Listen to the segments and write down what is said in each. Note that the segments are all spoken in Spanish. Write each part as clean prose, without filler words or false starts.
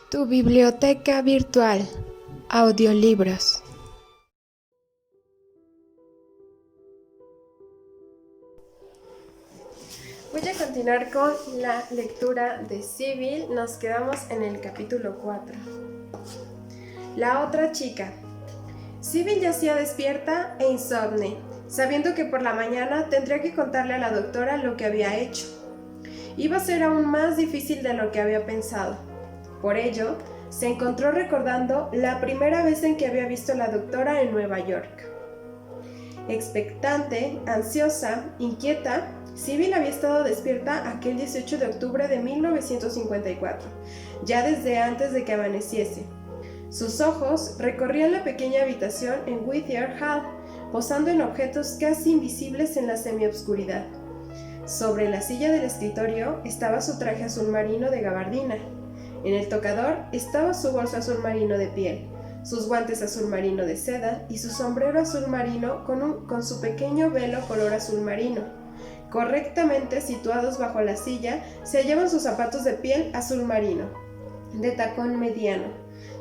Tu biblioteca virtual. Audiolibros. Voy a continuar con la lectura de Sybil. Nos quedamos en el capítulo 4. La otra chica. Sybil yacía despierta e insomne, sabiendo que por la mañana tendría que contarle a la doctora lo que había hecho. Iba a ser aún más difícil de lo que había pensado. Por ello, se encontró recordando la primera vez en que había visto a la doctora en Nueva York. Expectante, ansiosa, inquieta, Sybil había estado despierta aquel 18 de octubre de 1954, ya desde antes de que amaneciese. Sus ojos recorrían la pequeña habitación en Whittier Hall, posando en objetos casi invisibles en la semioscuridad. Sobre la silla del escritorio estaba su traje azul marino de gabardina. En el tocador estaba su bolso azul marino de piel, sus guantes azul marino de seda y su sombrero azul marino con su pequeño velo color azul marino. Correctamente situados bajo la silla se hallaban sus zapatos de piel azul marino, de tacón mediano.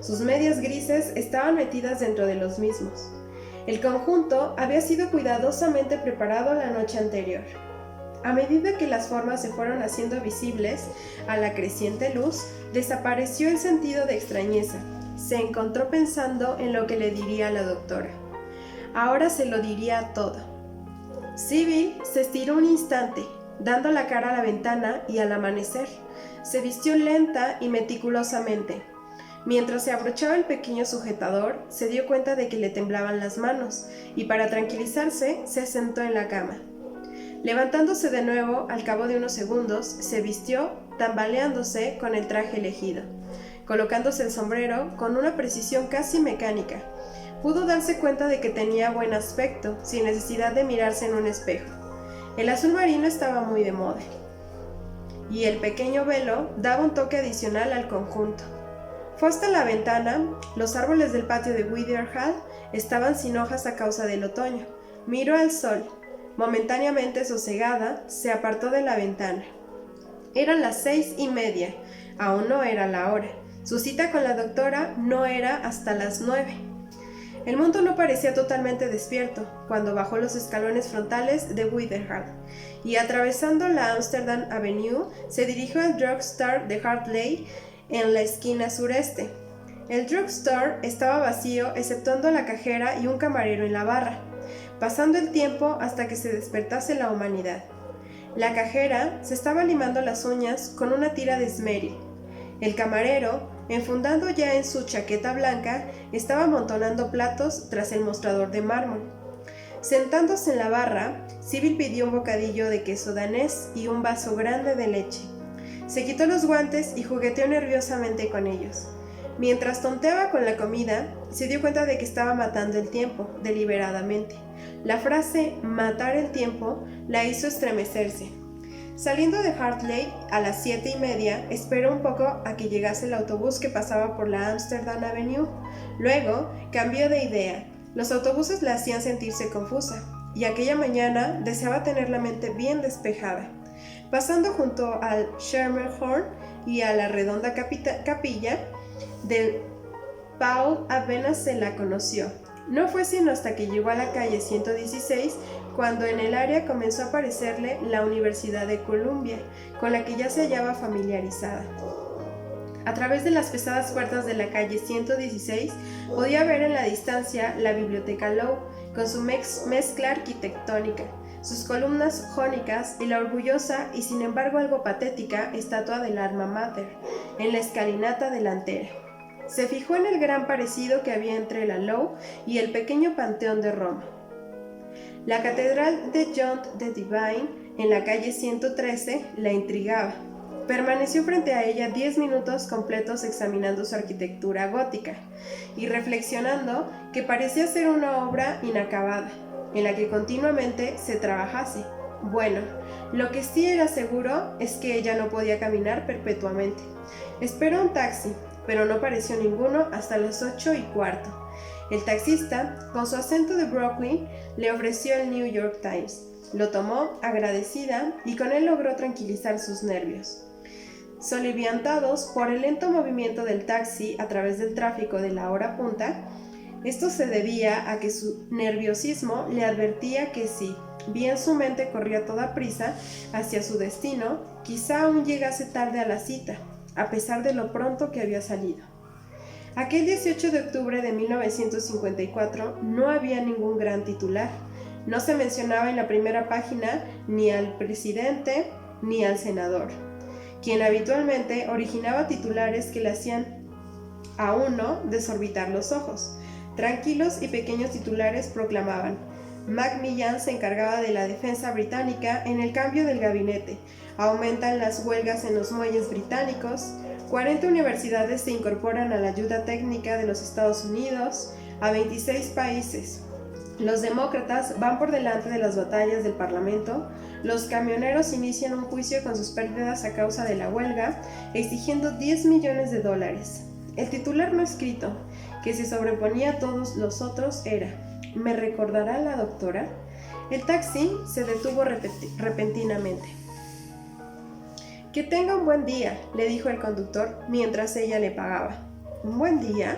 Sus medias grises estaban metidas dentro de los mismos. El conjunto había sido cuidadosamente preparado la noche anterior. A medida que las formas se fueron haciendo visibles a la creciente luz, desapareció el sentido de extrañeza. Se encontró pensando en lo que le diría a la doctora. Ahora se lo diría todo. Sybil se estiró un instante, dando la cara a la ventana y al amanecer. Se vistió lenta y meticulosamente. Mientras se abrochaba el pequeño sujetador, se dio cuenta de que le temblaban las manos, y para tranquilizarse, se sentó en la cama. Levantándose de nuevo, al cabo de unos segundos, se vistió, tambaleándose con el traje elegido, colocándose el sombrero con una precisión casi mecánica. Pudo darse cuenta de que tenía buen aspecto, sin necesidad de mirarse en un espejo. El azul marino estaba muy de moda, y el pequeño velo daba un toque adicional al conjunto. Fue hasta la ventana. Los árboles del patio de Whittier Hall estaban sin hojas a causa del otoño. Miró al sol. Momentáneamente sosegada, se apartó de la ventana. Eran las 6:30, aún no era la hora. Su cita con la doctora no era hasta las 9. El mundo no parecía totalmente despierto cuando bajó los escalones frontales de Whittier Hall y, atravesando la Amsterdam Avenue, se dirigió al drugstore de Hartley en la esquina sureste. El drugstore estaba vacío, exceptuando la cajera y un camarero en la barra, pasando el tiempo hasta que se despertase la humanidad. La cajera se estaba limando las uñas con una tira de esmeril. El camarero, enfundando ya en su chaqueta blanca, estaba amontonando platos tras el mostrador de mármol. Sentándose en la barra, Sybil pidió un bocadillo de queso danés y un vaso grande de leche. Se quitó los guantes y jugueteó nerviosamente con ellos. Mientras tonteaba con la comida, se dio cuenta de que estaba matando el tiempo, deliberadamente. La frase «matar el tiempo» la hizo estremecerse. Saliendo de Hartley a las 7:30, esperó un poco a que llegase el autobús que pasaba por la Amsterdam Avenue. Luego, cambió de idea. Los autobuses la hacían sentirse confusa, y aquella mañana deseaba tener la mente bien despejada. Pasando junto al Schermerhorn y a la redonda capilla del Paul, apenas se la conoció. No fue sino hasta que llegó a la calle 116 cuando en el área comenzó a aparecerle la Universidad de Columbia, con la que ya se hallaba familiarizada. A través de las pesadas puertas de la calle 116 podía ver en la distancia la biblioteca Lowe, con su mezcla arquitectónica, sus columnas jónicas y la orgullosa y sin embargo algo patética estatua del Alma Mater en la escalinata delantera. Se fijó en el gran parecido que había entre la Lowe y el pequeño Panteón de Roma. La catedral de John the Divine en la calle 113 la intrigaba. Permaneció frente a ella 10 minutos completos examinando su arquitectura gótica y reflexionando que parecía ser una obra inacabada, en la que continuamente se trabajase. Bueno, lo que sí era seguro es que ella no podía caminar perpetuamente. Esperó un taxi, pero no apareció ninguno hasta las 8:15. El taxista, con su acento de Brooklyn, le ofreció el New York Times. Lo tomó agradecida y con él logró tranquilizar sus nervios. Soliviantados por el lento movimiento del taxi a través del tráfico de la hora punta, esto se debía a que su nerviosismo le advertía que si bien su mente corría a toda prisa hacia su destino, quizá aún llegase tarde a la cita, a pesar de lo pronto que había salido. Aquel 18 de octubre de 1954 no había ningún gran titular. No se mencionaba en la primera página ni al presidente ni al senador, quien habitualmente originaba titulares que le hacían a uno desorbitar los ojos. Tranquilos y pequeños titulares proclamaban: Macmillan se encargaba de la defensa británica en el cambio del gabinete, aumentan las huelgas en los muelles británicos, 40 universidades se incorporan a la ayuda técnica de los Estados Unidos, a 26 países. Los demócratas van por delante de las batallas del Parlamento, los camioneros inician un juicio con sus pérdidas a causa de la huelga, exigiendo $10 millones. El titular no escrito, que se sobreponía a todos los otros, era: ¿me recordará la doctora? El taxi se detuvo repentinamente. Que tenga un buen día, le dijo el conductor mientras ella le pagaba. ¿Un buen día?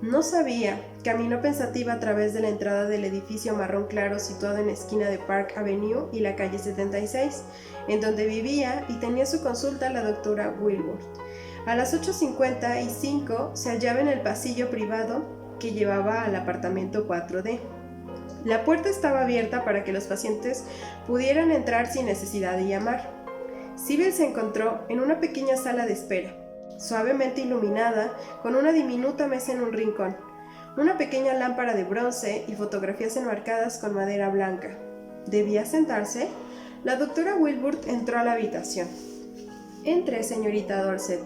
No sabía. Caminó pensativa a través de la entrada del edificio marrón claro situado en la esquina de Park Avenue y la calle 76, en donde vivía y tenía su consulta la doctora Wilbur. A las 8:55 se hallaba en el pasillo privado que llevaba al apartamento 4D. La puerta estaba abierta para que los pacientes pudieran entrar sin necesidad de llamar. Sybil se encontró en una pequeña sala de espera, suavemente iluminada, con una diminuta mesa en un rincón, una pequeña lámpara de bronce y fotografías enmarcadas con madera blanca. ¿Debía sentarse? La doctora Wilbur entró a la habitación. «Entre, señorita Dorset».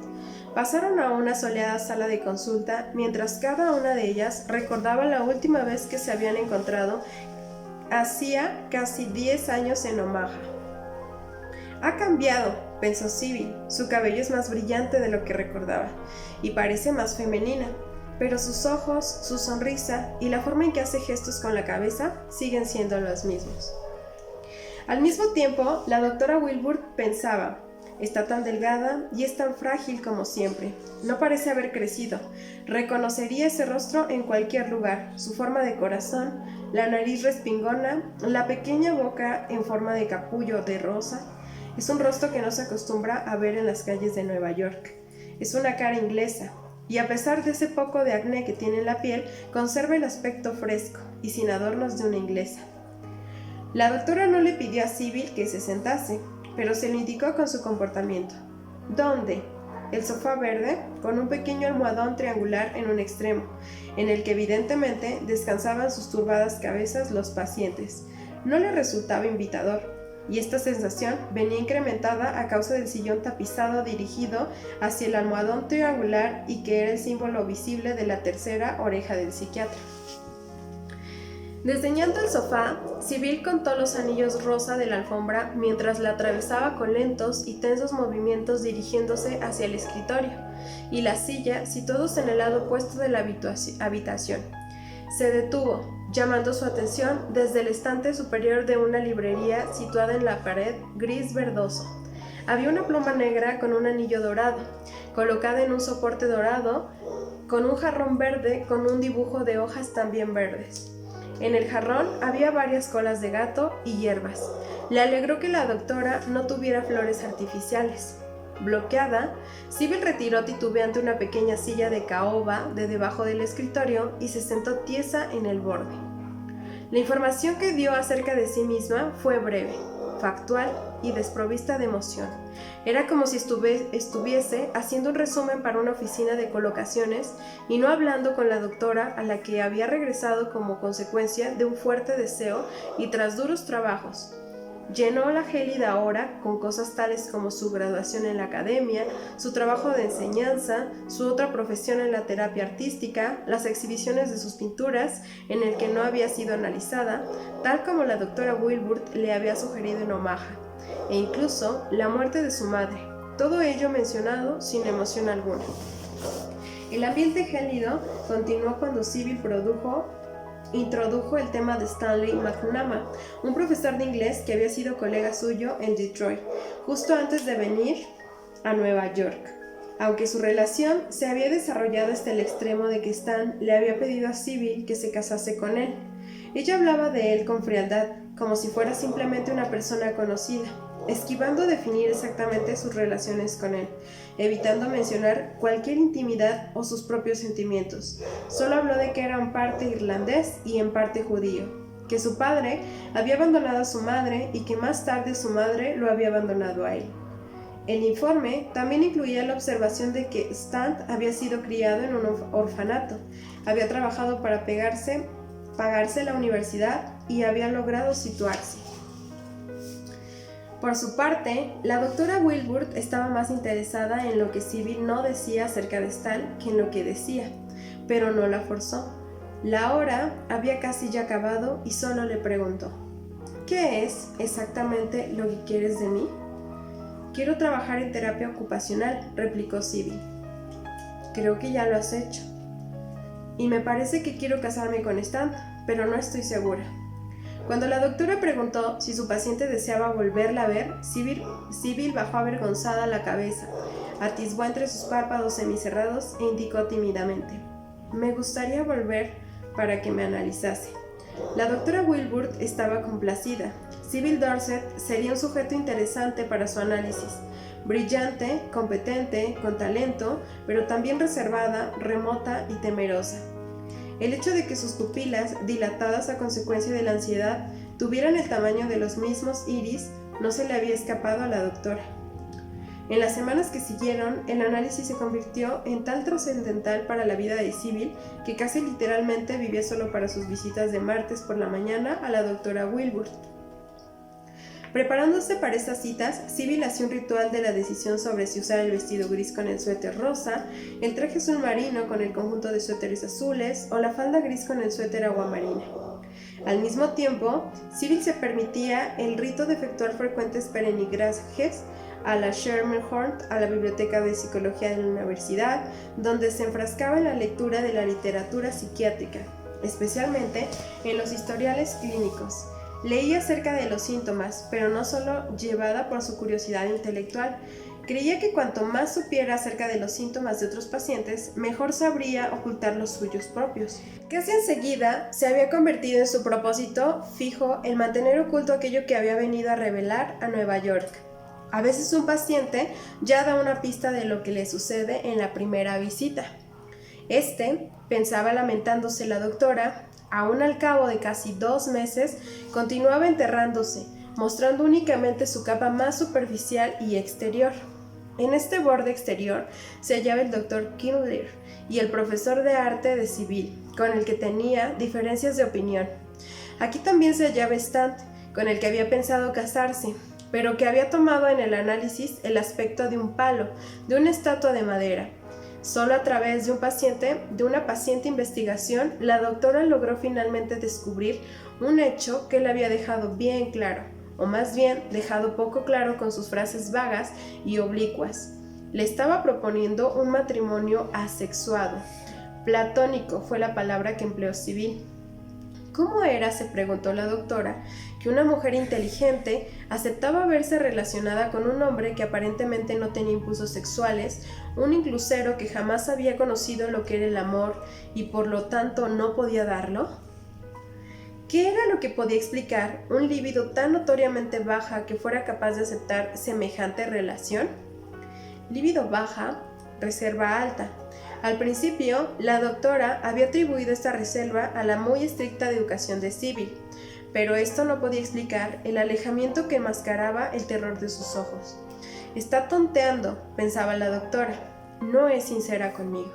Pasaron a una soleada sala de consulta, mientras cada una de ellas recordaba la última vez que se habían encontrado hacía casi 10 años en Omaha. «Ha cambiado», pensó Sybil. Su cabello es más brillante de lo que recordaba y parece más femenina, pero sus ojos, su sonrisa y la forma en que hace gestos con la cabeza siguen siendo los mismos. Al mismo tiempo, la doctora Wilbur pensaba: está tan delgada y es tan frágil como siempre. No parece haber crecido. Reconocería ese rostro en cualquier lugar. Su forma de corazón, la nariz respingona, la pequeña boca en forma de capullo de rosa. Es un rostro que no se acostumbra a ver en las calles de Nueva York. Es una cara inglesa, y a pesar de ese poco de acné que tiene en la piel, conserva el aspecto fresco y sin adornos de una inglesa. La doctora no le pidió a Sybil que se sentase, pero se lo indicó con su comportamiento. ¿Dónde? El sofá verde, con un pequeño almohadón triangular en un extremo, en el que evidentemente descansaban sus turbadas cabezas los pacientes, no le resultaba invitador, y esta sensación venía incrementada a causa del sillón tapizado dirigido hacia el almohadón triangular y que era el símbolo visible de la tercera oreja del psiquiatra. Desdeñando el sofá, Sybil contó los anillos rosa de la alfombra mientras la atravesaba con lentos y tensos movimientos dirigiéndose hacia el escritorio y la silla situados en el lado opuesto de la habitación. Se detuvo, llamando su atención desde el estante superior de una librería situada en la pared gris verdoso. Había una pluma negra con un anillo dorado, colocada en un soporte dorado, con un jarrón verde con un dibujo de hojas también verdes. En el jarrón había varias colas de gato y hierbas. Le alegró que la doctora no tuviera flores artificiales. Bloqueada, Sybil retiró titubeante una pequeña silla de caoba de debajo del escritorio y se sentó tiesa en el borde. La información que dio acerca de sí misma fue breve, factual y desprovista de emoción. Era como si estuviese haciendo un resumen para una oficina de colocaciones y no hablando con la doctora a la que había regresado como consecuencia de un fuerte deseo y tras duros trabajos. Llenó la gélida hora con cosas tales como su graduación en la academia, su trabajo de enseñanza, su otra profesión en la terapia artística, las exhibiciones de sus pinturas en el que no había sido analizada, tal como la doctora Wilbur le había sugerido en Omaha, e incluso la muerte de su madre, todo ello mencionado sin emoción alguna. El ambiente gélido continuó cuando Sybil introdujo el tema de Stanley McNamara, un profesor de inglés que había sido colega suyo en Detroit, justo antes de venir a Nueva York, aunque su relación se había desarrollado hasta el extremo de que Stan le había pedido a Sybil que se casase con él. Ella hablaba de él con frialdad, como si fuera simplemente una persona conocida, esquivando definir exactamente sus relaciones con él, evitando mencionar cualquier intimidad o sus propios sentimientos. Solo habló de que era en parte irlandés y en parte judío, que su padre había abandonado a su madre y que más tarde su madre lo había abandonado a él. El informe también incluía la observación de que Stan había sido criado en un orfanato, había trabajado para pagarse la universidad y había logrado situarse. Por su parte, la doctora Wilbur estaba más interesada en lo que Sybil no decía acerca de Stan que en lo que decía, pero no la forzó. La hora había casi ya acabado y solo le preguntó: ¿qué es exactamente lo que quieres de mí? Quiero trabajar en terapia ocupacional, replicó Sybil. Creo que ya lo has hecho. Y me parece que quiero casarme con Stan, pero no estoy segura. Cuando la doctora preguntó si su paciente deseaba volverla a ver, Sybil bajó avergonzada la cabeza, atisbó entre sus párpados semicerrados e indicó tímidamente: me gustaría volver para que me analizase. La doctora Wilbur estaba complacida. Sybil Dorset sería un sujeto interesante para su análisis. Brillante, competente, con talento, pero también reservada, remota y temerosa. El hecho de que sus pupilas, dilatadas a consecuencia de la ansiedad, tuvieran el tamaño de los mismos iris, no se le había escapado a la doctora. En las semanas que siguieron, el análisis se convirtió en tan trascendental para la vida de Sybil que casi literalmente vivía solo para sus visitas de martes por la mañana a la doctora Wilbur. Preparándose para estas citas, Sybil hacía un ritual de la decisión sobre si usar el vestido gris con el suéter rosa, el traje azul marino con el conjunto de suéteres azules o la falda gris con el suéter aguamarina. Al mismo tiempo, Sybil se permitía el rito de efectuar frecuentes peregrinajes a la Schermerhorn, a la biblioteca de psicología de la universidad, donde se enfrascaba en la lectura de la literatura psiquiátrica, especialmente en los historiales clínicos. Leía acerca de los síntomas, pero no solo llevada por su curiosidad intelectual. Creía que cuanto más supiera acerca de los síntomas de otros pacientes, mejor sabría ocultar los suyos propios. Casi enseguida se había convertido en su propósito fijo el mantener oculto aquello que había venido a revelar a Nueva York. A veces un paciente ya da una pista de lo que le sucede en la primera visita. Pensaba lamentándose la doctora, aún al cabo de casi 2 meses, continuaba enterrándose, mostrando únicamente su capa más superficial y exterior. En este borde exterior se hallaba el Dr. Kindler y el profesor de arte de Sybil, con el que tenía diferencias de opinión. Aquí también se hallaba Stan, con el que había pensado casarse, pero que había tomado en el análisis el aspecto de un palo, de una estatua de madera. Solo a través de una paciente investigación, la doctora logró finalmente descubrir un hecho que le había dejado bien claro, o más bien dejado poco claro con sus frases vagas y oblicuas. Le estaba proponiendo un matrimonio asexuado. Platónico fue la palabra que empleó Sybil. ¿Cómo era, se preguntó la doctora, que una mujer inteligente aceptaba verse relacionada con un hombre que aparentemente no tenía impulsos sexuales, un inclusero que jamás había conocido lo que era el amor y por lo tanto no podía darlo? ¿Qué era lo que podía explicar un líbido tan notoriamente baja que fuera capaz de aceptar semejante relación? Líbido baja, reserva alta. Al principio, la doctora había atribuido esta reserva a la muy estricta educación de Sybil, pero esto no podía explicar el alejamiento que enmascaraba el terror de sus ojos. Está tonteando, pensaba la doctora, no es sincera conmigo.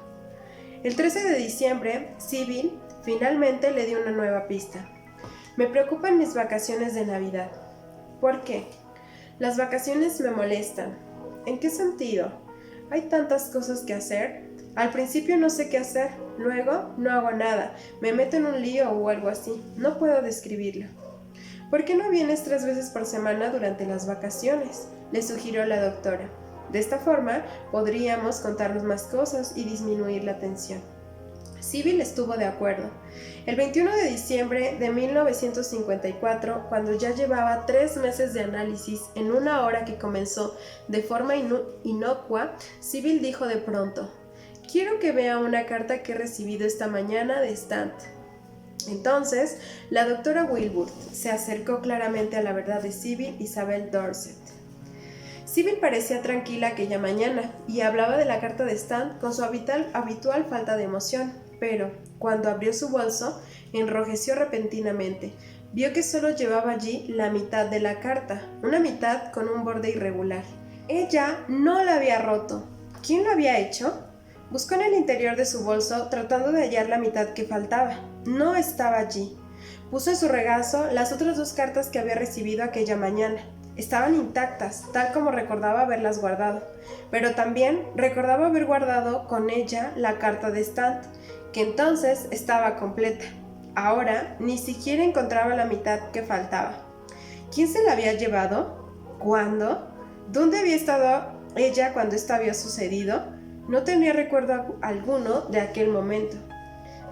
El 13 de diciembre, Sybil finalmente le dio una nueva pista. Me preocupan mis vacaciones de Navidad. ¿Por qué? Las vacaciones me molestan. ¿En qué sentido? Hay tantas cosas que hacer. Al principio no sé qué hacer, luego no hago nada, me meto en un lío o algo así, no puedo describirlo. ¿Por qué no vienes 3 veces por semana durante las vacaciones?, le sugirió la doctora. De esta forma podríamos contarnos más cosas y disminuir la tensión. Sybil estuvo de acuerdo. El 21 de diciembre de 1954, cuando ya llevaba 3 meses de análisis en una hora que comenzó de forma inocua, Sybil dijo de pronto: «Quiero que vea una carta que he recibido esta mañana de Stant». Entonces, la doctora Wilbur se acercó claramente a la verdad de Sybil Isabel Dorset. Sybil parecía tranquila aquella mañana y hablaba de la carta de Stant con su habitual falta de emoción, pero cuando abrió su bolso, enrojeció repentinamente. Vio que solo llevaba allí la mitad de la carta, una mitad con un borde irregular. Ella no la había roto. ¿Quién lo había hecho? Buscó en el interior de su bolso tratando de hallar la mitad que faltaba. No estaba allí. Puso en su regazo las otras 2 cartas que había recibido aquella mañana. Estaban intactas, tal como recordaba haberlas guardado, pero también recordaba haber guardado con ella la carta de Stant, que entonces estaba completa. Ahora ni siquiera encontraba la mitad que faltaba. ¿Quién se la había llevado? ¿Cuándo? ¿Dónde había estado ella cuando esto había sucedido? No tenía recuerdo alguno de aquel momento.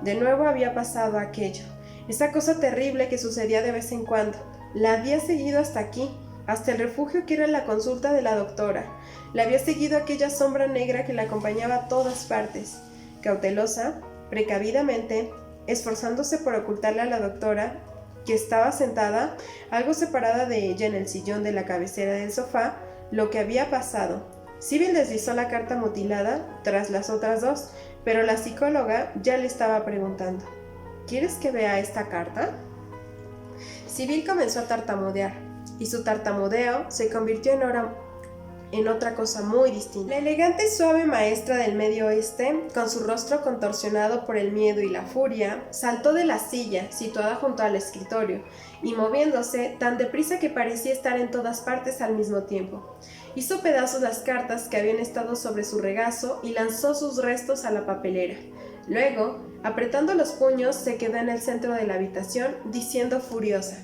De nuevo había pasado aquello, esa cosa terrible que sucedía de vez en cuando. La había seguido hasta aquí, hasta el refugio que era la consulta de la doctora. La había seguido aquella sombra negra que la acompañaba a todas partes. Cautelosa, precavidamente, esforzándose por ocultarle a la doctora, que estaba sentada, algo separada de ella en el sillón de la cabecera del sofá, lo que había pasado. Sybil deslizó la carta mutilada tras las otras 2, pero la psicóloga ya le estaba preguntando: ¿quieres que vea esta carta? Sybil comenzó a tartamudear, y su tartamudeo se convirtió en otra cosa muy distinta. La elegante y suave maestra del Medio Oeste, con su rostro contorsionado por el miedo y la furia, saltó de la silla situada junto al escritorio, y moviéndose tan deprisa que parecía estar en todas partes al mismo tiempo, hizo pedazos las cartas que habían estado sobre su regazo y lanzó sus restos a la papelera. Luego, apretando los puños, se quedó en el centro de la habitación, diciendo furiosa: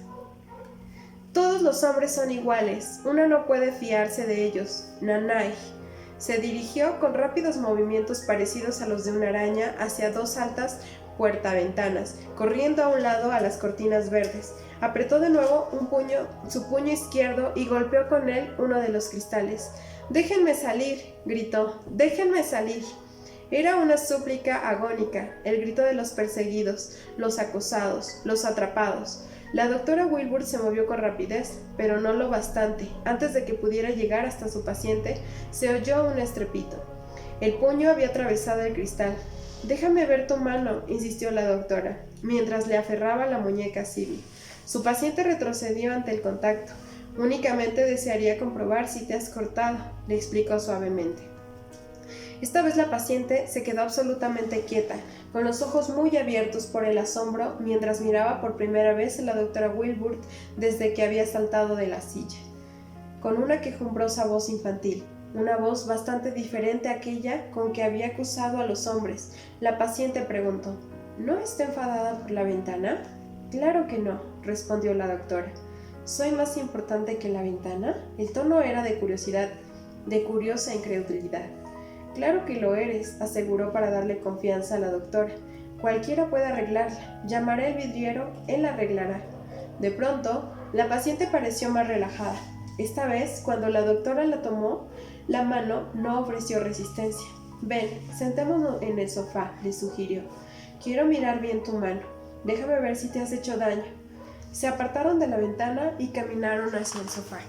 «Todos los hombres son iguales, uno no puede fiarse de ellos, Nanay». Se dirigió con rápidos movimientos parecidos a los de una araña hacia 2 altas puertaventanas, corriendo a un lado a las cortinas verdes. Apretó de nuevo su puño izquierdo y golpeó con él uno de los cristales. «¡Déjenme salir!», gritó. «¡Déjenme salir!». Era una súplica agónica, el grito de los perseguidos, los acosados, los atrapados. La doctora Wilbur se movió con rapidez, pero no lo bastante. Antes de que pudiera llegar hasta su paciente, se oyó un estrépito. El puño había atravesado el cristal. «Déjame ver tu mano», insistió la doctora, mientras le aferraba la muñeca a Sybil. Su paciente retrocedió ante el contacto. «Únicamente desearía comprobar si te has cortado», le explicó suavemente. Esta vez la paciente se quedó absolutamente quieta, con los ojos muy abiertos por el asombro, mientras miraba por primera vez a la doctora Wilbur desde que había saltado de la silla. Con una quejumbrosa voz infantil, una voz bastante diferente a aquella con que había acusado a los hombres, la paciente preguntó: «¿No está enfadada por la ventana?». «Claro que no», respondió la doctora. «¿Soy más importante que la ventana?». El tono era de curiosidad, de curiosa incredulidad. «Claro que lo eres», aseguró para darle confianza a la doctora. «Cualquiera puede arreglarla. Llamaré al vidriero, él la arreglará». De pronto, la paciente pareció más relajada. Esta vez, cuando la doctora la tomó, la mano no ofreció resistencia. «Ven, sentémonos en el sofá», le sugirió. «Quiero mirar bien tu mano. Déjame ver si te has hecho daño». Se apartaron de la ventana y caminaron hacia el sofá.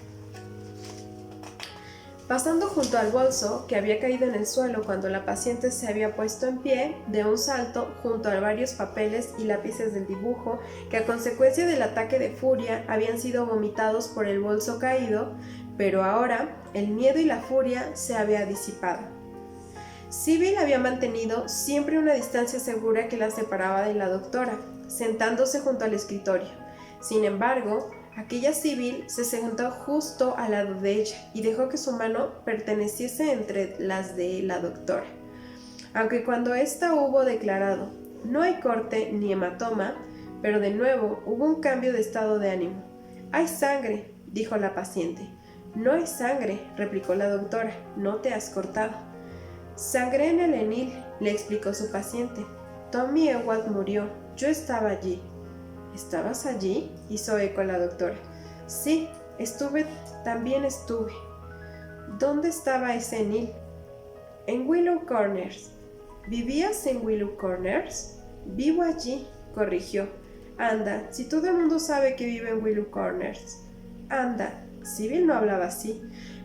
Pasando junto al bolso, que había caído en el suelo cuando la paciente se había puesto en pie, de un salto, junto a varios papeles y lápices del dibujo, que a consecuencia del ataque de furia habían sido vomitados por el bolso caído, pero ahora el miedo y la furia se había disipado. Sybil había mantenido siempre una distancia segura que la separaba de la doctora, sentándose junto al escritorio. Sin embargo, aquella Sybil se sentó justo al lado de ella y dejó que su mano perteneciese entre las de la doctora. Aunque cuando ésta hubo declarado: «No hay corte ni hematoma», pero de nuevo hubo un cambio de estado de ánimo. «Hay sangre», dijo la paciente. «No hay sangre», replicó la doctora. «No te has cortado». «Sangré en el enil», le explicó su paciente. Tommy Ewald murió. Yo estaba allí. ¿Estabas allí?, hizo eco la doctora. Sí, también estuve. ¿Dónde estaba ese Neil? En Willow Corners. ¿Vivías en Willow Corners? Vivo allí, corrigió. Anda, si todo el mundo sabe que vive en Willow Corners. Anda, Sybil no hablaba así,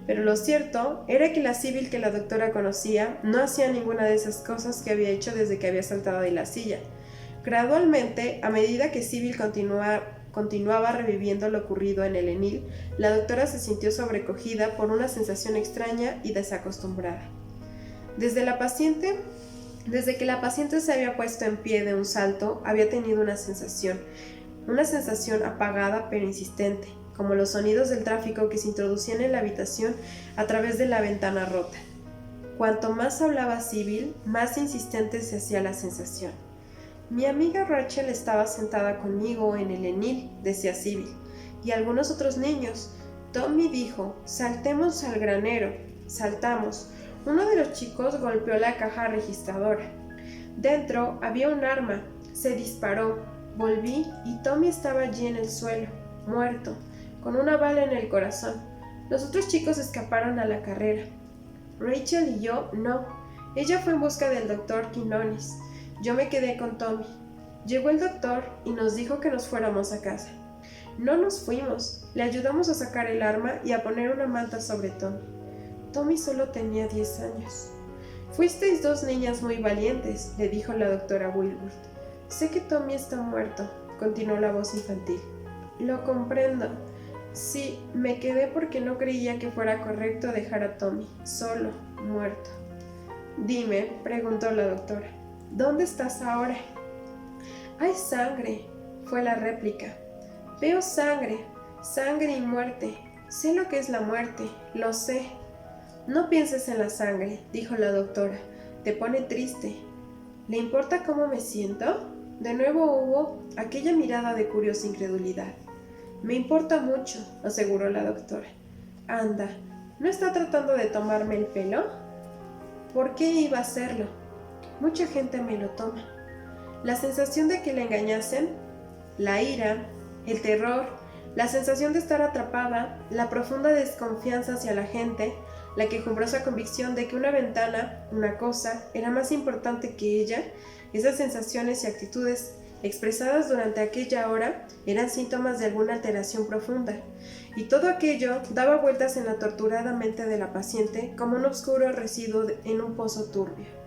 pero lo cierto era que la Sybil que la doctora conocía no hacía ninguna de esas cosas que había hecho desde que había saltado de la silla. Gradualmente, a medida que Sybil continuaba reviviendo lo ocurrido en el Enil, la doctora se sintió sobrecogida por una sensación extraña y desacostumbrada. Desde que la paciente se había puesto en pie de un salto, había tenido una sensación apagada pero insistente, como los sonidos del tráfico que se introducían en la habitación a través de la ventana rota. Cuanto más hablaba Sybil, más insistente se hacía la sensación. Mi amiga Rachel estaba sentada conmigo en el Enil, decía Sybil, y algunos otros niños. Tommy dijo, saltemos al granero. Saltamos. Uno de los chicos golpeó la caja registradora. Dentro había un arma. Se disparó. Volví y Tommy estaba allí en el suelo, muerto, con una bala en el corazón. Los otros chicos escaparon a la carrera. Rachel y yo no. Ella fue en busca del doctor Quinones. Yo me quedé con Tommy. Llegó el doctor y nos dijo que nos fuéramos a casa. No nos fuimos. Le ayudamos a sacar el arma y a poner una manta sobre Tommy. Tommy solo tenía 10 años. Fuisteis dos niñas muy valientes, le dijo la doctora Wilbur. Sé que Tommy está muerto, continuó la voz infantil. Lo comprendo. Sí, me quedé porque no creía que fuera correcto dejar a Tommy, solo, muerto. Dime, preguntó la doctora, ¿dónde estás ahora? Hay sangre, fue la réplica. Veo sangre, sangre y muerte. Sé lo que es la muerte, lo sé. No pienses en la sangre, dijo la doctora. Te pone triste. ¿Le importa cómo me siento? De nuevo hubo aquella mirada de curiosa incredulidad. Me importa mucho, aseguró la doctora. Anda, ¿no está tratando de tomarme el pelo? ¿Por qué iba a hacerlo? Mucha gente me lo toma. La sensación de que la engañasen, la ira, el terror, la sensación de estar atrapada, la profunda desconfianza hacia la gente, la quejumbrosa convicción de que una ventana, una cosa, era más importante que ella, esas sensaciones y actitudes expresadas durante aquella hora eran síntomas de alguna alteración profunda, y todo aquello daba vueltas en la torturada mente de la paciente como un oscuro residuo en un pozo turbio.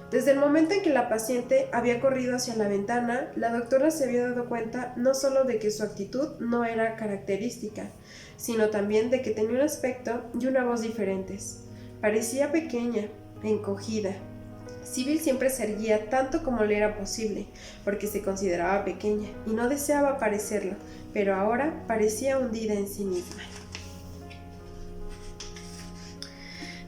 Desde el momento en que la paciente había corrido hacia la ventana, la doctora se había dado cuenta no solo de que su actitud no era característica, sino también de que tenía un aspecto y una voz diferentes. Parecía pequeña, encogida. Sybil siempre se erguía tanto como le era posible, porque se consideraba pequeña y no deseaba parecerlo, pero ahora parecía hundida en sí misma.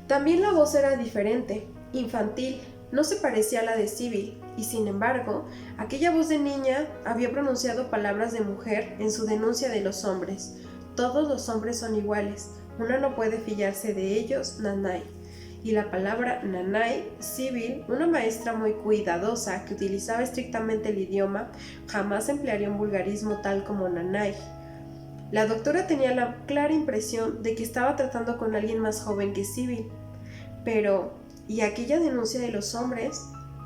También la voz era diferente, infantil. No se parecía a la de Sybil, y sin embargo, aquella voz de niña había pronunciado palabras de mujer en su denuncia de los hombres. Todos los hombres son iguales, uno no puede fiarse de ellos, nanay. Y la palabra nanay, Sybil, una maestra muy cuidadosa que utilizaba estrictamente el idioma, jamás emplearía un vulgarismo tal como nanay. La doctora tenía la clara impresión de que estaba tratando con alguien más joven que Sybil, pero ¿y aquella denuncia de los hombres?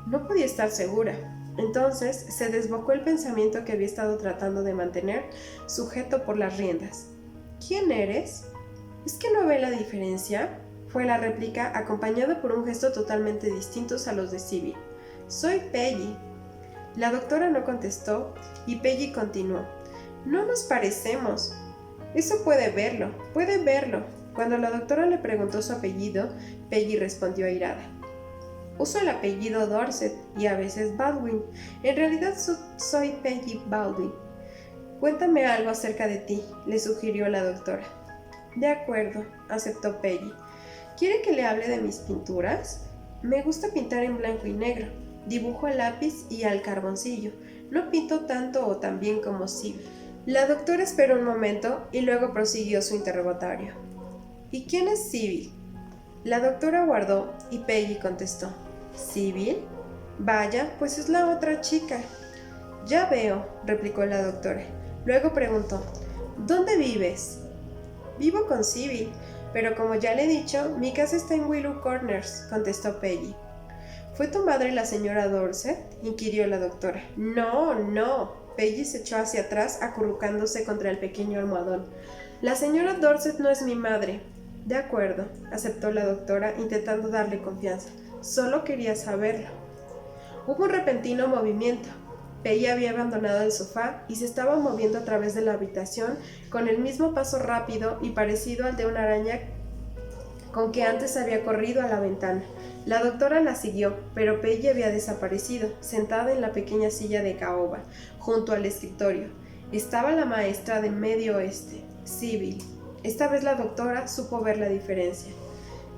No podía estar segura. Entonces se desbocó el pensamiento que había estado tratando de mantener sujeto por las riendas. ¿Quién eres? ¿Es que no ve la diferencia? Fue la réplica, acompañada por un gesto totalmente distinto a los de Sybil. Soy Peggy. La doctora no contestó y Peggy continuó. No nos parecemos. Eso puede verlo. Cuando la doctora le preguntó su apellido, Peggy respondió airada. Uso el apellido Dorset y a veces Baldwin. En realidad soy Peggy Baldwin. Cuéntame algo acerca de ti, le sugirió la doctora. De acuerdo, aceptó Peggy. ¿Quiere que le hable de mis pinturas? Me gusta pintar en blanco y negro. Dibujo a lápiz y al carboncillo. No pinto tanto o tan bien como Sybil. La doctora esperó un momento y luego prosiguió su interrogatorio. ¿Y quién es Sybil? La doctora guardó y Peggy contestó. ¿Sybil? Vaya, pues es la otra chica. Ya veo, replicó la doctora. Luego preguntó, ¿dónde vives? Vivo con Sybil, pero como ya le he dicho, mi casa está en Willow Corners, contestó Peggy. ¿Fue tu madre la señora Dorset?, inquirió la doctora. No. Peggy se echó hacia atrás, acurrucándose contra el pequeño almohadón. La señora Dorset no es mi madre. De acuerdo, aceptó la doctora, intentando darle confianza. Solo quería saberlo. Hubo un repentino movimiento. Peggy había abandonado el sofá y se estaba moviendo a través de la habitación con el mismo paso rápido y parecido al de una araña con que antes había corrido a la ventana. La doctora la siguió, pero Peggy había desaparecido, sentada en la pequeña silla de caoba, junto al escritorio. Estaba la maestra de Medio Oeste, Sybil. Esta vez la doctora supo ver la diferencia.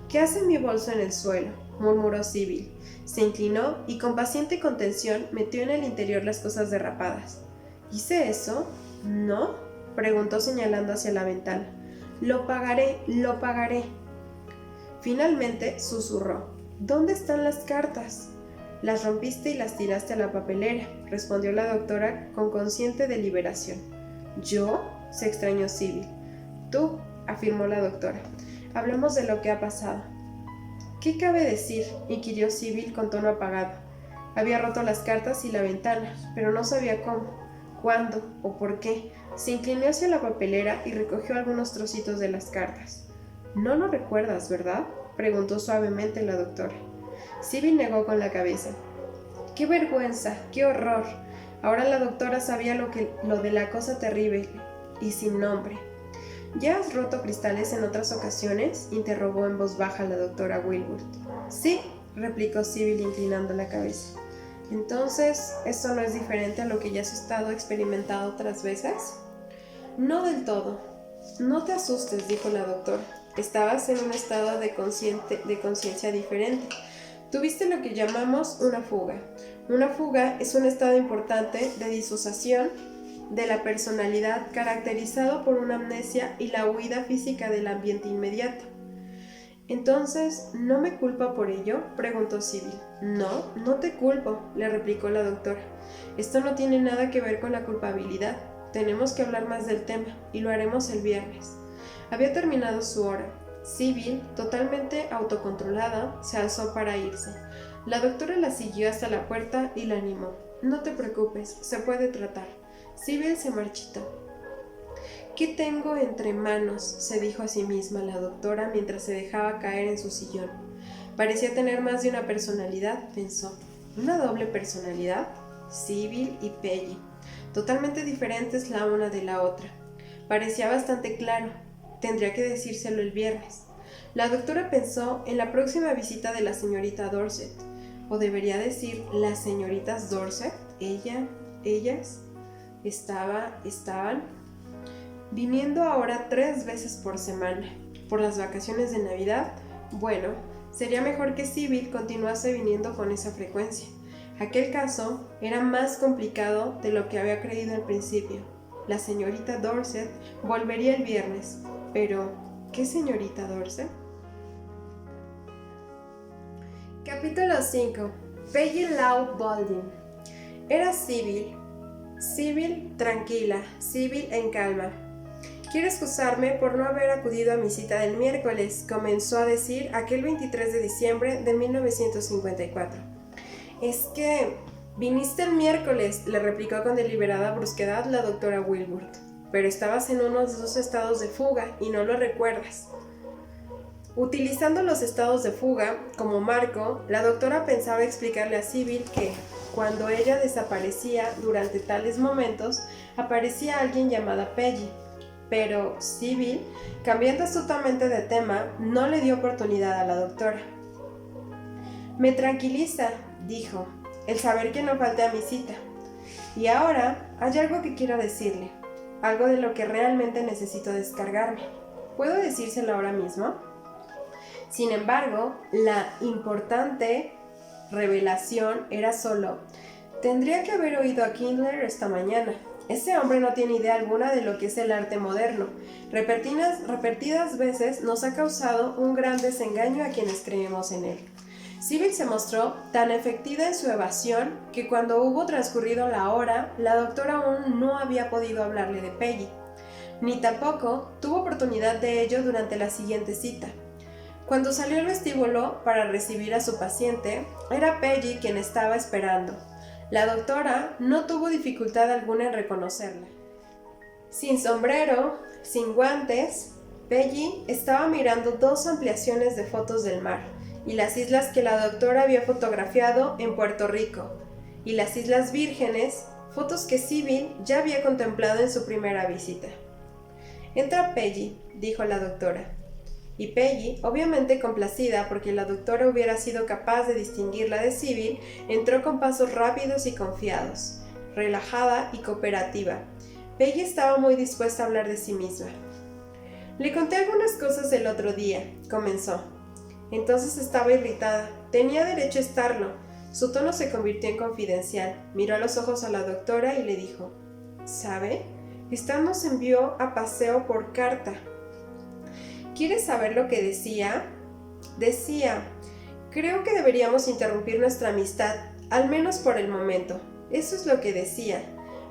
¿Qué hace mi bolso en el suelo?, murmuró Sybil. Se inclinó y con paciente contención metió en el interior las cosas derrapadas. ¿Hice eso? ¿No?, preguntó señalando hacia la ventana. Lo pagaré. Finalmente susurró. ¿Dónde están las cartas? Las rompiste y las tiraste a la papelera, respondió la doctora con consciente deliberación. ¿Yo?, se extrañó Sybil. Tú, afirmó la doctora. Hablamos de lo que ha pasado. ¿Qué cabe decir?, inquirió Sybil con tono apagado. Había roto las cartas y la ventana, pero no sabía cómo, cuándo o por qué. Se inclinó hacia la papelera y recogió algunos trocitos de las cartas. ¿No lo recuerdas, verdad?, preguntó suavemente la doctora. Sybil negó con la cabeza. ¡Qué vergüenza! ¡Qué horror! Ahora la doctora sabía lo de la cosa terrible y sin nombre. ¿Ya has roto cristales en otras ocasiones?, interrogó en voz baja la doctora Wilbur. Sí, replicó Sybil inclinando la cabeza. Entonces, ¿esto no es diferente a lo que ya has estado experimentando otras veces? No del todo. No te asustes, dijo la doctora. Estabas en un estado de conciencia diferente. Tuviste lo que llamamos una fuga. Una fuga es un estado importante de disociación de la personalidad caracterizado por una amnesia y la huida física del ambiente inmediato. Entonces, ¿no me culpa por ello?, preguntó Sybil. No te culpo, le replicó la doctora. Esto no tiene nada que ver con la culpabilidad. Tenemos que hablar más del tema, y lo haremos el viernes. Había terminado su hora. Sybil, totalmente autocontrolada, se alzó para irse. La doctora la siguió hasta la puerta y la animó. No te preocupes, se puede tratar. Sybil se marchitó. ¿Qué tengo entre manos?, se dijo a sí misma la doctora mientras se dejaba caer en su sillón. Parecía tener más de una personalidad, pensó. ¿Una doble personalidad? Sybil y Peggy, totalmente diferentes la una de la otra. Parecía bastante claro. Tendría que decírselo el viernes. La doctora pensó en la próxima visita de la señorita Dorset. ¿O debería decir las señoritas Dorset? Ellas estaban viniendo ahora 3 veces por semana. Por las vacaciones de Navidad, bueno, sería mejor que Sybil continuase viniendo con esa frecuencia. Aquel caso era más complicado de lo que había creído al principio. La señorita Dorset volvería el viernes. Pero, ¿qué señorita Dorset? Capítulo 5. Peggy Lau Baldwin. Era Sybil. Sybil tranquila, Sybil en calma. Quiero excusarme por no haber acudido a mi cita del miércoles, comenzó a decir aquel 23 de diciembre de 1954. Es que viniste el miércoles, le replicó con deliberada brusquedad la doctora Wilbur. Pero estabas en unos 2 estados de fuga y no lo recuerdas. Utilizando los estados de fuga como marco, la doctora pensaba explicarle a Sybil que, cuando ella desaparecía durante tales momentos, aparecía alguien llamada Peggy. Pero Sybil, cambiando astutamente de tema, no le dio oportunidad a la doctora. Me tranquiliza, dijo, el saber que no falté a mi cita. Y ahora hay algo que quiero decirle. Algo de lo que realmente necesito descargarme. ¿Puedo decírselo ahora mismo? Sin embargo, la importante revelación era solo: tendría que haber oído a Kindler esta mañana. Ese hombre no tiene idea alguna de lo que es el arte moderno. Repetidas veces nos ha causado un gran desengaño a quienes creemos en él. Sybil se mostró tan efectiva en su evasión que cuando hubo transcurrido la hora, la doctora aún no había podido hablarle de Peggy, ni tampoco tuvo oportunidad de ello durante la siguiente cita. Cuando salió al vestíbulo para recibir a su paciente, era Peggy quien estaba esperando. La doctora no tuvo dificultad alguna en reconocerla. Sin sombrero, sin guantes, Peggy estaba mirando dos ampliaciones de fotos del mar y las islas que la doctora había fotografiado en Puerto Rico, y las Islas Vírgenes, fotos que Sybil ya había contemplado en su primera visita. «Entra Peggy», dijo la doctora. Y Peggy, obviamente complacida porque la doctora hubiera sido capaz de distinguirla de Sybil, entró con pasos rápidos y confiados, relajada y cooperativa. Peggy estaba muy dispuesta a hablar de sí misma. «Le conté algunas cosas el otro día», comenzó. Entonces estaba irritada. Tenía derecho a estarlo. Su tono se convirtió en confidencial. Miró a los ojos a la doctora y le dijo: «¿Sabe? Stan nos envió a paseo por carta». ¿Quieres saber lo que decía? Decía: «Creo que deberíamos interrumpir nuestra amistad, al menos por el momento». Eso es lo que decía.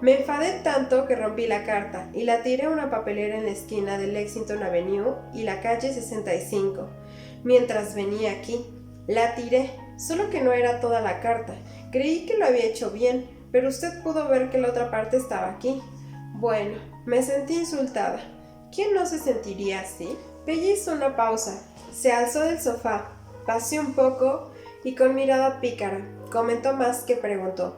Me enfadé tanto que rompí la carta y la tiré a una papelera en la esquina de Lexington Avenue y la calle 65. Mientras venía aquí, la tiré, solo que no era toda la carta. Creí que lo había hecho bien, pero usted pudo ver que la otra parte estaba aquí. Bueno, me sentí insultada. ¿Quién no se sentiría así? Peggy hizo una pausa, se alzó del sofá, paseó un poco y con mirada pícara, comentó más que preguntó: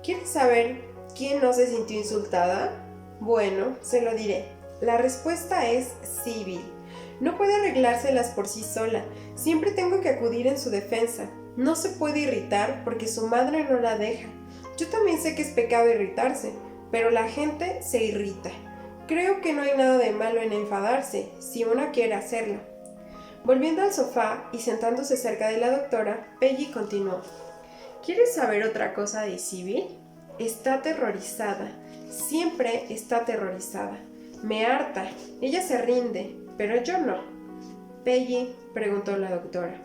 ¿Quieres saber quién no se sintió insultada? Bueno, se lo diré. La respuesta es Sybil. No puede arreglárselas por sí sola, siempre tengo que acudir en su defensa. No se puede irritar porque su madre no la deja. Yo también sé que es pecado irritarse, pero la gente se irrita. Creo que no hay nada de malo en enfadarse, si uno quiere hacerlo. Volviendo al sofá y sentándose cerca de la doctora, Peggy continuó: ¿Quieres saber otra cosa de Sybil? Está aterrorizada, siempre está aterrorizada. Me harta, ella se rinde, pero yo no. Peggy, preguntó la doctora,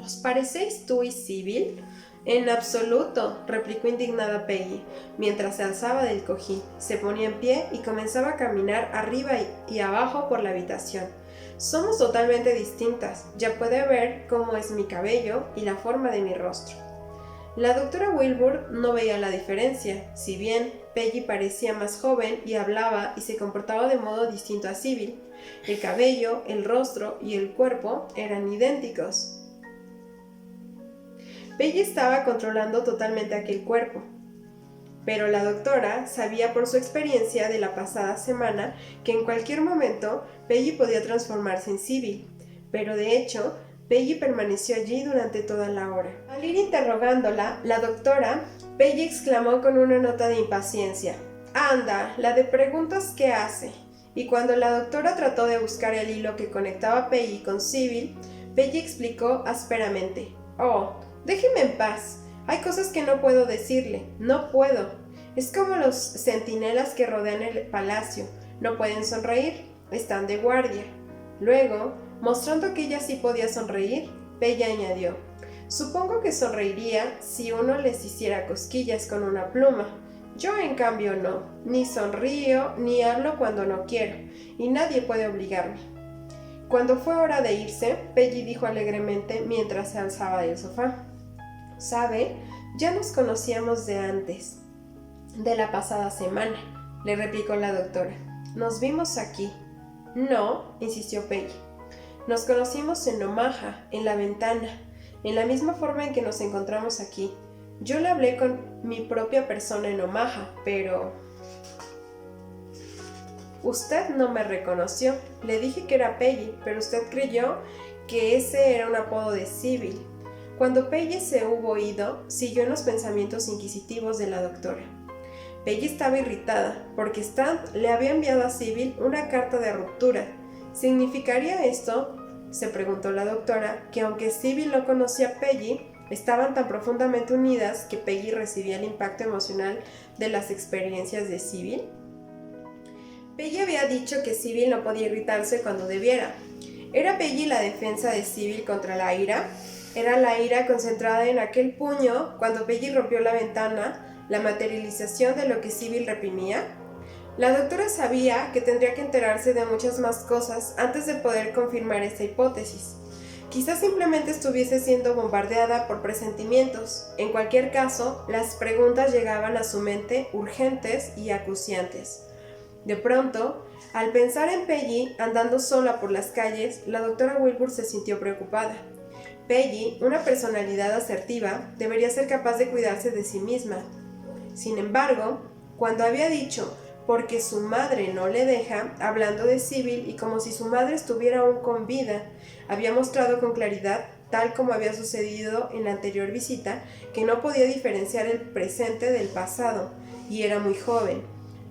¿os parecéis tú y Sybil? En absoluto, replicó indignada Peggy, mientras se alzaba del cojín, se ponía en pie y comenzaba a caminar arriba y abajo por la habitación. Somos totalmente distintas, ya puede ver cómo es mi cabello y la forma de mi rostro. La doctora Wilbur no veía la diferencia, si bien Peggy parecía más joven y hablaba y se comportaba de modo distinto a Sybil. El cabello, el rostro y el cuerpo eran idénticos. Peggy estaba controlando totalmente aquel cuerpo, pero la doctora sabía por su experiencia de la pasada semana que en cualquier momento Peggy podía transformarse en Sybil, pero de hecho Peggy permaneció allí durante toda la hora. Al ir interrogándola, la doctora, Peggy exclamó con una nota de impaciencia: «Anda, la de preguntas que hace». Y cuando la doctora trató de buscar el hilo que conectaba a Peggy con Sybil, Peggy explicó ásperamente: «Oh, déjeme en paz. Hay cosas que no puedo decirle. No puedo. Es como los centinelas que rodean el palacio. No pueden sonreír. Están de guardia». Luego, mostrando que ella sí podía sonreír, Peggy añadió: «Supongo que sonreiría si uno les hiciera cosquillas con una pluma. Yo, en cambio, no. Ni sonrío, ni hablo cuando no quiero, y nadie puede obligarme». Cuando fue hora de irse, Peggy dijo alegremente mientras se alzaba del sofá: «¿Sabe? Ya nos conocíamos de antes, de la pasada semana», le replicó la doctora. «Nos vimos aquí». «No», insistió Peggy. «Nos conocimos en Omaha, en la ventana, en la misma forma en que nos encontramos aquí. Yo le hablé con mi propia persona en Omaha, pero...» «Usted no me reconoció. Le dije que era Peggy, pero usted creyó que ese era un apodo de Sybil». Cuando Peggy se hubo ido, siguió en los pensamientos inquisitivos de la doctora. Peggy estaba irritada, porque Stan le había enviado a Sybil una carta de ruptura. ¿Significaría esto, se preguntó la doctora, que aunque Sybil no conocía a Peggy, estaban tan profundamente unidas que Peggy recibía el impacto emocional de las experiencias de Sybil? Peggy había dicho que Sybil no podía irritarse cuando debiera. ¿Era Peggy la defensa de Sybil contra la ira? Era la ira concentrada en aquel puño cuando Peggy rompió la ventana, la materialización de lo que Sybil reprimía. La doctora sabía que tendría que enterarse de muchas más cosas antes de poder confirmar esta hipótesis. Quizás simplemente estuviese siendo bombardeada por presentimientos. En cualquier caso, las preguntas llegaban a su mente urgentes y acuciantes. De pronto, al pensar en Peggy andando sola por las calles, la doctora Wilbur se sintió preocupada. Peggy, una personalidad asertiva, debería ser capaz de cuidarse de sí misma. Sin embargo, cuando había dicho «porque su madre no le deja», hablando de Sybil y como si su madre estuviera aún con vida, había mostrado con claridad, tal como había sucedido en la anterior visita, que no podía diferenciar el presente del pasado, y era muy joven.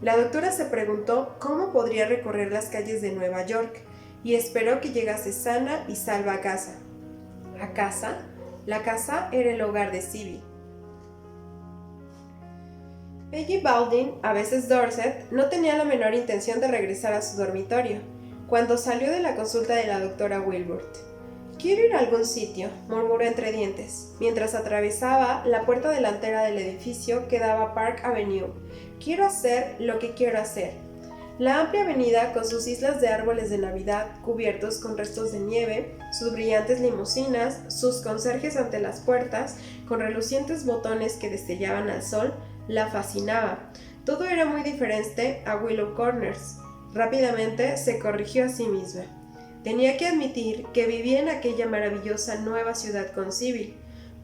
La doctora se preguntó cómo podría recorrer las calles de Nueva York, y esperó que llegase sana y salva a casa. ¿A casa? La casa era el hogar de Sybil. Peggy Baldwin, a veces Dorset, no tenía la menor intención de regresar a su dormitorio, cuando salió de la consulta de la doctora Wilbur. «Quiero ir a algún sitio», murmuró entre dientes, mientras atravesaba la puerta delantera del edificio que daba a Park Avenue. «Quiero hacer lo que quiero hacer». La amplia avenida, con sus islas de árboles de Navidad cubiertos con restos de nieve, sus brillantes limusinas, sus conserjes ante las puertas, con relucientes botones que destellaban al sol, la fascinaba. Todo era muy diferente a Willow Corners. Rápidamente se corrigió a sí misma. Tenía que admitir que vivía en aquella maravillosa nueva ciudad con Sybil,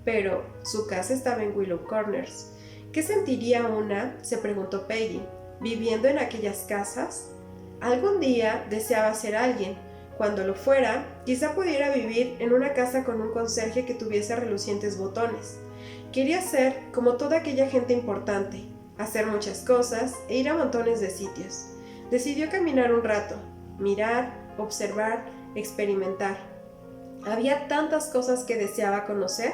pero su casa estaba en Willow Corners. ¿Qué sentiría una, se preguntó Peggy, viviendo en aquellas casas? Algún día deseaba ser alguien. Cuando lo fuera, quizá pudiera vivir en una casa con un conserje que tuviese relucientes botones. Quería ser como toda aquella gente importante, hacer muchas cosas e ir a montones de sitios. Decidió caminar un rato, mirar, observar, experimentar. Había tantas cosas que deseaba conocer,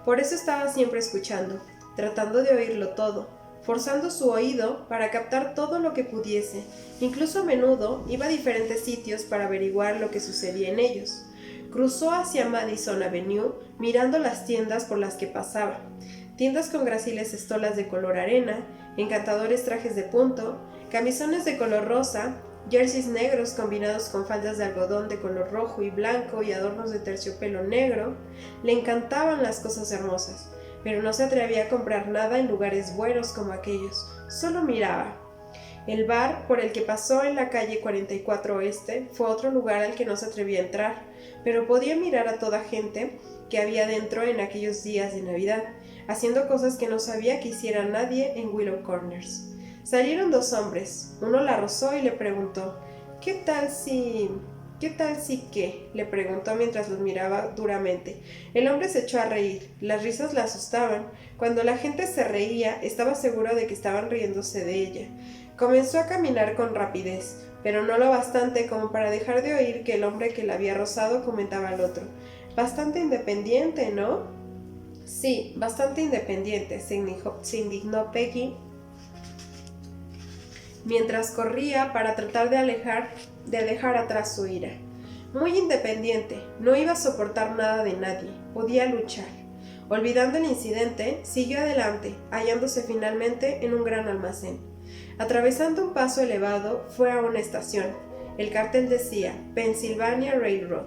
por eso estaba siempre escuchando, tratando de oírlo todo, forzando su oído para captar todo lo que pudiese. Incluso a menudo iba a diferentes sitios para averiguar lo que sucedía en ellos. Cruzó hacia Madison Avenue, mirando las tiendas por las que pasaba. Tiendas con gráciles estolas de color arena, encantadores trajes de punto, camisones de color rosa, jerseys negros combinados con faldas de algodón de color rojo y blanco y adornos de terciopelo negro. Le encantaban las cosas hermosas, pero no se atrevía a comprar nada en lugares buenos como aquellos. Solo miraba. El bar por el que pasó en la calle 44 Oeste fue otro lugar al que no se atrevía a entrar, pero podía mirar a toda gente que había dentro en aquellos días de Navidad, haciendo cosas que no sabía que hiciera nadie en Willow Corners. Salieron dos hombres. Uno la rozó y le preguntó, ¿Qué tal si qué?», le preguntó mientras los miraba duramente. El hombre se echó a reír. Las risas la asustaban. Cuando la gente se reía, estaba seguro de que estaban riéndose de ella. Comenzó a caminar con rapidez, pero no lo bastante como para dejar de oír que el hombre que la había rozado comentaba al otro. «Bastante independiente, ¿no?» «Sí, bastante independiente», se indignó Peggy, mientras corría para tratar de dejar atrás su ira. «Muy independiente, no iba a soportar nada de nadie, podía luchar». Olvidando el incidente, siguió adelante, hallándose finalmente en un gran almacén. Atravesando un paso elevado, fue a una estación. El cartel decía Pennsylvania Railroad.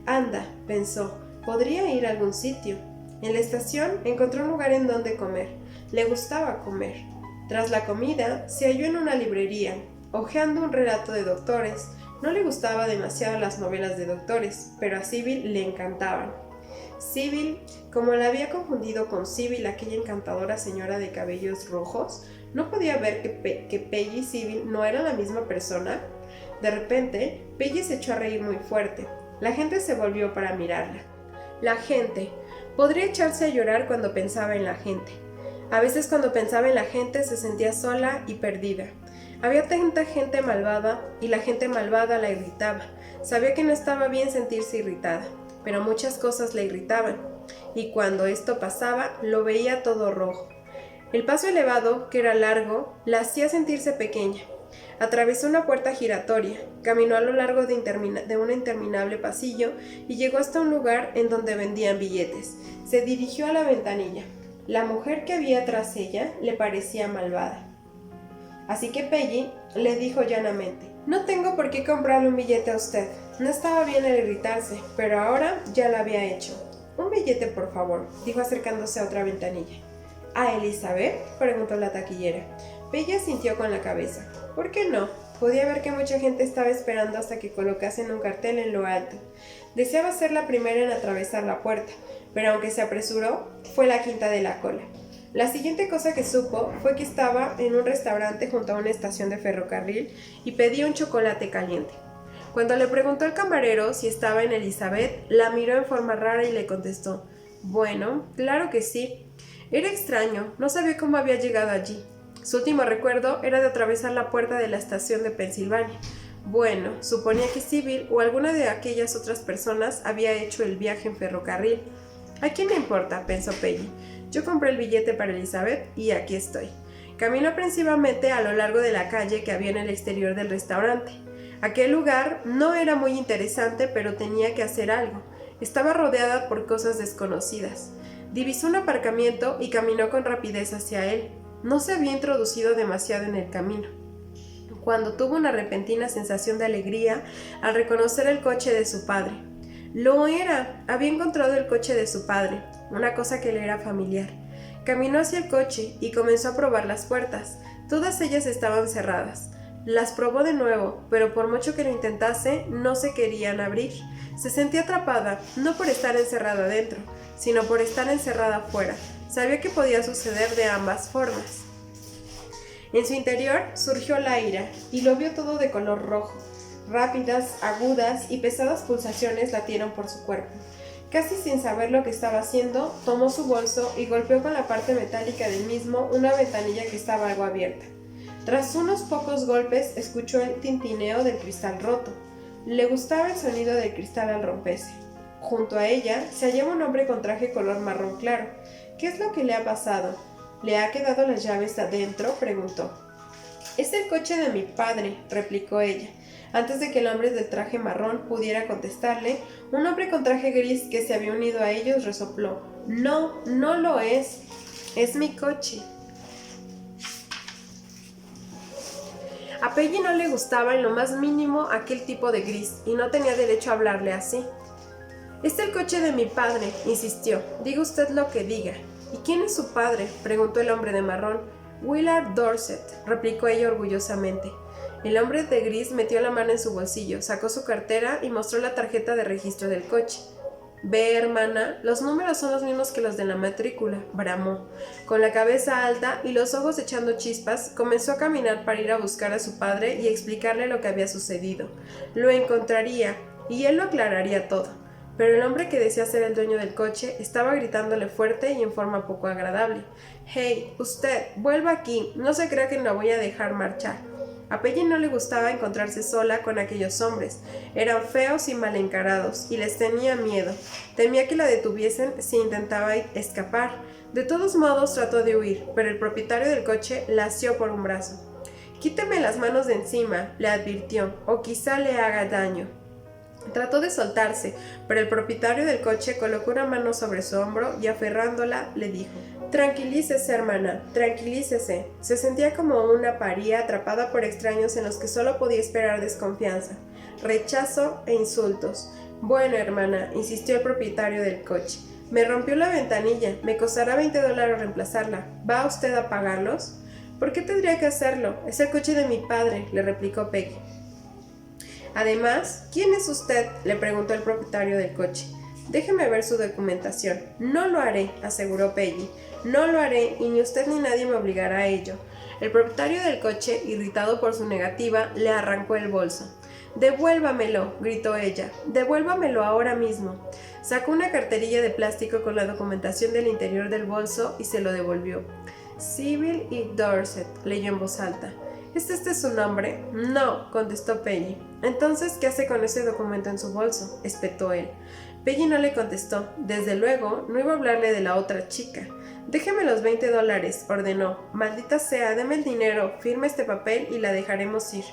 «Anda», pensó, «podría ir a algún sitio». En la estación encontró un lugar en donde comer. Le gustaba comer. Tras la comida, se halló en una librería, hojeando un relato de doctores. No le gustaban demasiado las novelas de doctores, pero a Sybil le encantaban. Sybil, como la había confundido con Sybil, aquella encantadora señora de cabellos rojos, ¿no podía ver que Peggy y Sybil no eran la misma persona? De repente, Peggy se echó a reír muy fuerte. La gente se volvió para mirarla. La gente. Podría echarse a llorar cuando pensaba en la gente. A veces cuando pensaba en la gente se sentía sola y perdida. Había tanta gente malvada y la gente malvada la irritaba. Sabía que no estaba bien sentirse irritada, pero muchas cosas la irritaban. Y cuando esto pasaba, lo veía todo rojo. El paso elevado, que era largo, la hacía sentirse pequeña. Atravesó una puerta giratoria, caminó a lo largo de un interminable pasillo y llegó hasta un lugar en donde vendían billetes. Se dirigió a la ventanilla. La mujer que había tras ella le parecía malvada. Así que Peggy le dijo llanamente: «No tengo por qué comprarle un billete a usted». No estaba bien el irritarse, pero ahora ya lo había hecho. «Un billete, por favor», dijo acercándose a otra ventanilla. «¿A Elizabeth?», preguntó la taquillera. Peggy asintió con la cabeza. ¿Por qué no? Podía ver que mucha gente estaba esperando hasta que colocasen un cartel en lo alto. Deseaba ser la primera en atravesar la puerta, pero aunque se apresuró, fue la quinta de la cola. La siguiente cosa que supo fue que estaba en un restaurante junto a una estación de ferrocarril y pedía un chocolate caliente. Cuando le preguntó al camarero si estaba en Elizabeth, la miró en forma rara y le contestó: «Bueno, claro que sí». Era extraño, no sabía cómo había llegado allí. Su último recuerdo era de atravesar la puerta de la estación de Pensilvania. Bueno, suponía que Sybil o alguna de aquellas otras personas había hecho el viaje en ferrocarril. «¿A quién le importa?», pensó Peggy. «Yo compré el billete para Elizabeth y aquí estoy». Caminó aprensivamente a lo largo de la calle que había en el exterior del restaurante. Aquel lugar no era muy interesante, pero tenía que hacer algo. Estaba rodeada por cosas desconocidas. Divisó un aparcamiento y caminó con rapidez hacia él. No se había introducido demasiado en el camino, cuando tuvo una repentina sensación de alegría al reconocer el coche de su padre. Lo era, había encontrado el coche de su padre, una cosa que le era familiar. Caminó hacia el coche y comenzó a probar las puertas. Todas ellas estaban cerradas. Las probó de nuevo, pero por mucho que lo intentase, no se querían abrir. Se sentía atrapada, no por estar encerrada adentro, sino por estar encerrada afuera. Sabía que podía suceder de ambas formas. En su interior surgió la ira, y lo vio todo de color rojo. Rápidas, agudas y pesadas pulsaciones latieron por su cuerpo. Casi sin saber lo que estaba haciendo, tomó su bolso y golpeó con la parte metálica del mismo una ventanilla que estaba algo abierta. Tras unos pocos golpes, escuchó el tintineo del cristal roto. Le gustaba el sonido del cristal al romperse. Junto a ella se hallaba un hombre con traje color marrón claro. «¿Qué es lo que le ha pasado? ¿Le ha quedado las llaves adentro?», preguntó. «Es el coche de mi padre», replicó ella. Antes de que el hombre del traje marrón pudiera contestarle, un hombre con traje gris que se había unido a ellos resopló: «No, no lo es. Es mi coche». A Peggy no le gustaba en lo más mínimo aquel tipo de gris, y no tenía derecho a hablarle así. «Es el coche de mi padre», insistió. «Diga usted lo que diga». «¿Y quién es su padre?», preguntó el hombre de marrón. «Willard Dorset», replicó ella orgullosamente. El hombre de gris metió la mano en su bolsillo, sacó su cartera y mostró la tarjeta de registro del coche. «Ve, hermana, los números son los mismos que los de la matrícula», bramó. Con la cabeza alta y los ojos echando chispas, comenzó a caminar para ir a buscar a su padre y explicarle lo que había sucedido. Lo encontraría, y él lo aclararía todo. Pero el hombre que decía ser el dueño del coche estaba gritándole fuerte y en forma poco agradable. «Hey, usted, vuelva aquí, no se crea que la voy a dejar marchar». A Peggy no le gustaba encontrarse sola con aquellos hombres. Eran feos y mal encarados, y les tenía miedo. Temía que la detuviesen si intentaba escapar. De todos modos trató de huir, pero el propietario del coche la asió por un brazo. «Quíteme las manos de encima», le advirtió, «o quizá le haga daño». Trató de soltarse, pero el propietario del coche colocó una mano sobre su hombro y aferrándola le dijo: «Tranquilícese, hermana, tranquilícese». Se sentía como una paria atrapada por extraños en los que solo podía esperar desconfianza, rechazo e insultos. «Bueno, hermana», insistió el propietario del coche, «me rompió la ventanilla, me costará $20 reemplazarla. ¿Va usted a pagarlos?». «¿Por qué tendría que hacerlo? Es el coche de mi padre», le replicó Peggy. «Además, ¿quién es usted?», le preguntó el propietario del coche. «Déjeme ver su documentación». «No lo haré», aseguró Peggy. «No lo haré, y ni usted ni nadie me obligará a ello». El propietario del coche, irritado por su negativa, le arrancó el bolso. «Devuélvamelo», gritó ella. «Devuélvamelo ahora mismo». Sacó una carterilla de plástico con la documentación del interior del bolso y se lo devolvió. «Sybil E. Dorset», leyó en voz alta. ¿Es este su nombre? «No», contestó Peggy. «Entonces, ¿qué hace con ese documento en su bolso?», espetó él. Peggy no le contestó. Desde luego, no iba a hablarle de la otra chica. «Déjeme los $20», ordenó. «Maldita sea, deme el dinero, firme este papel y la dejaremos ir».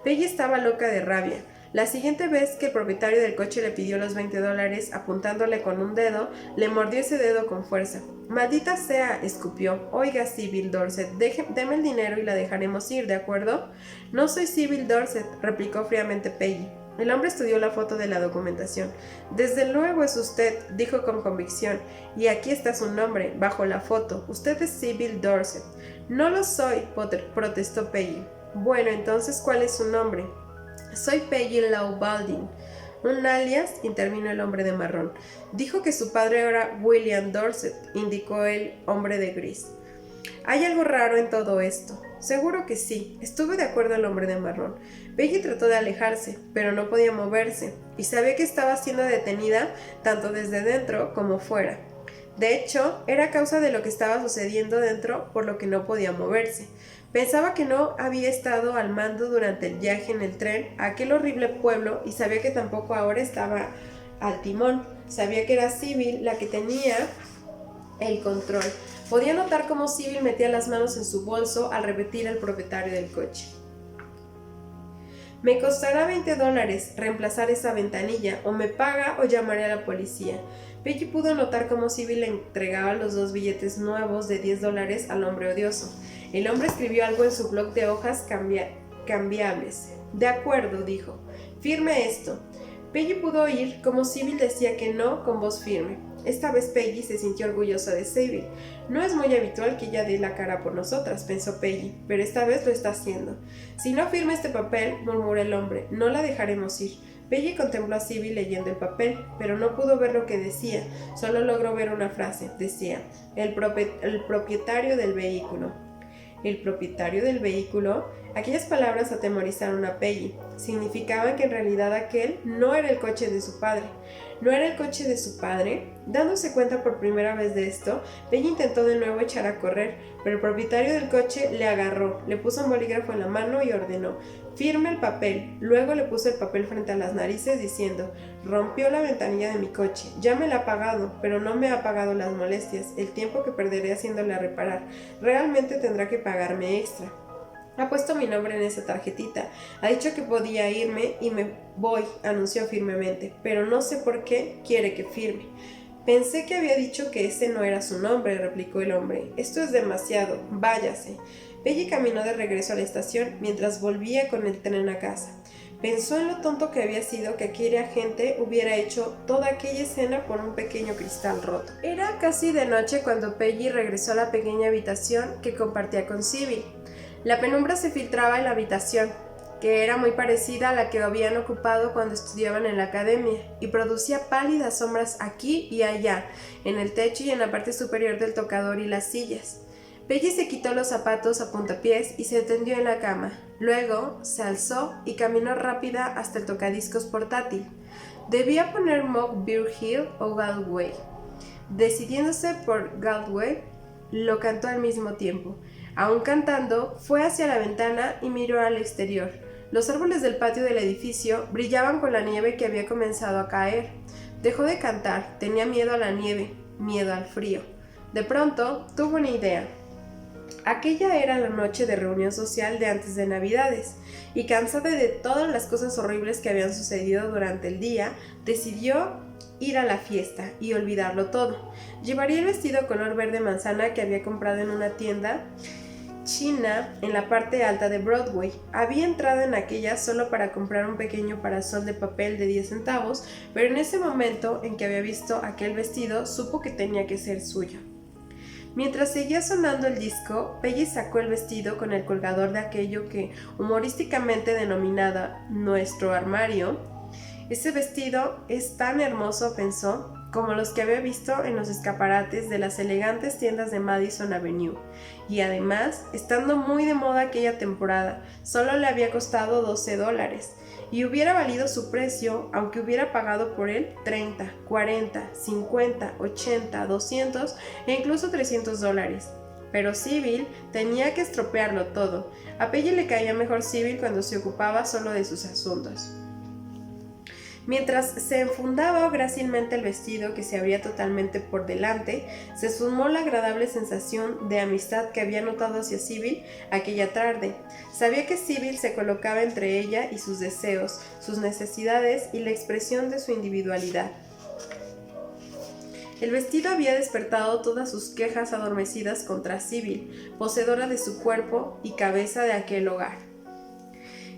Peggy estaba loca de rabia. La siguiente vez que el propietario del coche le pidió los $20, apuntándole con un dedo, le mordió ese dedo con fuerza. «Maldita sea», escupió. «Oiga, Sybil Dorset, deme el dinero y la dejaremos ir, ¿de acuerdo?» «No soy Sybil Dorset», replicó fríamente Peggy. El hombre estudió la foto de la documentación. «Desde luego es usted», dijo con convicción, «y aquí está su nombre, bajo la foto. Usted es Sybil Dorset». «No lo soy», protestó Peggy. «Bueno, entonces, ¿cuál es su nombre?» «Soy Peggy Lau Baldwin». «Un alias», intervino el hombre de marrón. «Dijo que su padre era William Dorset», indicó el hombre de gris. «Hay algo raro en todo esto». «Seguro que sí», estuvo de acuerdo el hombre de marrón. Peggy trató de alejarse, pero no podía moverse, y sabía que estaba siendo detenida tanto desde dentro como fuera. De hecho, era a causa de lo que estaba sucediendo dentro por lo que no podía moverse. Pensaba que no había estado al mando durante el viaje en el tren a aquel horrible pueblo y sabía que tampoco ahora estaba al timón. Sabía que era Sybil la que tenía el control. Podía notar cómo Sybil metía las manos en su bolso al repetir al propietario del coche. «Me costará $20 reemplazar esa ventanilla, o me paga o llamaré a la policía». Peggy pudo notar cómo Sybil le entregaba los 2 billetes nuevos de $10 al hombre odioso. El hombre escribió algo en su bloc de hojas cambiables. «De acuerdo», dijo. «Firme esto». Peggy pudo oír cómo Sybil decía que no con voz firme. Esta vez Peggy se sintió orgullosa de Sybil. «No es muy habitual que ella dé la cara por nosotras», pensó Peggy, «pero esta vez lo está haciendo». «Si no firma este papel», murmuró el hombre, «no la dejaremos ir». Peggy contempló a Sybil leyendo el papel, pero no pudo ver lo que decía. Solo logró ver una frase. Decía: el propietario del vehículo». «¿El propietario del vehículo?» Aquellas palabras atemorizaron a Peggy. Significaban que en realidad aquel no era el coche de su padre. ¿No era el coche de su padre? Dándose cuenta por primera vez de esto, Peggy intentó de nuevo echar a correr, pero el propietario del coche le agarró, le puso un bolígrafo en la mano y ordenó: «Firme el papel». Luego le puso el papel frente a las narices diciendo: «Rompió la ventanilla de mi coche. Ya me la ha pagado, pero no me ha pagado las molestias, el tiempo que perderé haciéndola reparar. Realmente tendrá que pagarme extra. Ha puesto mi nombre en esa tarjetita. Ha dicho que podía irme y me voy», anunció firmemente, «pero no sé por qué quiere que firme». «Pensé que había dicho que ese no era su nombre», replicó el hombre. «Esto es demasiado. Váyase». Peggy caminó de regreso a la estación mientras volvía con el tren a casa. Pensó en lo tonto que había sido que aquel agente hubiera hecho toda aquella escena por un pequeño cristal roto. Era casi de noche cuando Peggy regresó a la pequeña habitación que compartía con Sybil. La penumbra se filtraba en la habitación, que era muy parecida a la que habían ocupado cuando estudiaban en la academia, y producía pálidas sombras aquí y allá, en el techo y en la parte superior del tocador y las sillas. Peggy se quitó los zapatos a puntapiés y se tendió en la cama. Luego se alzó y caminó rápida hasta el tocadiscos portátil. Debía poner Mock Beer Hill o Galway. Decidiéndose por Galway, lo cantó al mismo tiempo. Aún cantando, fue hacia la ventana y miró al exterior. Los árboles del patio del edificio brillaban con la nieve que había comenzado a caer. Dejó de cantar, tenía miedo a la nieve, miedo al frío. De pronto, tuvo una idea. Aquella era la noche de reunión social de antes de Navidades, y cansada de todas las cosas horribles que habían sucedido durante el día, decidió ir a la fiesta y olvidarlo todo. Llevaría el vestido color verde manzana que había comprado en una tienda china en la parte alta de Broadway. Había entrado en aquella solo para comprar un pequeño parasol de papel de 10 centavos, pero en ese momento en que había visto aquel vestido, supo que tenía que ser suyo. Mientras seguía sonando el disco, Peggy sacó el vestido con el colgador de aquello que humorísticamente denominaba nuestro armario. «Ese vestido es tan hermoso», pensó, «como los que había visto en los escaparates de las elegantes tiendas de Madison Avenue. Y además, estando muy de moda aquella temporada, solo le había costado $12, y hubiera valido su precio, aunque hubiera pagado por él 30, 40, 50, 80, 200 e incluso $300. Pero Sybil tenía que estropearlo todo. A Peggy le caía mejor Sybil cuando se ocupaba solo de sus asuntos. Mientras se enfundaba grácilmente el vestido que se abría totalmente por delante, se sumó la agradable sensación de amistad que había notado hacia Sibyl aquella tarde. Sabía que Sibyl se colocaba entre ella y sus deseos, sus necesidades y la expresión de su individualidad. El vestido había despertado todas sus quejas adormecidas contra Sibyl, poseedora de su cuerpo y cabeza de aquel hogar.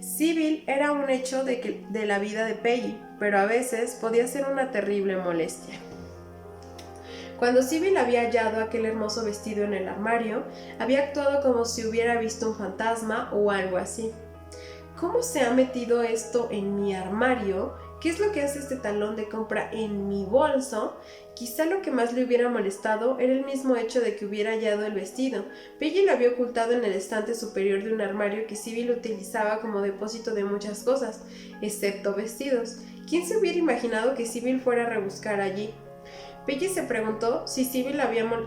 Sibyl era un hecho de la vida de Peggy, pero a veces podía ser una terrible molestia. Cuando Sibyl había hallado aquel hermoso vestido en el armario, había actuado como si hubiera visto un fantasma o algo así. ¿Cómo se ha metido esto en mi armario? ¿Qué es lo que hace este talón de compra en mi bolso? Quizá lo que más le hubiera molestado era el mismo hecho de que hubiera hallado el vestido. Peggy lo había ocultado en el estante superior de un armario que Sibyl utilizaba como depósito de muchas cosas, excepto vestidos. ¿Quién se hubiera imaginado que Sibyl fuera a rebuscar allí? Peggy se preguntó si Sibyl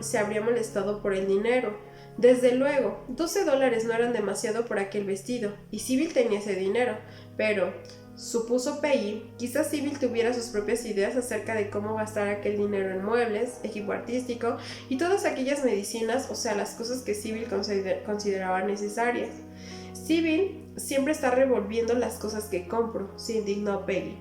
se habría molestado por el dinero. Desde luego, $12 no eran demasiado por aquel vestido, y Sibyl tenía ese dinero, pero, supuso Peggy, quizás Sibyl tuviera sus propias ideas acerca de cómo gastar aquel dinero en muebles, equipo artístico y todas aquellas medicinas, o sea, las cosas que Sibyl consideraba necesarias. Sibyl siempre está revolviendo las cosas que compro, se indignó Peggy.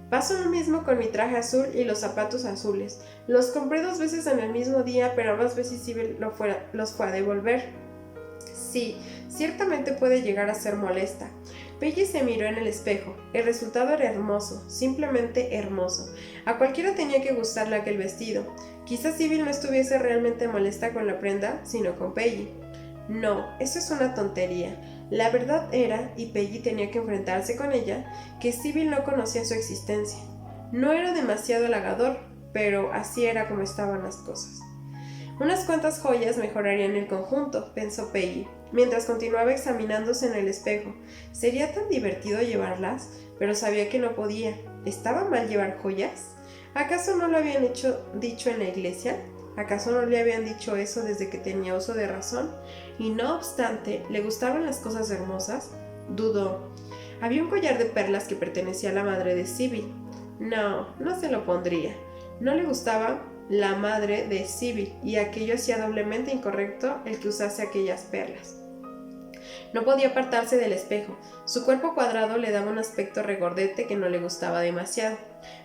Pasó lo mismo con mi traje azul y los zapatos azules. Los compré 2 veces en el mismo día, pero ambas veces Sibyl los fue a devolver. Sí, ciertamente puede llegar a ser molesta. Peggy se miró en el espejo. El resultado era hermoso, simplemente hermoso. A cualquiera tenía que gustarle aquel vestido. Quizás Sibyl no estuviese realmente molesta con la prenda, sino con Peggy. No, eso es una tontería. La verdad era, y Peggy tenía que enfrentarse con ella, que Sibyl no conocía su existencia. No era demasiado halagador, pero así era como estaban las cosas. Unas cuantas joyas mejorarían el conjunto, pensó Peggy, mientras continuaba examinándose en el espejo. Sería tan divertido llevarlas, pero sabía que no podía. ¿Estaba mal llevar joyas? ¿Acaso no lo habían dicho en la iglesia? ¿Acaso no le habían dicho eso desde que tenía uso de razón? Y no obstante, ¿le gustaban las cosas hermosas? Dudó. Había un collar de perlas que pertenecía a la madre de Sibyl. No se lo pondría. No le gustaba la madre de Sibyl, y aquello hacía doblemente incorrecto el que usase aquellas perlas. No podía apartarse del espejo. Su cuerpo cuadrado le daba un aspecto regordete que no le gustaba demasiado,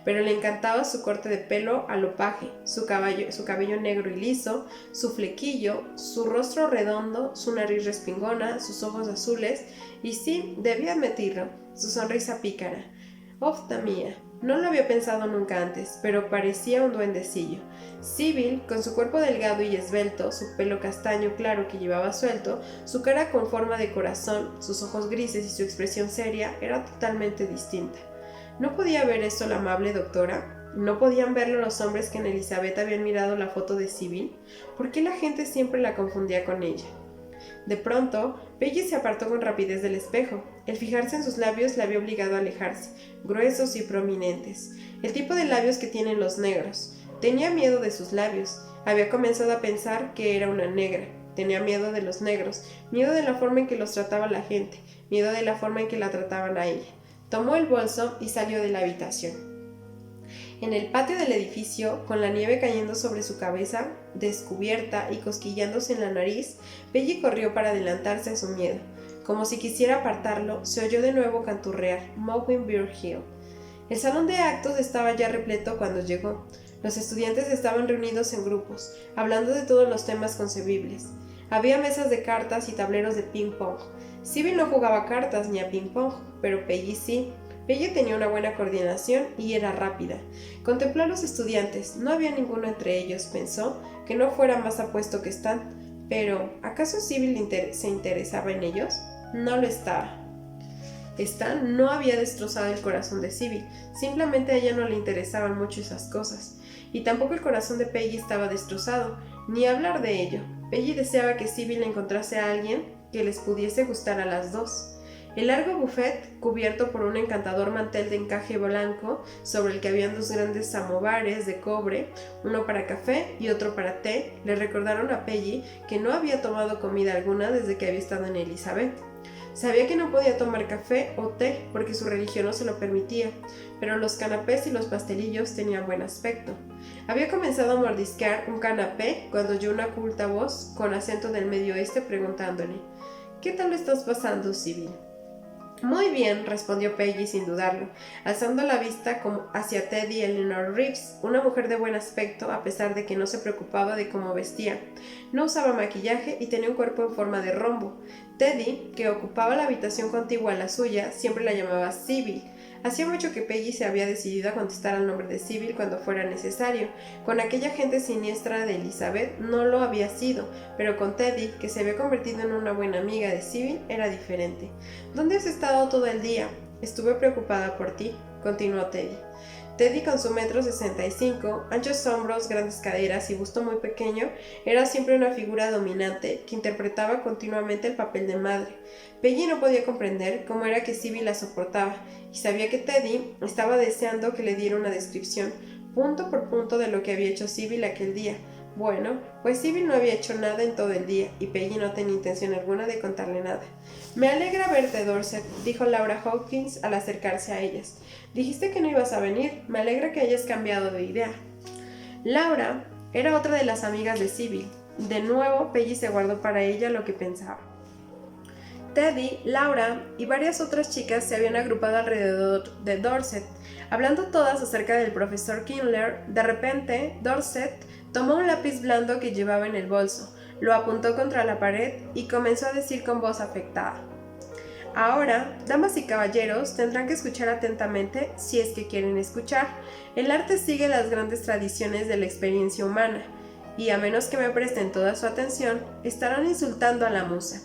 pero le encantaba su corte de pelo a lo paje, su cabello negro y liso, su flequillo, su rostro redondo, su nariz respingona, sus ojos azules y, sí, debía admitirlo, su sonrisa pícara. ¡Ofta mía! No lo había pensado nunca antes, pero parecía un duendecillo. Sibyl, con su cuerpo delgado y esbelto, su pelo castaño claro que llevaba suelto, su cara con forma de corazón, sus ojos grises y su expresión seria, era totalmente distinta. ¿No podía ver esto la amable doctora? ¿No podían verlo los hombres que en Elizabeth habían mirado la foto de Sibyl? ¿Por qué la gente siempre la confundía con ella? De pronto, Peggy se apartó con rapidez del espejo. El fijarse en sus labios la había obligado a alejarse, gruesos y prominentes. El tipo de labios que tienen los negros. Tenía miedo de sus labios. Había comenzado a pensar que era una negra. Tenía miedo de los negros, miedo de la forma en que los trataba la gente, miedo de la forma en que la trataban a ella. Tomó el bolso y salió de la habitación. En el patio del edificio, con la nieve cayendo sobre su cabeza, descubierta y cosquillándose en la nariz, Peggy corrió para adelantarse a su miedo. Como si quisiera apartarlo, se oyó de nuevo canturrear Mowbray Hill. El salón de actos estaba ya repleto cuando llegó. Los estudiantes estaban reunidos en grupos, hablando de todos los temas concebibles. Había mesas de cartas y tableros de ping-pong. Sibyl no jugaba cartas ni a ping-pong, pero Peggy sí. Peggy tenía una buena coordinación y era rápida. Contempló a los estudiantes. No había ninguno entre ellos, pensó, que no fuera más apuesto que Stan. Pero, ¿acaso Sibyl se interesaba en ellos? No lo estaba. Stan no había destrozado el corazón de Sibyl. Simplemente a ella no le interesaban mucho esas cosas. Y tampoco el corazón de Peggy estaba destrozado. Ni hablar de ello. Peggy deseaba que Sibyl encontrase a alguien que les pudiese gustar a las dos. El largo buffet, cubierto por un encantador mantel de encaje blanco, sobre el que habían 2 grandes samovares de cobre, uno para café y otro para té, le recordaron a Peggy que no había tomado comida alguna desde que había estado en Elizabeth. Sabía que no podía tomar café o té porque su religión no se lo permitía, pero los canapés y los pastelillos tenían buen aspecto. Había comenzado a mordisquear un canapé cuando oyó una culta voz con acento del medio oeste preguntándole: «¿Qué tal lo estás pasando, Sybil?». «Muy bien», respondió Peggy sin dudarlo, alzando la vista hacia Teddy Eleanor Reeves, una mujer de buen aspecto a pesar de que no se preocupaba de cómo vestía. No usaba maquillaje y tenía un cuerpo en forma de rombo. Teddy, que ocupaba la habitación contigua a la suya, siempre la llamaba Sybil. Hacía mucho que Peggy se había decidido a contestar al nombre de Sybil cuando fuera necesario. Con aquella gente siniestra de Elizabeth no lo había sido, pero con Teddy, que se había convertido en una buena amiga de Sybil, era diferente. «¿Dónde has estado todo el día?». «Estuve preocupada por ti», continuó Teddy. Teddy, con su 1,65 m, anchos hombros, grandes caderas y busto muy pequeño, era siempre una figura dominante que interpretaba continuamente el papel de madre. Peggy no podía comprender cómo era que Sybil la soportaba, y sabía que Teddy estaba deseando que le diera una descripción, punto por punto, de lo que había hecho Sybil aquel día. Bueno, pues Sybil no había hecho nada en todo el día, y Peggy no tenía intención alguna de contarle nada. «Me alegra verte, Dorset», dijo Laura Hawkins al acercarse a ellas. «Dijiste que no ibas a venir. Me alegra que hayas cambiado de idea». Laura era otra de las amigas de Sybil. De nuevo, Peggy se guardó para ella lo que pensaba. Teddy, Laura y varias otras chicas se habían agrupado alrededor de Dorset, hablando todas acerca del profesor Kindler. De repente, Dorset tomó un lápiz blando que llevaba en el bolso, lo apuntó contra la pared y comenzó a decir con voz afectada: «Ahora, damas y caballeros, tendrán que escuchar atentamente si es que quieren escuchar. El arte sigue las grandes tradiciones de la experiencia humana, y a menos que me presten toda su atención, estarán insultando a la musa».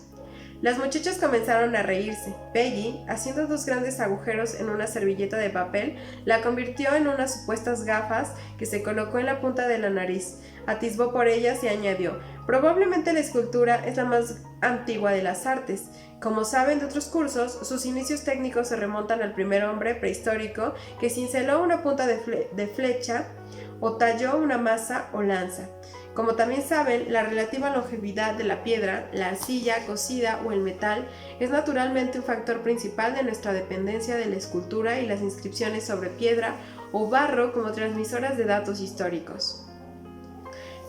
Las muchachas comenzaron a reírse. Peggy, haciendo 2 grandes agujeros en una servilleta de papel, la convirtió en unas supuestas gafas que se colocó en la punta de la nariz, atisbó por ellas y añadió: «Probablemente la escultura es la más antigua de las artes. Como saben de otros cursos, sus inicios técnicos se remontan al primer hombre prehistórico que cinceló una punta de flecha o talló una maza o lanza. Como también saben, la relativa longevidad de la piedra, la arcilla cocida o el metal es naturalmente un factor principal de nuestra dependencia de la escultura y las inscripciones sobre piedra o barro como transmisoras de datos históricos.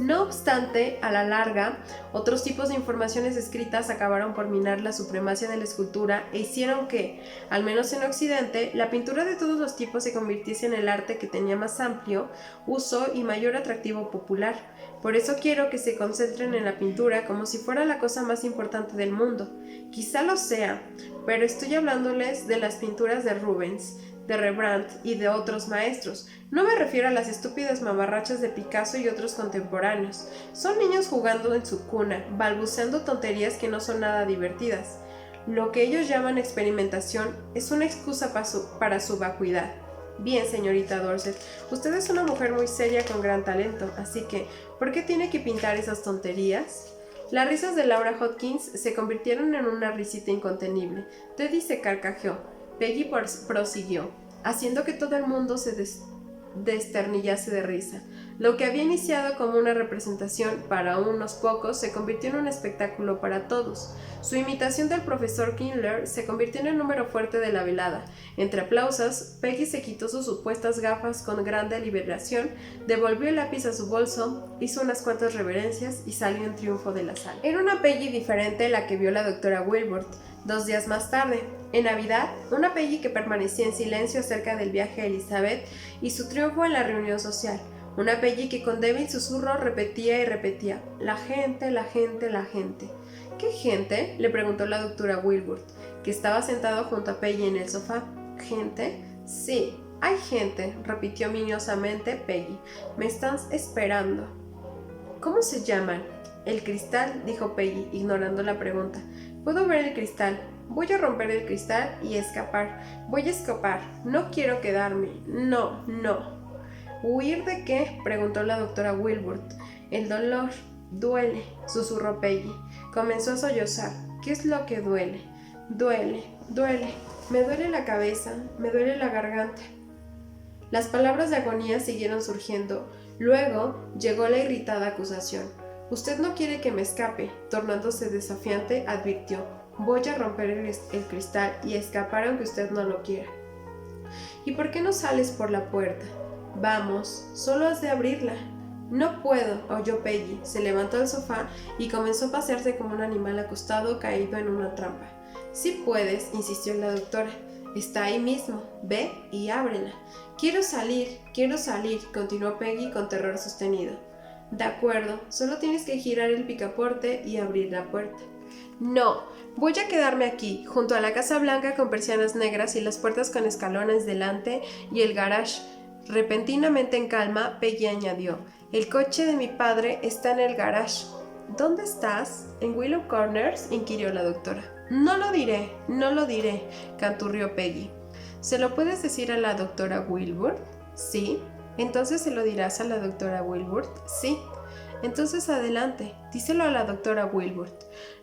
No obstante, a la larga, otros tipos de informaciones escritas acabaron por minar la supremacía de la escultura e hicieron que, al menos en Occidente, la pintura de todos los tipos se convirtiese en el arte que tenía más amplio uso y mayor atractivo popular. Por eso quiero que se concentren en la pintura como si fuera la cosa más importante del mundo. Quizá lo sea, pero estoy hablándoles de las pinturas de Rubens, de Rembrandt y de otros maestros. No me refiero a las estúpidas mamarrachas de Picasso y otros contemporáneos. Son niños jugando en su cuna, balbuceando tonterías que no son nada divertidas. Lo que ellos llaman experimentación es una excusa para su vacuidad. Bien, señorita Dorset, usted es una mujer muy seria con gran talento, así que, ¿por qué tiene que pintar esas tonterías? Las risas de Laura Hawkins se convirtieron en una risita incontenible. Teddy se carcajeó. Peggy prosiguió, haciendo que todo el mundo se desternillase de risa. Lo que había iniciado como una representación para unos pocos se convirtió en un espectáculo para todos. Su imitación del profesor Kindler se convirtió en el número fuerte de la velada. Entre aplausos, Peggy se quitó sus supuestas gafas con gran deliberación, devolvió el lápiz a su bolso, hizo unas cuantas reverencias y salió en triunfo de la sala. Era una Peggy diferente la que vio la doctora Wilbur 2 días más tarde, en Navidad, una Peggy que permanecía en silencio acerca del viaje de Elizabeth y su triunfo en la reunión social. Una Peggy que con débil susurro repetía y repetía: «La gente, la gente, la gente». «¿Qué gente?», le preguntó la doctora Wilbur, que estaba sentado junto a Peggy en el sofá. «¿Gente? Sí, hay gente», repitió miniosamente Peggy. «Me están esperando». «¿Cómo se llaman?» «El cristal», dijo Peggy, ignorando la pregunta. «Puedo ver el cristal. Voy a romper el cristal y escapar. Voy a escapar. No quiero quedarme. No, no». «¿Huir de qué?», preguntó la doctora Wilbur. «El dolor. Duele», susurró Peggy. Comenzó a sollozar. «¿Qué es lo que duele?» «Duele, duele. Me duele la cabeza. Me duele la garganta». Las palabras de agonía siguieron surgiendo. Luego llegó la irritada acusación. «Usted no quiere que me escape», tornándose desafiante, advirtió. «Voy a romper el cristal y escapar aunque usted no lo quiera». ¿Y por qué no sales por la puerta? Vamos, solo has de abrirla. No puedo, oyó Peggy. Se levantó del sofá y comenzó a pasearse como un animal acostado caído en una trampa. Sí puedes, insistió la doctora. Está ahí mismo. Ve y ábrela. Quiero salir, continuó Peggy con terror sostenido. De acuerdo, solo tienes que girar el picaporte y abrir la puerta. No, voy a quedarme aquí, junto a la Casa Blanca con persianas negras y las puertas con escalones delante y el garage. Repentinamente en calma, Peggy añadió, el coche de mi padre está en el garage. ¿Dónde estás? ¿En Willow Corners?, inquirió la doctora. No lo diré, canturrió Peggy. ¿Se lo puedes decir a la doctora Wilbur? Sí. ¿Entonces se lo dirás a la doctora Wilbur? Sí. Entonces adelante, díselo a la doctora Wilbur.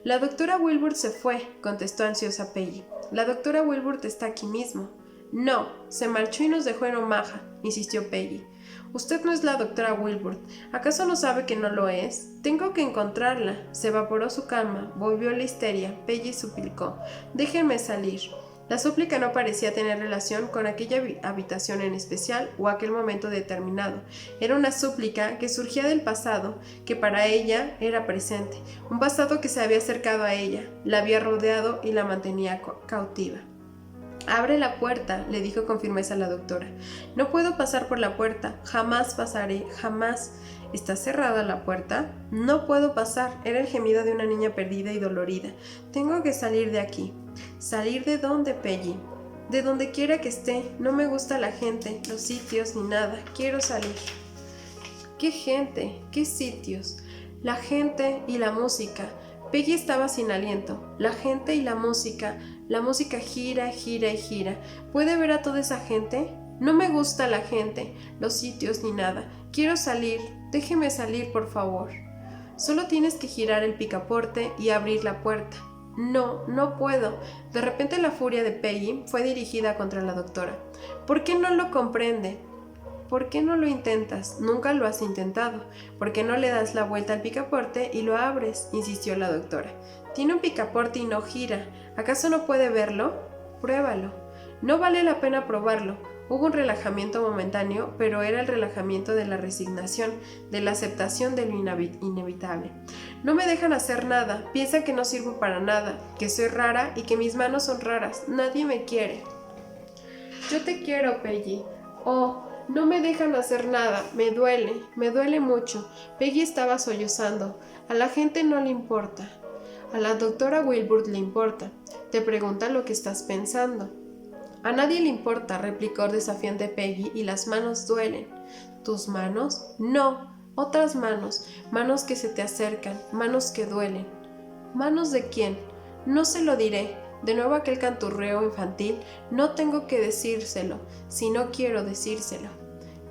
La doctora Wilbur se fue, contestó ansiosa Peggy. La doctora Wilbur está aquí mismo. No, se marchó y nos dejó en Omaha, insistió Peggy. Usted no es la doctora Wilbur. ¿Acaso no sabe que no lo es? Tengo que encontrarla. Se evaporó su calma, volvió la histeria. Peggy suplicó. Déjenme salir. La súplica no parecía tener relación con aquella habitación en especial o aquel momento determinado. Era una súplica que surgía del pasado, que para ella era presente, un pasado que se había acercado a ella, la había rodeado y la mantenía cautiva. Abre la puerta, le dijo con firmeza la doctora. No puedo pasar por la puerta, jamás pasaré, jamás. ¿Está cerrada la puerta? No puedo pasar, era el gemido de una niña perdida y dolorida. Tengo que salir de aquí. ¿Salir de dónde, Peggy? De donde quiera que esté, no me gusta la gente, los sitios ni nada, quiero salir. ¿Qué gente? ¿Qué sitios? La gente y la música. Peggy estaba sin aliento. La gente y la música gira, gira y gira. ¿Puede ver a toda esa gente? No me gusta la gente, los sitios ni nada. Quiero salir, déjeme salir, por favor. Solo tienes que girar el picaporte y abrir la puerta. No, no puedo. De repente la furia de Peggy fue dirigida contra la doctora. ¿Por qué no lo comprende? ¿Por qué no lo intentas? Nunca lo has intentado. ¿Por qué no le das la vuelta al picaporte y lo abres?, insistió la doctora. Tiene un picaporte y no gira. ¿Acaso no puede verlo? Pruébalo. No vale la pena probarlo. Hubo un relajamiento momentáneo, pero era el relajamiento de la resignación, de la aceptación de lo inevitable. No me dejan hacer nada, piensan que no sirvo para nada, que soy rara y que mis manos son raras. Nadie me quiere. Yo te quiero, Peggy. Oh, no me dejan hacer nada, me duele mucho. Peggy estaba sollozando. A la gente no le importa. A la doctora Wilbur le importa. Te pregunta lo que estás pensando. A nadie le importa, replicó desafiante Peggy, y las manos duelen. ¿Tus manos? No, otras manos, manos que se te acercan, manos que duelen. ¿Manos de quién? No se lo diré. De nuevo aquel canturreo infantil. No tengo que decírselo, si no quiero decírselo.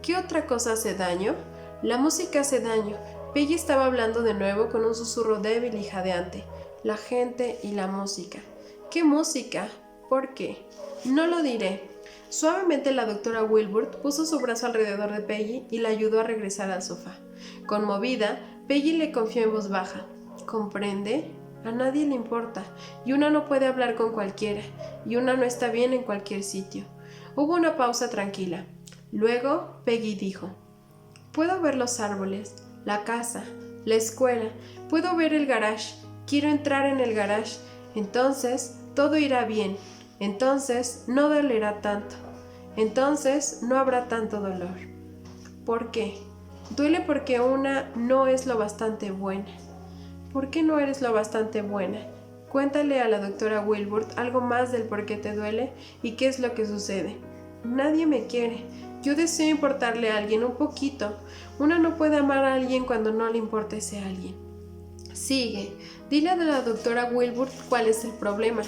¿Qué otra cosa hace daño? La música hace daño. Peggy estaba hablando de nuevo con un susurro débil y jadeante. La gente y la música. ¿Qué música? ¿Por qué? No lo diré. Suavemente la doctora Wilbur puso su brazo alrededor de Peggy y la ayudó a regresar al sofá. Conmovida, Peggy le confió en voz baja. ¿Comprende? A nadie le importa, y una no puede hablar con cualquiera, y una no está bien en cualquier sitio. Hubo una pausa tranquila. Luego Peggy dijo: puedo ver los árboles, la casa, la escuela, puedo ver el garage. Quiero entrar en el garage. Entonces todo irá bien. Entonces no dolerá tanto. Entonces no habrá tanto dolor. ¿Por qué? Duele porque una no es lo bastante buena. ¿Por qué no eres lo bastante buena? Cuéntale a la doctora Wilbur algo más del por qué te duele y qué es lo que sucede. Nadie me quiere. Yo deseo importarle a alguien un poquito. Una no puede amar a alguien cuando no le importa ese alguien. Sigue. Dile a la doctora Wilbur cuál es el problema.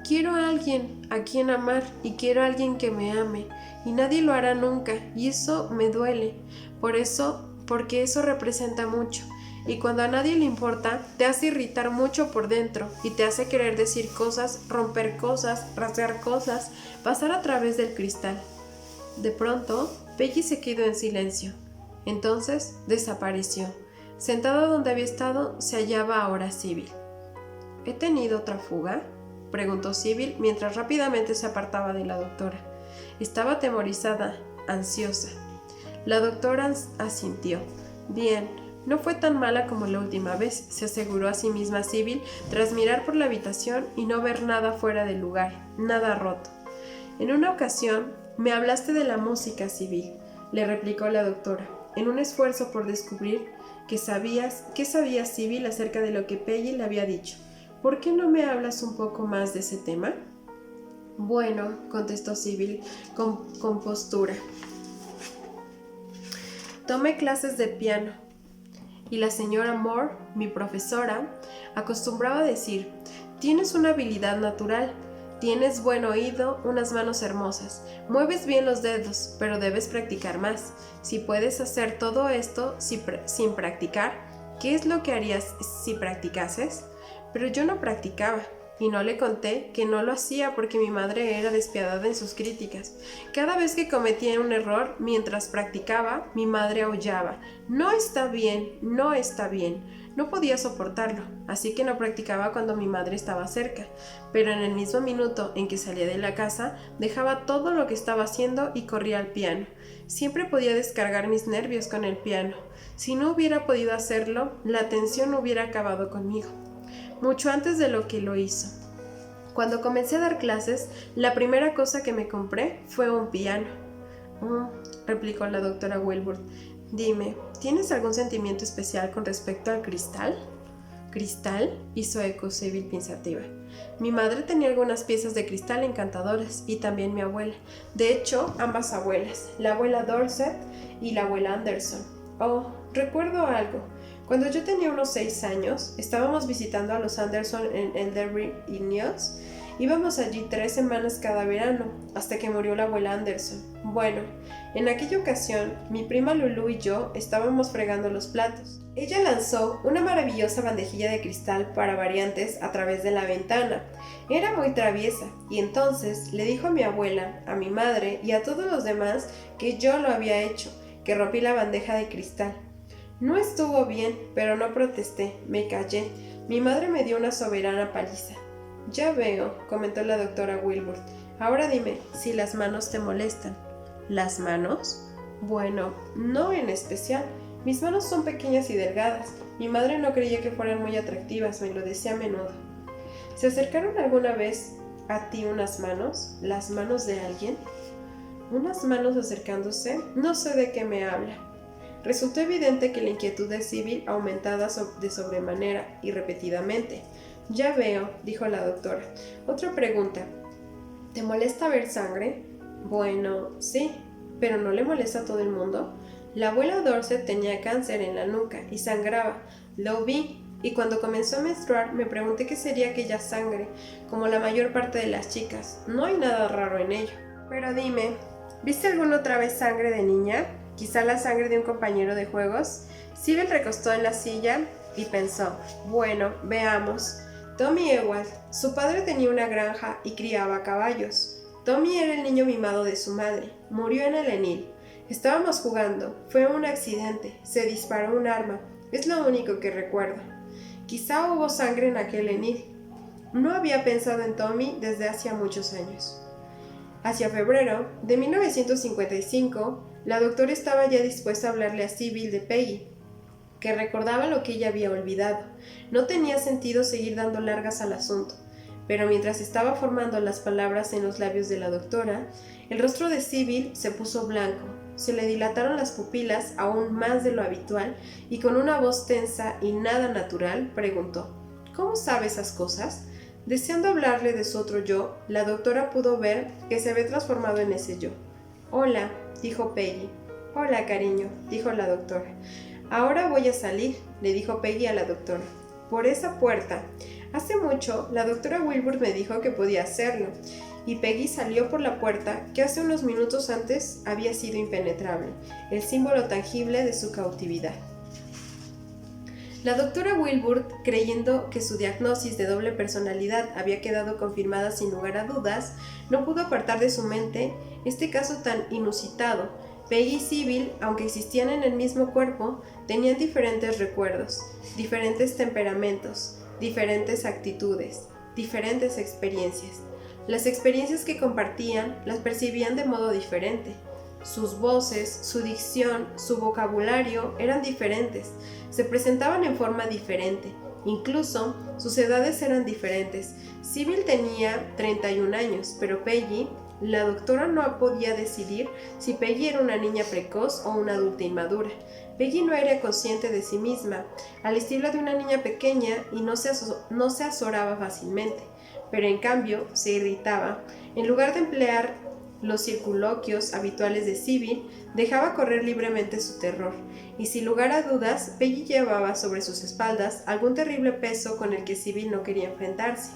Quiero a alguien a quien amar y quiero a alguien que me ame. Y nadie lo hará nunca. Y eso me duele. Porque eso representa mucho. Y cuando a nadie le importa, te hace irritar mucho por dentro y te hace querer decir cosas, romper cosas, rasgar cosas, pasar a través del cristal. De pronto, Peggy se quedó en silencio. Entonces desapareció. Sentada donde había estado, se hallaba ahora Sybil. ¿He tenido otra fuga?, preguntó Sybil mientras rápidamente se apartaba de la doctora. Estaba atemorizada, ansiosa. La doctora asintió. Bien, no fue tan mala como la última vez, se aseguró a sí misma Sibyl tras mirar por la habitación y no ver nada fuera de lugar, nada roto. En una ocasión, me hablaste de la música, Sibyl, le replicó la doctora, en un esfuerzo por descubrir qué sabía Sibyl acerca de lo que Peggy le había dicho. ¿Por qué no me hablas un poco más de ese tema? Bueno, contestó Sibyl con compostura. Tomé clases de piano y la señora Moore, mi profesora, acostumbraba a decir: tienes una habilidad natural, tienes buen oído, unas manos hermosas, mueves bien los dedos, pero debes practicar más. Si puedes hacer todo esto sin practicar, ¿qué es lo que harías si practicases? Pero yo no practicaba. Y no le conté que no lo hacía porque mi madre era despiadada en sus críticas. Cada vez que cometía un error mientras practicaba, mi madre aullaba: no está bien, no está bien. No podía soportarlo, así que no practicaba cuando mi madre estaba cerca, pero en el mismo minuto en que salía de la casa, dejaba todo lo que estaba haciendo y corría al piano. Siempre podía descargar mis nervios con el piano. Si no hubiera podido hacerlo, la tensión hubiera acabado conmigo. Mucho antes de lo que lo hizo. Cuando comencé a dar clases, la primera cosa que me compré fue un piano. Replicó la doctora Wilbur. Dime, ¿tienes algún sentimiento especial con respecto al cristal? ¿Cristal? Hizo eco Sibyl pensativa. Mi madre tenía algunas piezas de cristal encantadoras y también mi abuela. De hecho, ambas abuelas, la abuela Dorset y la abuela Anderson. Oh, recuerdo algo. Cuando yo tenía unos 6 años, estábamos visitando a los Anderson en Elderbury, Illinois. Íbamos allí 3 semanas cada verano, hasta que murió la abuela Anderson. Bueno, en aquella ocasión, mi prima Lulu y yo estábamos fregando los platos. Ella lanzó una maravillosa bandejilla de cristal para variantes a través de la ventana. Era muy traviesa, y entonces le dijo a mi abuela, a mi madre y a todos los demás que yo lo había hecho, que rompí la bandeja de cristal. No estuvo bien, pero no protesté, me callé. Mi madre me dio una soberana paliza. Ya veo, comentó la doctora Wilbur. Ahora dime, si las manos te molestan. ¿Las manos? Bueno, no en especial. Mis manos son pequeñas y delgadas. Mi madre no creía que fueran muy atractivas, me lo decía a menudo. ¿Se acercaron alguna vez a ti unas manos? ¿Las manos de alguien? ¿Unas manos acercándose? No sé de qué me habla. Resultó evidente que la inquietud de Sibyl aumentaba de sobremanera y repetidamente. Ya veo, dijo la doctora. Otra pregunta. ¿Te molesta ver sangre? Bueno, sí, pero ¿no le molesta a todo el mundo? La abuela Dorset tenía cáncer en la nuca y sangraba. Lo vi, y cuando comenzó a menstruar me pregunté qué sería aquella sangre, como la mayor parte de las chicas. No hay nada raro en ello. Pero dime, ¿viste alguna otra vez sangre de niña? ¿Quizá la sangre de un compañero de juegos? Sibyl recostó en la silla y pensó. Bueno, veamos. Tommy Ewald. Su padre tenía una granja y criaba caballos. Tommy era el niño mimado de su madre. Murió en el Enil. Estábamos jugando. Fue un accidente. Se disparó un arma. Es lo único que recuerdo. Quizá hubo sangre en aquel Enil. No había pensado en Tommy desde hacía muchos años. Hacia febrero de 1955, la doctora estaba ya dispuesta a hablarle a Sibyl de Peggy, que recordaba lo que ella había olvidado. No tenía sentido seguir dando largas al asunto, pero mientras estaba formando las palabras en los labios de la doctora, el rostro de Sibyl se puso blanco, se le dilataron las pupilas aún más de lo habitual y con una voz tensa y nada natural preguntó: ¿Cómo sabe esas cosas? Deseando hablarle de su otro yo, la doctora pudo ver que se había transformado en ese yo. Hola, dijo Peggy. Hola, cariño, dijo la doctora. Ahora voy a salir, le dijo Peggy a la doctora. Por esa puerta. Hace mucho, la doctora Wilbur me dijo que podía hacerlo, y Peggy salió por la puerta que hace unos minutos antes había sido impenetrable, el símbolo tangible de su cautividad. La doctora Wilbur, creyendo que su diagnosis de doble personalidad había quedado confirmada sin lugar a dudas, no pudo apartar de su mente este caso tan inusitado. Peggy y Sibyl, aunque existían en el mismo cuerpo, tenían diferentes recuerdos, diferentes temperamentos, diferentes actitudes, diferentes experiencias. Las experiencias que compartían las percibían de modo diferente. Sus voces, su dicción, su vocabulario eran diferentes, se presentaban en forma diferente, incluso sus edades eran diferentes. Sybil tenía 31 años, pero Peggy, la doctora no podía decidir si Peggy era una niña precoz o una adulta inmadura. Peggy no era consciente de sí misma, al estilo de una niña pequeña, y no se azoraba fácilmente, pero en cambio se irritaba. En lugar de emplear los circunloquios habituales de Sybil, dejaba correr libremente su terror, y sin lugar a dudas, Peggy llevaba sobre sus espaldas algún terrible peso con el que Sybil no quería enfrentarse.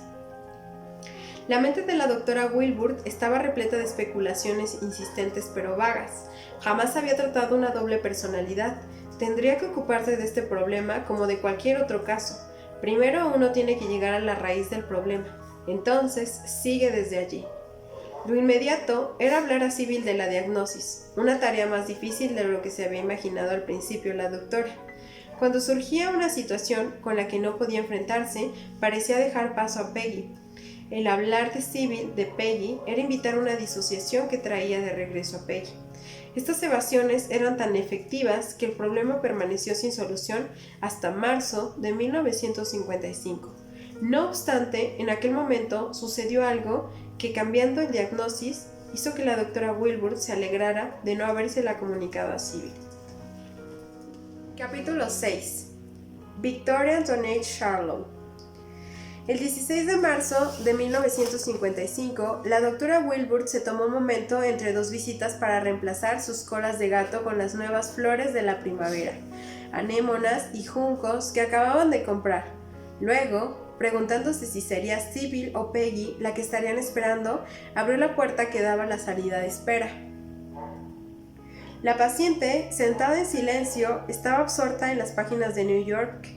La mente de la doctora Wilbur estaba repleta de especulaciones insistentes pero vagas. Jamás había tratado una doble personalidad. Tendría que ocuparse de este problema como de cualquier otro caso. Primero uno tiene que llegar a la raíz del problema. Entonces sigue desde allí. Lo inmediato era hablar a Sybil de la diagnosis, una tarea más difícil de lo que se había imaginado al principio la doctora. Cuando surgía una situación con la que no podía enfrentarse, parecía dejar paso a Peggy. El hablar de Sybil, de Peggy, era invitar una disociación que traía de regreso a Peggy. Estas evasiones eran tan efectivas que el problema permaneció sin solución hasta marzo de 1955. No obstante, en aquel momento sucedió algo que, cambiando el diagnóstico, hizo que la doctora Wilbur se alegrara de no habérsela comunicado a Sybil. Capítulo 6. Victoria Antoinette Charlotte. El 16 de marzo de 1955, la doctora Wilbur se tomó un momento entre dos visitas para reemplazar sus colas de gato con las nuevas flores de la primavera, anémonas y juncos que acababan de comprar. Luego, preguntándose si sería Sybil o Peggy la que estarían esperando, abrió la puerta que daba a la salida de espera. La paciente, sentada en silencio, estaba absorta en las páginas de New York.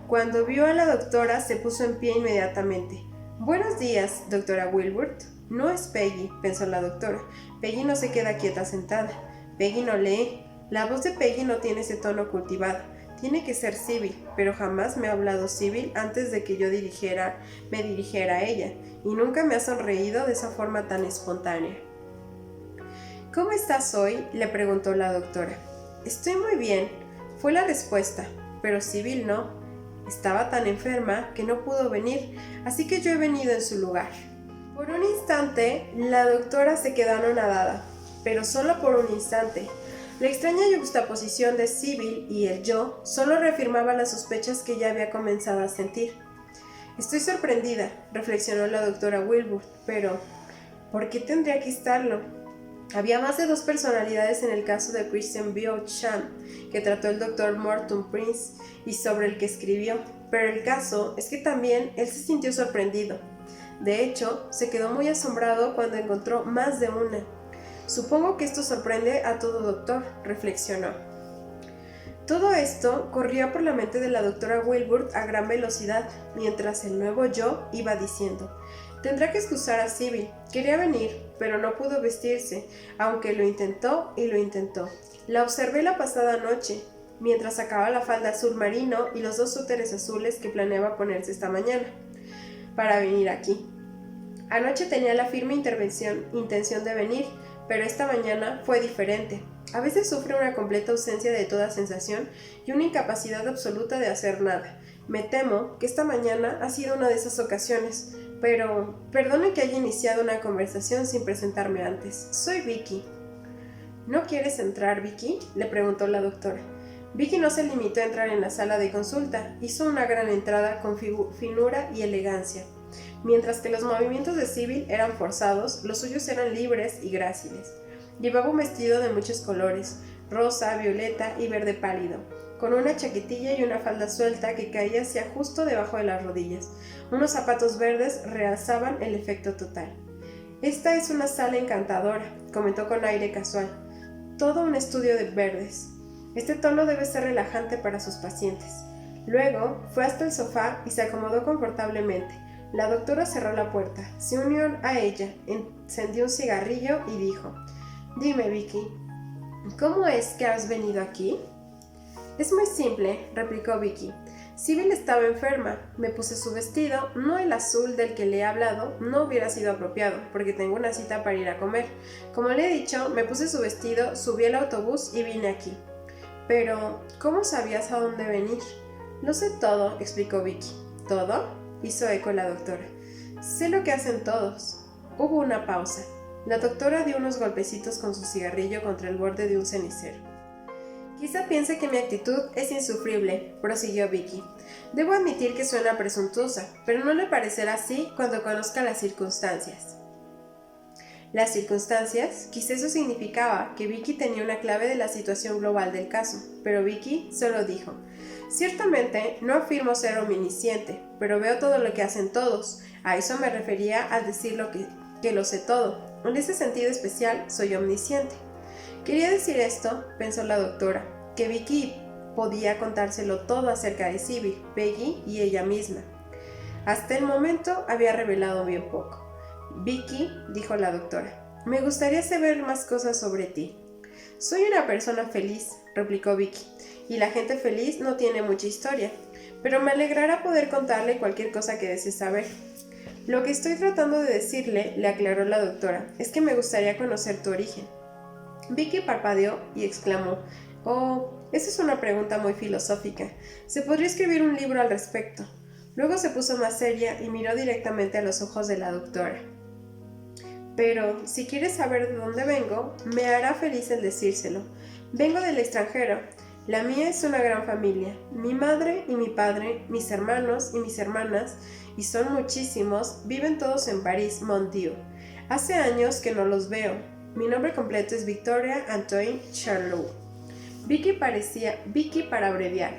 Cuando vio a la doctora, se puso en pie inmediatamente. «Buenos días, doctora Wilbur». «No es Peggy», pensó la doctora. «Peggy no se queda quieta sentada. Peggy no lee. La voz de Peggy no tiene ese tono cultivado. Tiene que ser Sybil, pero jamás me ha hablado Sybil antes de que yo me dirigiera a ella, y nunca me ha sonreído de esa forma tan espontánea». «¿Cómo estás hoy?», le preguntó la doctora. «Estoy muy bien», fue la respuesta, pero Sybil no. Estaba tan enferma que no pudo venir, así que yo he venido en su lugar. Por un instante, la doctora se quedó anonadada, pero solo por un instante. La extraña yuxtaposición de Sybil y el yo solo reafirmaba las sospechas que ya había comenzado a sentir. «Estoy sorprendida», reflexionó la doctora Wilbur, pero ¿por qué tendría que estarlo? Había más de dos personalidades en el caso de Christian Beauchamp, que trató el Dr. Morton Prince y sobre el que escribió, pero el caso es que también él se sintió sorprendido. De hecho, se quedó muy asombrado cuando encontró más de una. «Supongo que esto sorprende a todo doctor», reflexionó. Todo esto corría por la mente de la doctora Wilbur a gran velocidad, mientras el nuevo yo iba diciendo: «Tendrá que excusar a Sybil. Quería venir, pero no pudo vestirse, aunque lo intentó y lo intentó. La observé la pasada noche, mientras sacaba la falda azul marino y los dos suéteres azules que planeaba ponerse esta mañana, para venir aquí. Anoche tenía la firme intención de venir, pero esta mañana fue diferente. A veces sufre una completa ausencia de toda sensación y una incapacidad absoluta de hacer nada. Me temo que esta mañana ha sido una de esas ocasiones, pero perdone que haya iniciado una conversación sin presentarme antes. Soy Vicky». «¿No quieres entrar, Vicky?», le preguntó la doctora. Vicky no se limitó a entrar en la sala de consulta, hizo una gran entrada con finura y elegancia. Mientras que los movimientos de Sybil eran forzados, los suyos eran libres y gráciles. Llevaba un vestido de muchos colores, rosa, violeta y verde pálido, con una chaquetilla y una falda suelta que caía hacia justo debajo de las rodillas. Unos zapatos verdes realzaban el efecto total. «Esta es una sala encantadora», comentó con aire casual. «Todo un estudio de verdes. Este tono debe ser relajante para sus pacientes». Luego fue hasta el sofá y se acomodó confortablemente. La doctora cerró la puerta, se unió a ella, encendió un cigarrillo y dijo: «Dime, Vicky, ¿cómo es que has venido aquí?». «Es muy simple», replicó Vicky. Sibyl estaba enferma, me puse su vestido, no el azul del que le he hablado, no hubiera sido apropiado, porque tengo una cita para ir a comer. Como le he dicho, me puse su vestido, subí al autobús y vine aquí. Pero, ¿cómo sabías a dónde venir? Lo sé todo, explicó Vicky. ¿Todo?, hizo eco la doctora. Sé lo que hacen todos. Hubo una pausa. La doctora dio unos golpecitos con su cigarrillo contra el borde de un cenicero. Quizá piense que mi actitud es insufrible, prosiguió Vicky. Debo admitir que suena presuntuosa, pero no le parecerá así cuando conozca las circunstancias. ¿Las circunstancias? Quizá eso significaba que Vicky tenía una clave de la situación global del caso, pero Vicky solo dijo: ciertamente no afirmo ser omnisciente, pero veo todo lo que hacen todos. A eso me refería al decir que lo sé todo. En ese sentido especial, soy omnisciente. Quería decir esto, pensó la doctora, que Vicky podía contárselo todo acerca de Sibyl, Peggy y ella misma. Hasta el momento había revelado bien poco. Vicky, dijo la doctora, me gustaría saber más cosas sobre ti. Soy una persona feliz, replicó Vicky, y la gente feliz no tiene mucha historia, pero me alegrará poder contarle cualquier cosa que desee saber. Lo que estoy tratando de decirle, le aclaró la doctora, es que me gustaría conocer tu origen. Vicky parpadeó y exclamó: «Oh, esa es una pregunta muy filosófica. Se podría escribir un libro al respecto». Luego se puso más seria y miró directamente a los ojos de la doctora. «Pero, si quieres saber de dónde vengo, me hará feliz el decírselo. Vengo del extranjero. La mía es una gran familia. Mi madre y mi padre, mis hermanos y mis hermanas, y son muchísimos, viven todos en París, Mondieu. Hace años que no los veo. Mi nombre completo es Victoria Antoine Charlot». Vicky para abreviar.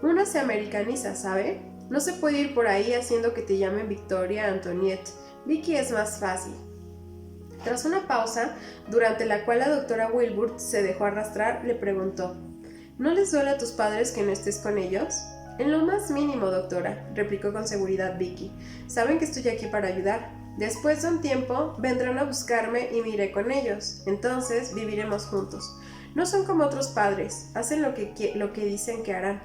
Uno se americaniza, ¿sabe? No se puede ir por ahí haciendo que te llamen Victoria Antoniette. Vicky es más fácil. Tras una pausa, durante la cual la doctora Wilbur se dejó arrastrar, le preguntó: ¿No les duele a tus padres que no estés con ellos? En lo más mínimo, doctora, replicó con seguridad Vicky. Saben que estoy aquí para ayudar. Después de un tiempo, vendrán a buscarme y me iré con ellos. Entonces, viviremos juntos. No son como otros padres, hacen lo que dicen que harán.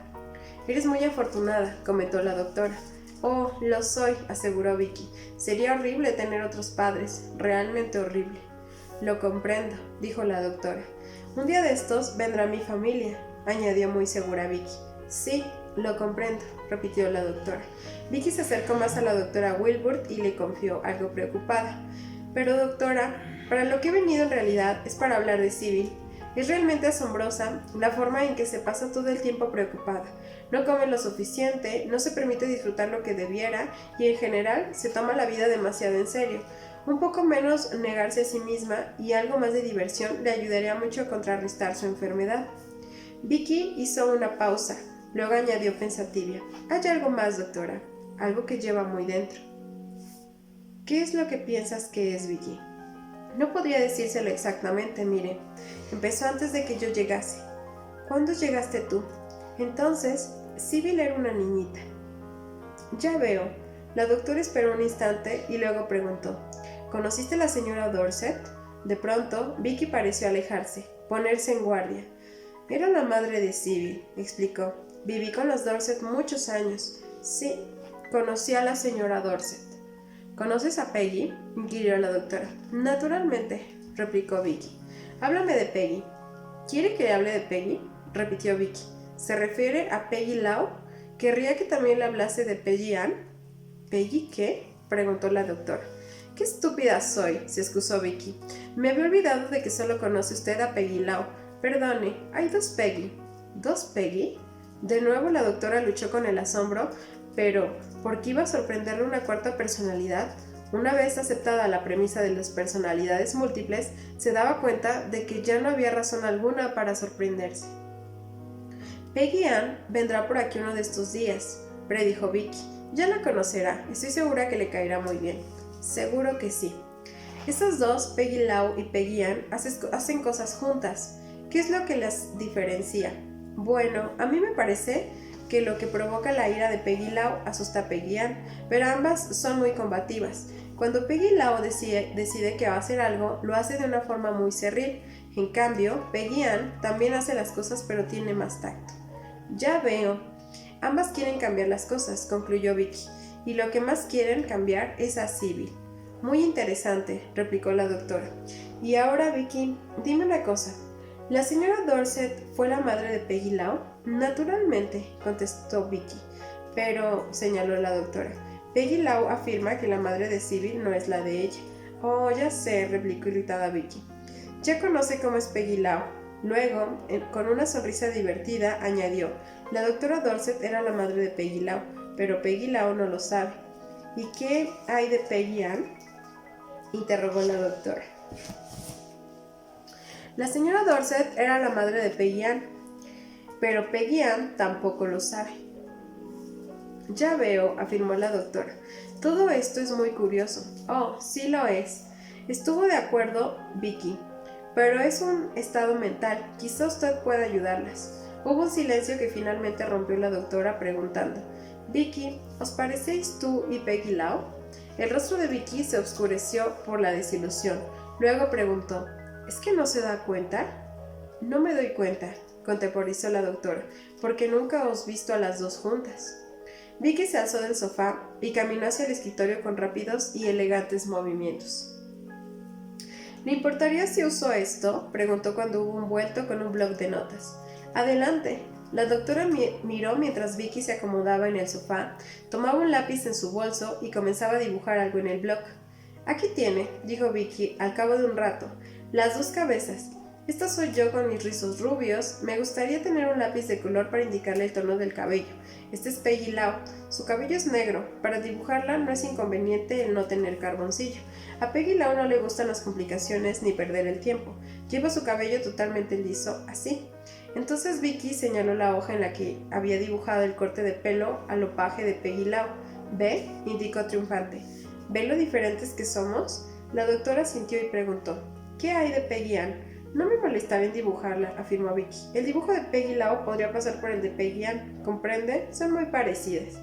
Eres muy afortunada, comentó la doctora. Oh, lo soy, aseguró Vicky. Sería horrible tener otros padres, realmente horrible. Lo comprendo, dijo la doctora. Un día de estos vendrá mi familia, añadió muy segura Vicky. Sí, lo comprendo, repitió la doctora. Vicky se acercó más a la doctora Wilbur y le confió, algo preocupada. Pero doctora, para lo que he venido en realidad es para hablar de Sibyl. Es realmente asombrosa la forma en que se pasa todo el tiempo preocupada. No come lo suficiente, no se permite disfrutar lo que debiera y en general se toma la vida demasiado en serio. Un poco menos negarse a sí misma y algo más de diversión le ayudaría mucho a contrarrestar su enfermedad. Vicky hizo una pausa, luego añadió pensativa: «Hay algo más, doctora, algo que lleva muy dentro». «¿Qué es lo que piensas que es, Vicky?» «No podría decírselo exactamente, mire. Empezó antes de que yo llegase». «¿Cuándo llegaste tú?» «Entonces, Sibyl era una niñita». «Ya veo». La doctora esperó un instante y luego preguntó: «¿Conociste a la señora Dorset?» De pronto, Vicky pareció alejarse, ponerse en guardia. «Era la madre de Sibyl», explicó. «Viví con los Dorset muchos años». «Sí, conocí a la señora Dorset». «¿Conoces a Peggy?», inquirió la doctora. «Naturalmente», replicó Vicky. «Háblame de Peggy». «¿Quiere que le hable de Peggy?», repitió Vicky. «¿Se refiere a Peggy Lau? ¿Querría que también le hablase de Peggy Ann?» «¿Peggy qué?», preguntó la doctora. «Qué estúpida soy», se excusó Vicky. «Me había olvidado de que solo conoce usted a Peggy Lau. Perdone, hay dos Peggy». «¿Dos Peggy?». De nuevo la doctora luchó con el asombro, pero ¿por qué iba a sorprenderle una cuarta personalidad? Una vez aceptada la premisa de las personalidades múltiples, se daba cuenta de que ya no había razón alguna para sorprenderse. «Peggy Ann vendrá por aquí uno de estos días», predijo Vicky. «Ya la conocerá, estoy segura que le caerá muy bien». «Seguro que sí». «Esas dos, Peggy Lau y Peggy Ann, hacen cosas juntas. ¿Qué es lo que las diferencia?» «Bueno, a mí me parece que lo que provoca la ira de Peggy Lau asusta a Peggy Ann, pero ambas son muy combativas. Cuando Peggy Lau decide que va a hacer algo, lo hace de una forma muy cerril. En cambio, Peggy Ann también hace las cosas pero tiene más tacto». «Ya veo. Ambas quieren cambiar las cosas, concluyó Vicky, y lo que más quieren cambiar es a Sybil. Muy interesante, replicó la doctora. Y ahora, Vicky, dime una cosa. ¿La señora Dorset fue la madre de Peggy Lau? Naturalmente, contestó Vicky. Pero, señaló la doctora, Peggy Lau afirma que la madre de Sybil no es la de ella. Oh, ya sé, replicó irritada Vicky. Ya conoce cómo es Peggy Lau. Luego, con una sonrisa divertida, añadió, la doctora Dorset era la madre de Peggy Lau, pero Peggy Lau no lo sabe. ¿Y qué hay de Peggy Ann?, interrogó la doctora. La señora Dorset era la madre de Peggy Ann, pero Peggy Ann tampoco lo sabe. Ya veo, afirmó la doctora. Todo esto es muy curioso. Oh, sí lo es. Estuvo de acuerdo Vicky, pero es un estado mental. Quizá usted pueda ayudarlas. Hubo un silencio que finalmente rompió la doctora preguntando, Vicky, ¿os parecéis tú y Peggy Lau? El rostro de Vicky se oscureció por la desilusión. Luego preguntó, ¿es que no se da cuenta? No me doy cuenta, contemporizó la doctora, porque nunca os visto a las dos juntas. Vicky se alzó del sofá y caminó hacia el escritorio con rápidos y elegantes movimientos. ¿Le importaría si uso esto?, preguntó cuando hubo un vuelto con un bloc de notas. Adelante. La doctora miró mientras Vicky se acomodaba en el sofá, tomaba un lápiz en su bolso y comenzaba a dibujar algo en el bloc. Aquí tiene, dijo Vicky al cabo de un rato, las dos cabezas. Esta soy yo con mis rizos rubios. Me gustaría tener un lápiz de color para indicarle el tono del cabello. Este es Peggy Lau. Su cabello es negro. Para dibujarla no es inconveniente el no tener carboncillo. A Peggy Lau no le gustan las complicaciones ni perder el tiempo. Lleva su cabello totalmente liso, así. Entonces Vicky señaló la hoja en la que había dibujado el corte de pelo al opaje de Peggy Lau. ¿Ve?, indicó triunfante. ¿Ve lo diferentes que somos? La doctora sintió y preguntó, ¿qué hay de Peggy Ann? No me molestaría en dibujarla, afirmó Vicky. El dibujo de Peggy Lau podría pasar por el de Peggy Ann, ¿comprende? Son muy parecidas.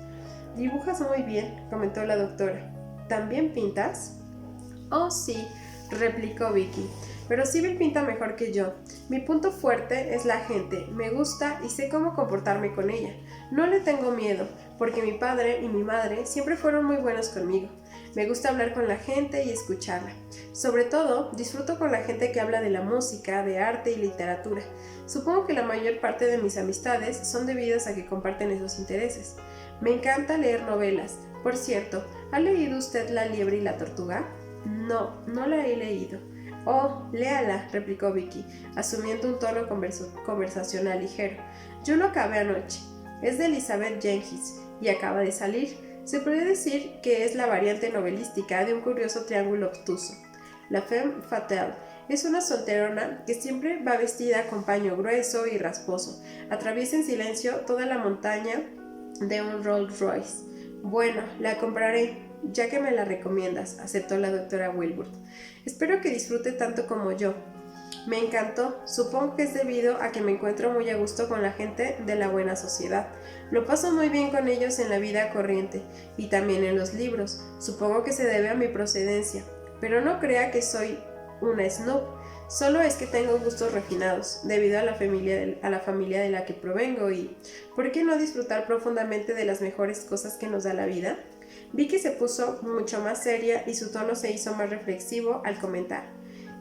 Dibujas muy bien, comentó la doctora. ¿También pintas? Oh, sí, replicó Vicky. Pero Sybil pinta mejor que yo. Mi punto fuerte es la gente. Me gusta y sé cómo comportarme con ella. No le tengo miedo, porque mi padre y mi madre siempre fueron muy buenos conmigo. Me gusta hablar con la gente y escucharla. Sobre todo, disfruto con la gente que habla de la música, de arte y literatura. Supongo que la mayor parte de mis amistades son debidas a que comparten esos intereses. Me encanta leer novelas. Por cierto, ¿ha leído usted La liebre y la tortuga? No, no la he leído. Oh, léala, replicó Vicky, asumiendo un tono conversacional ligero. Yo lo acabé anoche. Es de Elizabeth Jenkins y acaba de salir. Se podría decir que es la variante novelística de un curioso triángulo obtuso. La femme fatale es una solterona que siempre va vestida con paño grueso y rasposo. Atraviesa en silencio toda la montaña de un Rolls Royce. Bueno, la compraré, ya que me la recomiendas, aceptó la doctora Wilbur. Espero que disfrute tanto como yo. Me encantó. Supongo que es debido a que me encuentro muy a gusto con la gente de la buena sociedad. Lo paso muy bien con ellos en la vida corriente y también en los libros. Supongo que se debe a mi procedencia. Pero no crea que soy una snob. Solo es que tengo gustos refinados, debido a la familia de la que provengo y ¿por qué no disfrutar profundamente de las mejores cosas que nos da la vida? Vicky se puso mucho más seria y su tono se hizo más reflexivo al comentar.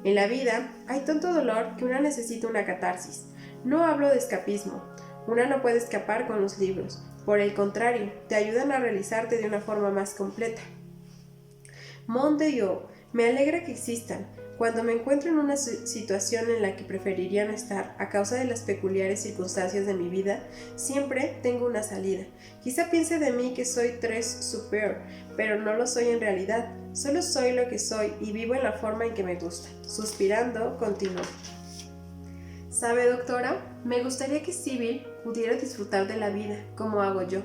En la vida hay tanto dolor que una necesita una catarsis. No hablo de escapismo. Una no puede escapar con los libros. Por el contrario, te ayudan a realizarte de una forma más completa. Mon Dieu, me alegra que existan. Cuando me encuentro en una situación en la que preferiría no estar a causa de las peculiares circunstancias de mi vida, siempre tengo una salida. Quizá piense de mí que soy tres superior, pero no lo soy en realidad. Solo soy lo que soy y vivo en la forma en que me gusta. Suspirando, continuó. ¿Sabe, doctora? Me gustaría que Sybil pudiera disfrutar de la vida, como hago yo.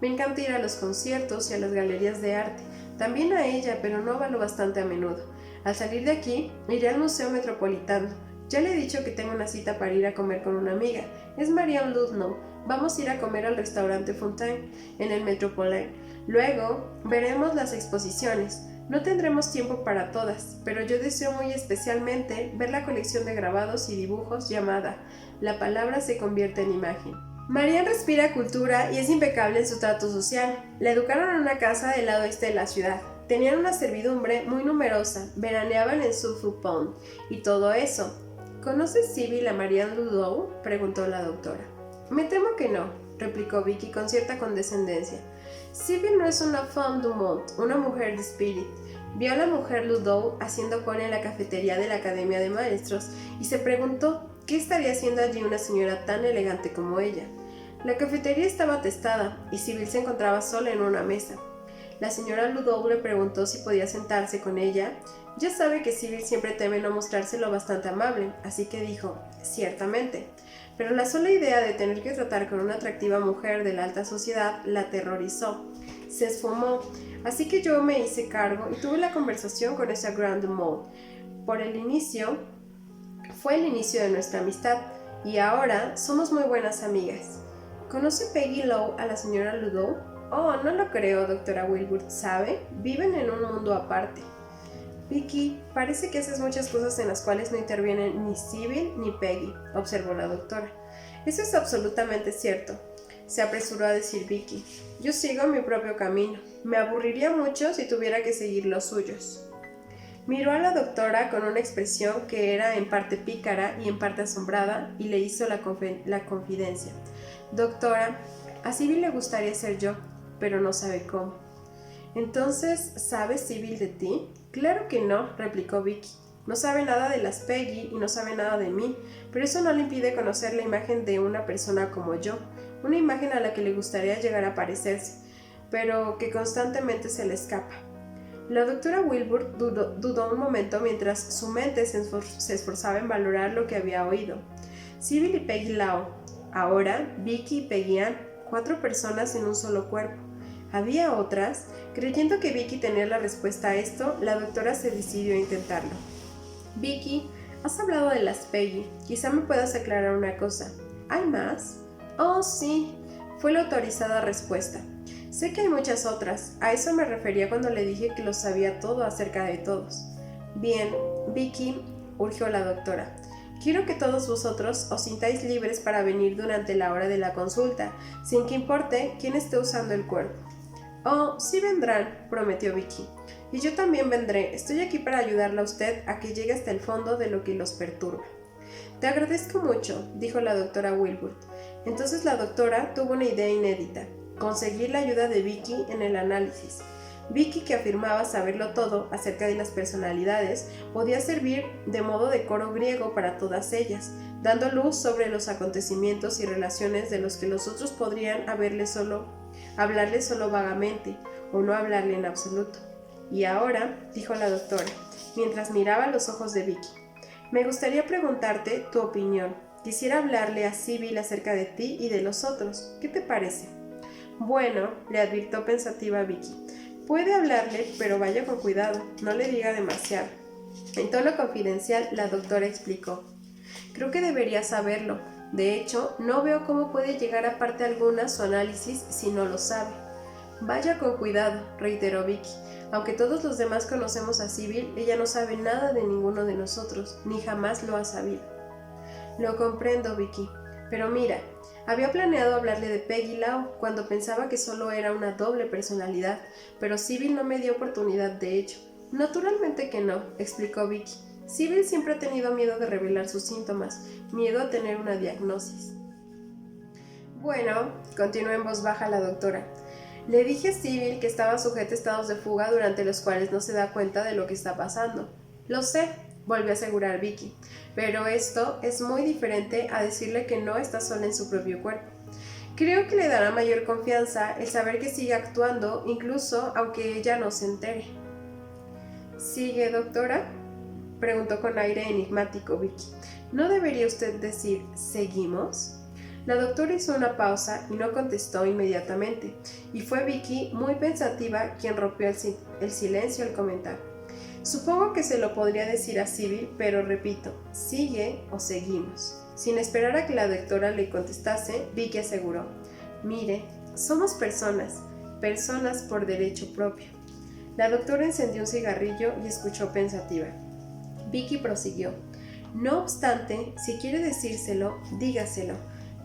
Me encanta ir a los conciertos y a las galerías de arte. También a ella, pero no va lo bastante a menudo. Al salir de aquí, iré al Museo Metropolitano. Ya le he dicho que tengo una cita para ir a comer con una amiga. Es Marianne Ludlow. Vamos a ir a comer al restaurante Fontaine, en el Metropolitan. Luego, veremos las exposiciones. No tendremos tiempo para todas, pero yo deseo muy especialmente ver la colección de grabados y dibujos llamada La palabra se convierte en imagen. Marian respira cultura y es impecable en su trato social. La educaron en una casa del lado oeste de la ciudad. Tenían una servidumbre muy numerosa, veraneaban en Suffolk Pond y todo eso. ¿Conoces Sybil a Marian Ludow?, preguntó la doctora. Me temo que no, replicó Vicky con cierta condescendencia. Sybil no es una femme du monde, una mujer de spirit. Vio a la mujer Ludow haciendo cola en la cafetería de la Academia de Maestros y se preguntó qué estaría haciendo allí una señora tan elegante como ella. La cafetería estaba atestada y Sybil se encontraba sola en una mesa. La señora Ludow le preguntó si podía sentarse con ella. Ya sabe que Sybil siempre teme no mostrárselo bastante amable, así que dijo, ciertamente. Pero la sola idea de tener que tratar con una atractiva mujer de la alta sociedad la aterrorizó. Se esfumó, así que yo me hice cargo y tuve la conversación con esa Grande Motte. Fue el inicio de nuestra amistad y ahora somos muy buenas amigas. ¿Conoce Peggy Lowe a la señora Ludow? Oh, no lo creo, doctora Wilbur, ¿sabe? Viven en un mundo aparte. Vicky, parece que haces muchas cosas en las cuales no intervienen ni Sybil ni Peggy, observó la doctora. Eso es absolutamente cierto, se apresuró a decir Vicky. Yo sigo mi propio camino. Me aburriría mucho si tuviera que seguir los suyos. Miró a la doctora con una expresión que era en parte pícara y en parte asombrada y le hizo la confidencia. Doctora, a Sybil le gustaría ser yo, pero no sabe cómo. ¿Entonces sabe Sybil de ti? Claro que no, replicó Vicky. No sabe nada de las Peggy y no sabe nada de mí, pero eso no le impide conocer la imagen de una persona como yo, una imagen a la que le gustaría llegar a parecerse, pero que constantemente se le escapa. La doctora Wilbur dudó un momento mientras su mente se esforzaba en valorar lo que había oído. Sybil y Peggy Lowe. Ahora, Vicky y Peggy Ann, 4 personas en un solo cuerpo. ¿Había otras? Creyendo que Vicky tenía la respuesta a esto, la doctora se decidió a intentarlo. Vicky, has hablado de las Peggy. Quizá me puedas aclarar una cosa. ¿Hay más? Oh, sí, fue la autorizada respuesta. Sé que hay muchas otras. A eso me refería cuando le dije que lo sabía todo acerca de todos. Bien, Vicky, urgió la doctora. Quiero que todos vosotros os sintáis libres para venir durante la hora de la consulta, sin que importe quién esté usando el cuerpo. Oh, sí vendrán, prometió Vicky. Y yo también vendré. Estoy aquí para ayudarla a usted a que llegue hasta el fondo de lo que los perturba. Te agradezco mucho, dijo la doctora Wilbur. Entonces la doctora tuvo una idea inédita: conseguir la ayuda de Vicky en el análisis. Vicky, que afirmaba saberlo todo acerca de las personalidades, podía servir de modo de coro griego para todas ellas, dando luz sobre los acontecimientos y relaciones de los que los otros podrían hablarle solo vagamente, o no hablarle en absoluto. Y ahora, dijo la doctora, mientras miraba los ojos de Vicky, me gustaría preguntarte tu opinión. Quisiera hablarle a Sybil acerca de ti y de los otros. ¿Qué te parece? Bueno, le advirtió pensativa Vicky. Puede hablarle, pero vaya con cuidado, no le diga demasiado. En tono confidencial, la doctora explicó. Creo que debería saberlo. De hecho, no veo cómo puede llegar a parte alguna su análisis si no lo sabe. Vaya con cuidado, reiteró Vicky. Aunque todos los demás conocemos a Sybil, ella no sabe nada de ninguno de nosotros, ni jamás lo ha sabido. Lo comprendo, Vicky. Pero mira, había planeado hablarle de Peggy Lowe cuando pensaba que solo era una doble personalidad, pero Sybil no me dio oportunidad de ello. Naturalmente que no, explicó Vicky. Sybil siempre ha tenido miedo de revelar sus síntomas, miedo a tener una diagnosis. Bueno, continuó en voz baja la doctora, le dije a Sybil que estaba sujeta a estados de fuga durante los cuales no se da cuenta de lo que está pasando. Lo sé, volvió a asegurar Vicky, pero esto es muy diferente a decirle que no está sola en su propio cuerpo. Creo que le dará mayor confianza el saber que sigue actuando, incluso aunque ella no se entere. ¿Sigue, doctora?, preguntó con aire enigmático Vicky. ¿No debería usted decir «seguimos»? La doctora hizo una pausa y no contestó inmediatamente, y fue Vicky, muy pensativa, quien rompió el silencio al comentar. Supongo que se lo podría decir a Sybil, pero repito, ¿sigue o seguimos? Sin esperar a que la doctora le contestase, Vicky aseguró, mire, somos personas por derecho propio. La doctora encendió un cigarrillo y escuchó pensativa. Vicky prosiguió, no obstante, si quiere decírselo, dígaselo,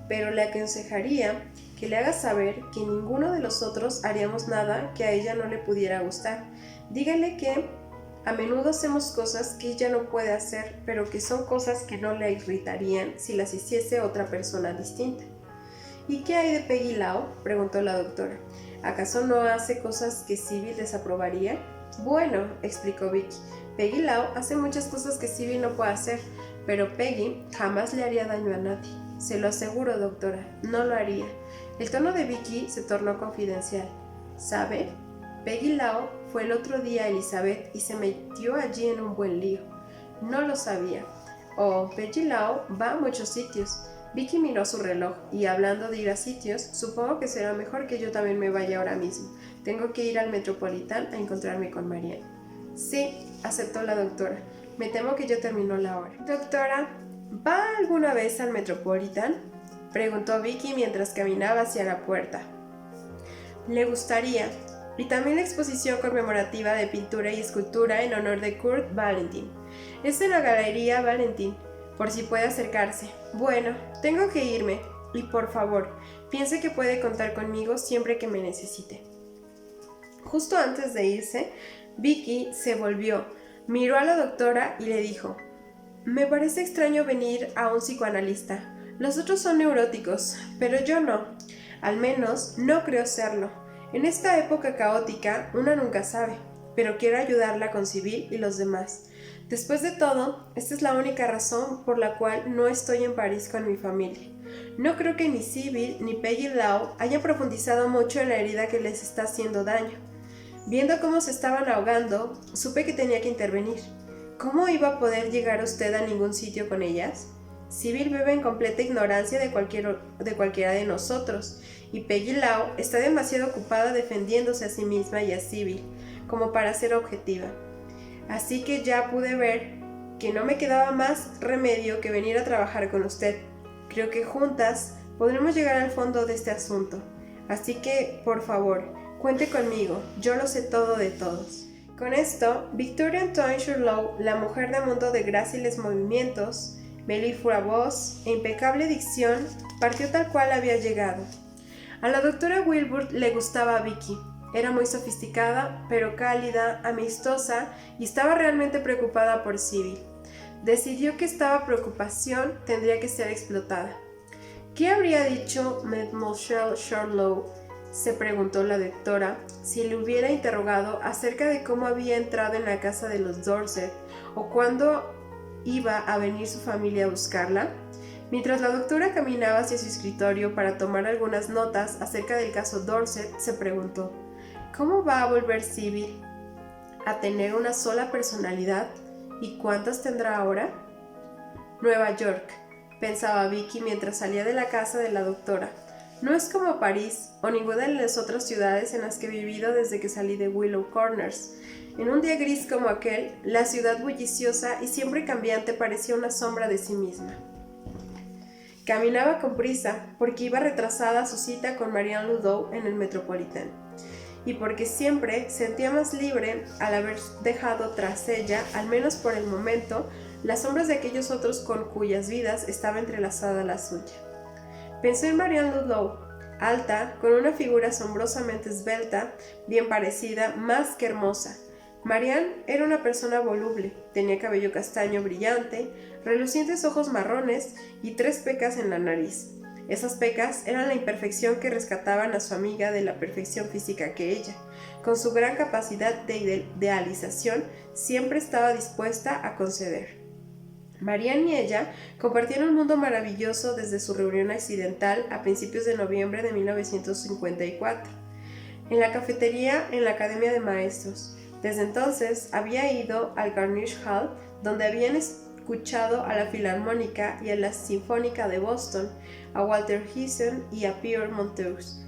pero le aconsejaría que le haga saber que ninguno de los otros haríamos nada que a ella no le pudiera gustar. Dígale que a menudo hacemos cosas que ella no puede hacer, pero que son cosas que no le irritarían si las hiciese otra persona distinta. ¿Y qué hay de Peggy Lau?, preguntó la doctora. ¿Acaso no hace cosas que Sybil desaprobaría? Bueno, explicó Vicky, Peggy Lau hace muchas cosas que Sybil no puede hacer, pero Peggy jamás le haría daño a nadie. Se lo aseguro, doctora, no lo haría. El tono de Vicky se tornó confidencial. ¿Sabe? Peggy Lau fue el otro día a Elizabeth y se metió allí en un buen lío. No lo sabía. Oh, Peggy Lau va a muchos sitios. Vicky miró su reloj y, hablando de ir a sitios, supongo que será mejor que yo también me vaya ahora mismo. Tengo que ir al Metropolitan a encontrarme con Marianne. Sí, aceptó la doctora. Me temo que ya terminó la hora. Doctora, ¿va alguna vez al Metropolitan?, preguntó Vicky mientras caminaba hacia la puerta. Le gustaría. Y también la exposición conmemorativa de pintura y escultura en honor de Kurt Valentin. Es en la Galería Valentin, por si puede acercarse. Bueno, tengo que irme. Y por favor, piense que puede contar conmigo siempre que me necesite. Justo antes de irse, Vicky se volvió, miró a la doctora y le dijo: me parece extraño venir a un psicoanalista. Los otros son neuróticos, pero yo no. Al menos no creo serlo. En esta época caótica, una nunca sabe, pero quiero ayudarla con Sybil y los demás. Después de todo, esta es la única razón por la cual no estoy en París con mi familia. No creo que ni Sybil ni Peggy Lau hayan profundizado mucho en la herida que les está haciendo daño. Viendo cómo se estaban ahogando, supe que tenía que intervenir. ¿Cómo iba a poder llegar usted a ningún sitio con ellas? Sybil vive en completa ignorancia de cualquiera de nosotros, y Peggy Lau está demasiado ocupada defendiéndose a sí misma y a Sybil como para ser objetiva. Así que ya pude ver que no me quedaba más remedio que venir a trabajar con usted. Creo que juntas podremos llegar al fondo de este asunto. Así que, por favor, cuente conmigo, yo lo sé todo de todos. Con esto, Victoria Antoine Shurlow, la mujer de mundo de gráciles movimientos, melíflua voz e impecable dicción, partió tal cual había llegado. A la doctora Wilbur le gustaba a Vicky. Era muy sofisticada, pero cálida, amistosa, y estaba realmente preocupada por Sybil. Decidió que esta preocupación tendría que ser explotada. ¿Qué habría dicho Mademoiselle Shurlow?, se preguntó la doctora, si le hubiera interrogado acerca de cómo había entrado en la casa de los Dorset o cuándo iba a venir su familia a buscarla. Mientras la doctora caminaba hacia su escritorio para tomar algunas notas acerca del caso Dorset, se preguntó: ¿cómo va a volver Sybil a tener una sola personalidad? ¿Y cuántas tendrá ahora? Nueva York, pensaba Vicky mientras salía de la casa de la doctora. No es como París o ninguna de las otras ciudades en las que he vivido desde que salí de Willow Corners. En un día gris como aquel, la ciudad bulliciosa y siempre cambiante parecía una sombra de sí misma. Caminaba con prisa porque iba retrasada a su cita con Marianne Ludow en el Metropolitan, y porque siempre sentía más libre al haber dejado tras ella, al menos por el momento, las sombras de aquellos otros con cuyas vidas estaba entrelazada la suya. Pensó en Marianne Ludow, alta, con una figura asombrosamente esbelta, bien parecida, más que hermosa. Marianne era una persona voluble, tenía cabello castaño brillante, relucientes ojos marrones y 3 pecas en la nariz. Esas pecas eran la imperfección que rescataban a su amiga de la perfección física que ella, con su gran capacidad de idealización, siempre estaba dispuesta a conceder. Marianne y ella compartieron un mundo maravilloso desde su reunión accidental a principios de noviembre de 1954, en la cafetería en la Academia de Maestros. Desde entonces había ido al Carnegie Hall, donde habían escuchado a la Filarmónica y a la Sinfónica de Boston, a Walter Hewson y a Pierre Monteux,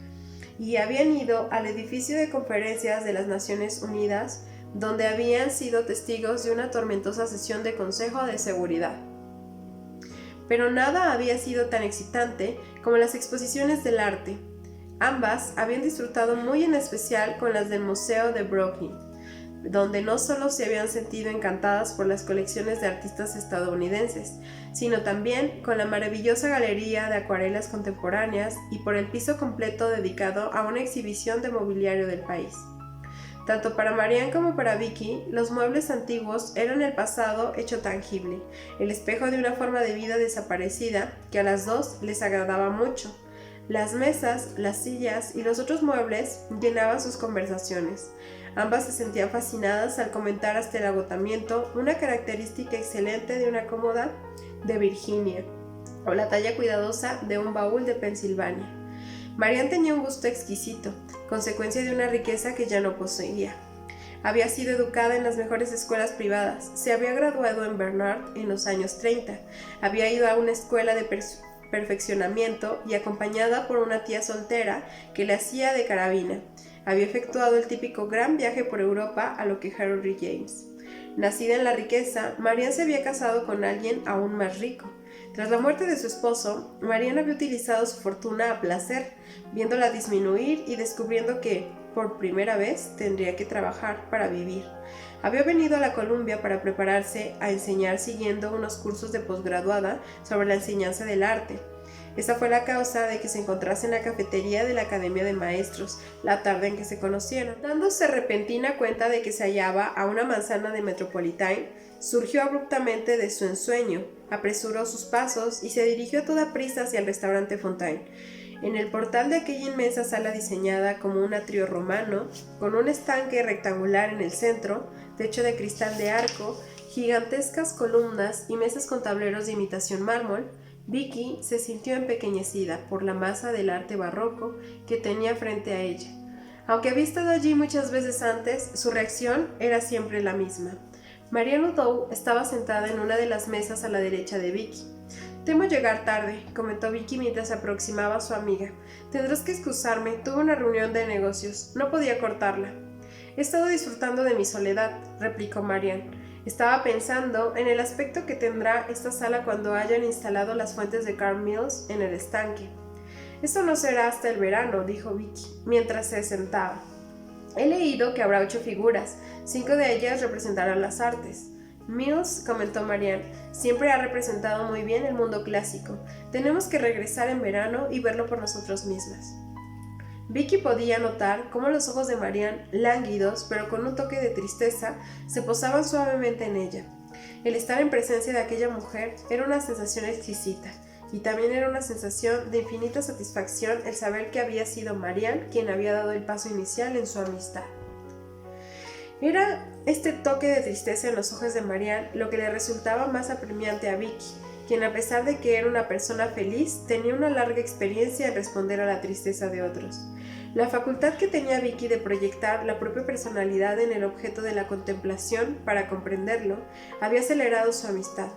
y habían ido al edificio de conferencias de las Naciones Unidas, donde habían sido testigos de una tormentosa sesión de Consejo de Seguridad. Pero nada había sido tan excitante como las exposiciones del arte. Ambas habían disfrutado muy en especial con las del Museo de Brooklyn. donde no solo se habían sentido encantadas por las colecciones de artistas estadounidenses, sino también con la maravillosa galería de acuarelas contemporáneas y por el piso completo dedicado a una exhibición de mobiliario del país. Tanto para Marianne como para Vicky, los muebles antiguos eran el pasado hecho tangible, el espejo de una forma de vida desaparecida que a las dos les agradaba mucho. Las mesas, las sillas y los otros muebles llenaban sus conversaciones. Ambas se sentían fascinadas al comentar hasta el agotamiento una característica excelente de una cómoda de Virginia o la talla cuidadosa de un baúl de Pensilvania. Marianne tenía un gusto exquisito, consecuencia de una riqueza que ya no poseía. Había sido educada en las mejores escuelas privadas, se había graduado en Bernard en los años 30, había ido a una escuela de perfeccionamiento y acompañada por una tía soltera que le hacía de carabina. Había efectuado el típico gran viaje por Europa a lo que Harry James. Nacida en la riqueza, Marianne se había casado con alguien aún más rico. Tras la muerte de su esposo, Marianne había utilizado su fortuna a placer, viéndola disminuir y descubriendo que, por primera vez, tendría que trabajar para vivir. Había venido a la Columbia para prepararse a enseñar siguiendo unos cursos de posgraduada sobre la enseñanza del arte. Esa fue la causa de que se encontrase en la cafetería de la Academia de Maestros la tarde en que se conocieron. Dándose repentina cuenta de que se hallaba a una manzana de Metropolitan, surgió abruptamente de su ensueño, apresuró sus pasos y se dirigió a toda prisa hacia el restaurante Fontaine. En el portal de aquella inmensa sala diseñada como un atrio romano, con un estanque rectangular en el centro, techo de cristal de arco, gigantescas columnas y mesas con tableros de imitación mármol, Vicky se sintió empequeñecida por la masa del arte barroco que tenía frente a ella. Aunque había estado allí muchas veces antes, su reacción era siempre la misma. Marianne O'Dowd estaba sentada en una de las mesas a la derecha de Vicky. «Temo llegar tarde», comentó Vicky mientras se aproximaba a su amiga. «Tendrás que excusarme, tuve una reunión de negocios, no podía cortarla». «He estado disfrutando de mi soledad», replicó Marianne. «Estaba pensando en el aspecto que tendrá esta sala cuando hayan instalado las fuentes de Carl Mills en el estanque». «Eso no será hasta el verano», dijo Vicky, mientras se sentaba. «He leído que habrá 8 figuras, 5 de ellas representarán las artes». «Mills», comentó Marianne, «siempre ha representado muy bien el mundo clásico. Tenemos que regresar en verano y verlo por nosotros mismas». Vicky podía notar cómo los ojos de Marianne, lánguidos pero con un toque de tristeza, se posaban suavemente en ella. El estar en presencia de aquella mujer era una sensación exquisita, y también era una sensación de infinita satisfacción el saber que había sido Marianne quien había dado el paso inicial en su amistad. Era este toque de tristeza en los ojos de Marianne lo que le resultaba más apremiante a Vicky, quien a pesar de que era una persona feliz, tenía una larga experiencia en responder a la tristeza de otros. La facultad que tenía Vicky de proyectar la propia personalidad en el objeto de la contemplación para comprenderlo, había acelerado su amistad.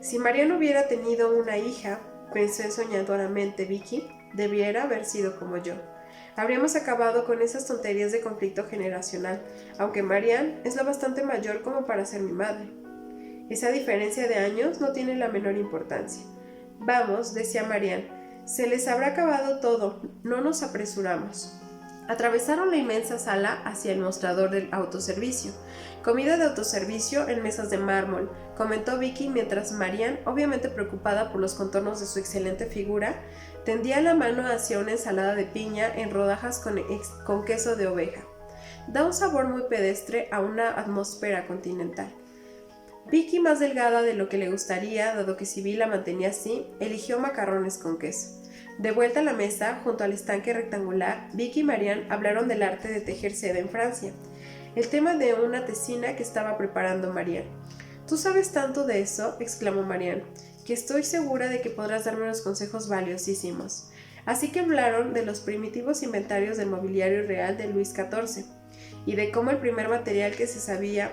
Si Marianne hubiera tenido una hija, pensó soñadoramente Vicky, debiera haber sido como yo. Habríamos acabado con esas tonterías de conflicto generacional, aunque Marianne es lo bastante mayor como para ser mi madre. Esa diferencia de años no tiene la menor importancia. Vamos, decía Marianne, se les habrá acabado todo, no nos apresuramos. Atravesaron la inmensa sala hacia el mostrador del autoservicio. Comida de autoservicio en mesas de mármol, comentó Vicky mientras Marianne, obviamente preocupada por los contornos de su excelente figura, tendía la mano hacia una ensalada de piña en rodajas con queso de oveja. Da un sabor muy pedestre a una atmósfera continental. Vicky, más delgada de lo que le gustaría, dado que Sibyl la mantenía así, eligió macarrones con queso. De vuelta a la mesa, junto al estanque rectangular, Vicky y Marianne hablaron del arte de tejer seda en Francia, el tema de una tesina que estaba preparando Marianne. «¿Tú sabes tanto de eso?», exclamó Marianne, «que estoy segura de que podrás darme unos consejos valiosísimos». Así que hablaron de los primitivos inventarios del mobiliario real de Luis XIV y de cómo el primer material que se sabía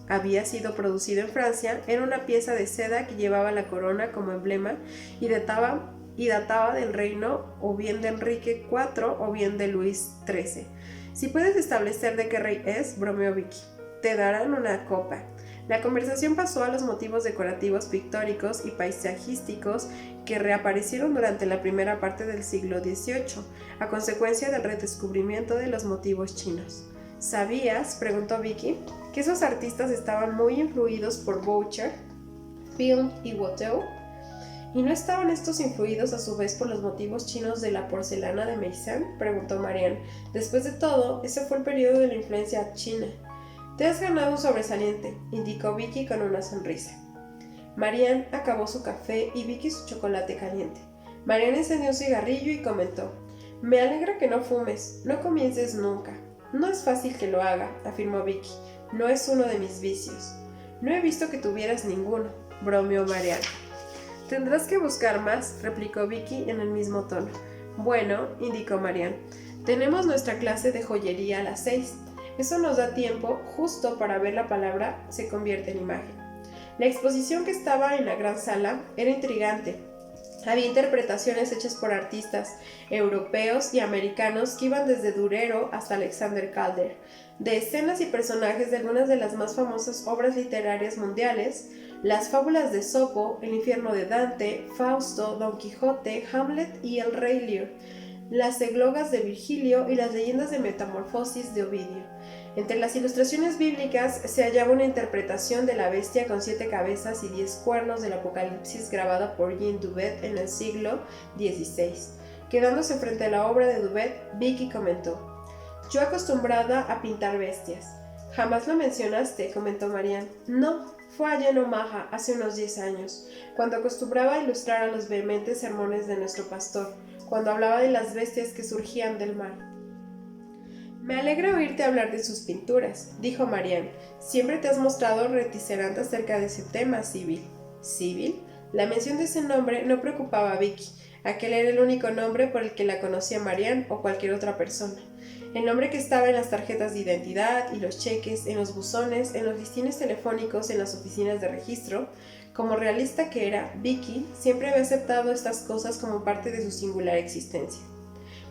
había sido producido en Francia era una pieza de seda que llevaba la corona como emblema y databa del reino o bien de Enrique IV o bien de Luis XIII. «Si puedes establecer de qué rey es», bromeó Vicky, «te darán una copa». La conversación pasó a los motivos decorativos pictóricos y paisajísticos que reaparecieron durante la primera parte del siglo XVIII, a consecuencia del redescubrimiento de los motivos chinos. ¿Sabías, preguntó Vicky, que esos artistas estaban muy influidos por Boucher, Film y Watteau? ¿Y no estaban estos influidos a su vez por los motivos chinos de la porcelana de Meissan?, preguntó Marianne. Después de todo, ese fue el periodo de la influencia china. Te has ganado un sobresaliente, indicó Vicky con una sonrisa. Marianne acabó su café y Vicky su chocolate caliente. Marianne encendió un cigarrillo y comentó: me alegra que no fumes, no comiences nunca. No es fácil que lo haga, afirmó Vicky. No es uno de mis vicios. No he visto que tuvieras ninguno, bromeó Marianne. Tendrás que buscar más, replicó Vicky en el mismo tono. Bueno, indicó Marianne, tenemos nuestra clase de joyería a las 6. Eso nos da tiempo justo para ver la palabra se convierte en imagen. La exposición que estaba en la gran sala era intrigante. Había interpretaciones hechas por artistas europeos y americanos que iban desde Durero hasta Alexander Calder, de escenas y personajes de algunas de las más famosas obras literarias mundiales: las fábulas de Esopo, El infierno de Dante, Fausto, Don Quijote, Hamlet y El Rey Lear, las eglogas de Virgilio y las leyendas de Metamorfosis de Ovidio. Entre las ilustraciones bíblicas se hallaba una interpretación de la bestia con 7 cabezas y 10 cuernos del Apocalipsis grabada por Jean Duvet en el siglo XVI. Quedándose frente a la obra de Duvet, Vicky comentó: yo acostumbrada a pintar bestias. Jamás lo mencionaste, comentó Marianne. No, fue allá en Omaha, hace unos 10 años, cuando acostumbraba a ilustrar a los vehementes sermones de nuestro pastor, cuando hablaba de las bestias que surgían del mar. Me alegra oírte hablar de sus pinturas, dijo Marianne. Siempre te has mostrado reticente acerca de ese tema, Sibyl. ¿Sibyl? La mención de ese nombre no preocupaba a Vicky. Aquel era el único nombre por el que la conocía Marianne o cualquier otra persona. El nombre que estaba en las tarjetas de identidad y los cheques, en los buzones, en los listines telefónicos, en las oficinas de registro. Como realista que era, Vicky siempre había aceptado estas cosas como parte de su singular existencia.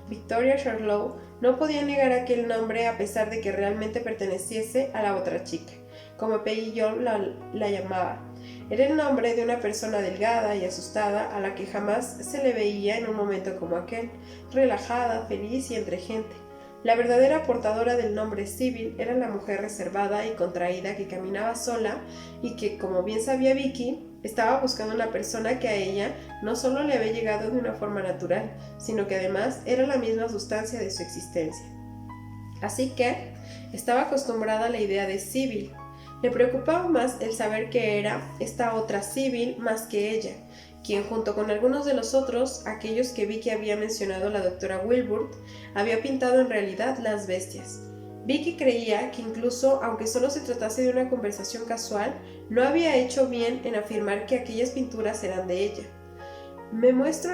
Victoria Charlotte no podía negar aquel nombre a pesar de que realmente perteneciese a la otra chica, como Peggy Young la llamaba. Era el nombre de una persona delgada y asustada a la que jamás se le veía en un momento como aquel, relajada, feliz y entre gente. La verdadera portadora del nombre Sibyl era la mujer reservada y contraída que caminaba sola y que, como bien sabía Vicky, estaba buscando una persona que a ella no solo le había llegado de una forma natural, sino que además era la misma sustancia de su existencia. Así que estaba acostumbrada a la idea de Sibyl. Le preocupaba más el saber que era esta otra Sibyl más que ella, quien junto con algunos de los otros, aquellos que Vicky había mencionado la doctora Wilbur, había pintado en realidad las bestias. Vicky creía que incluso aunque solo se tratase de una conversación casual, no había hecho bien en afirmar que aquellas pinturas eran de ella. Me muestro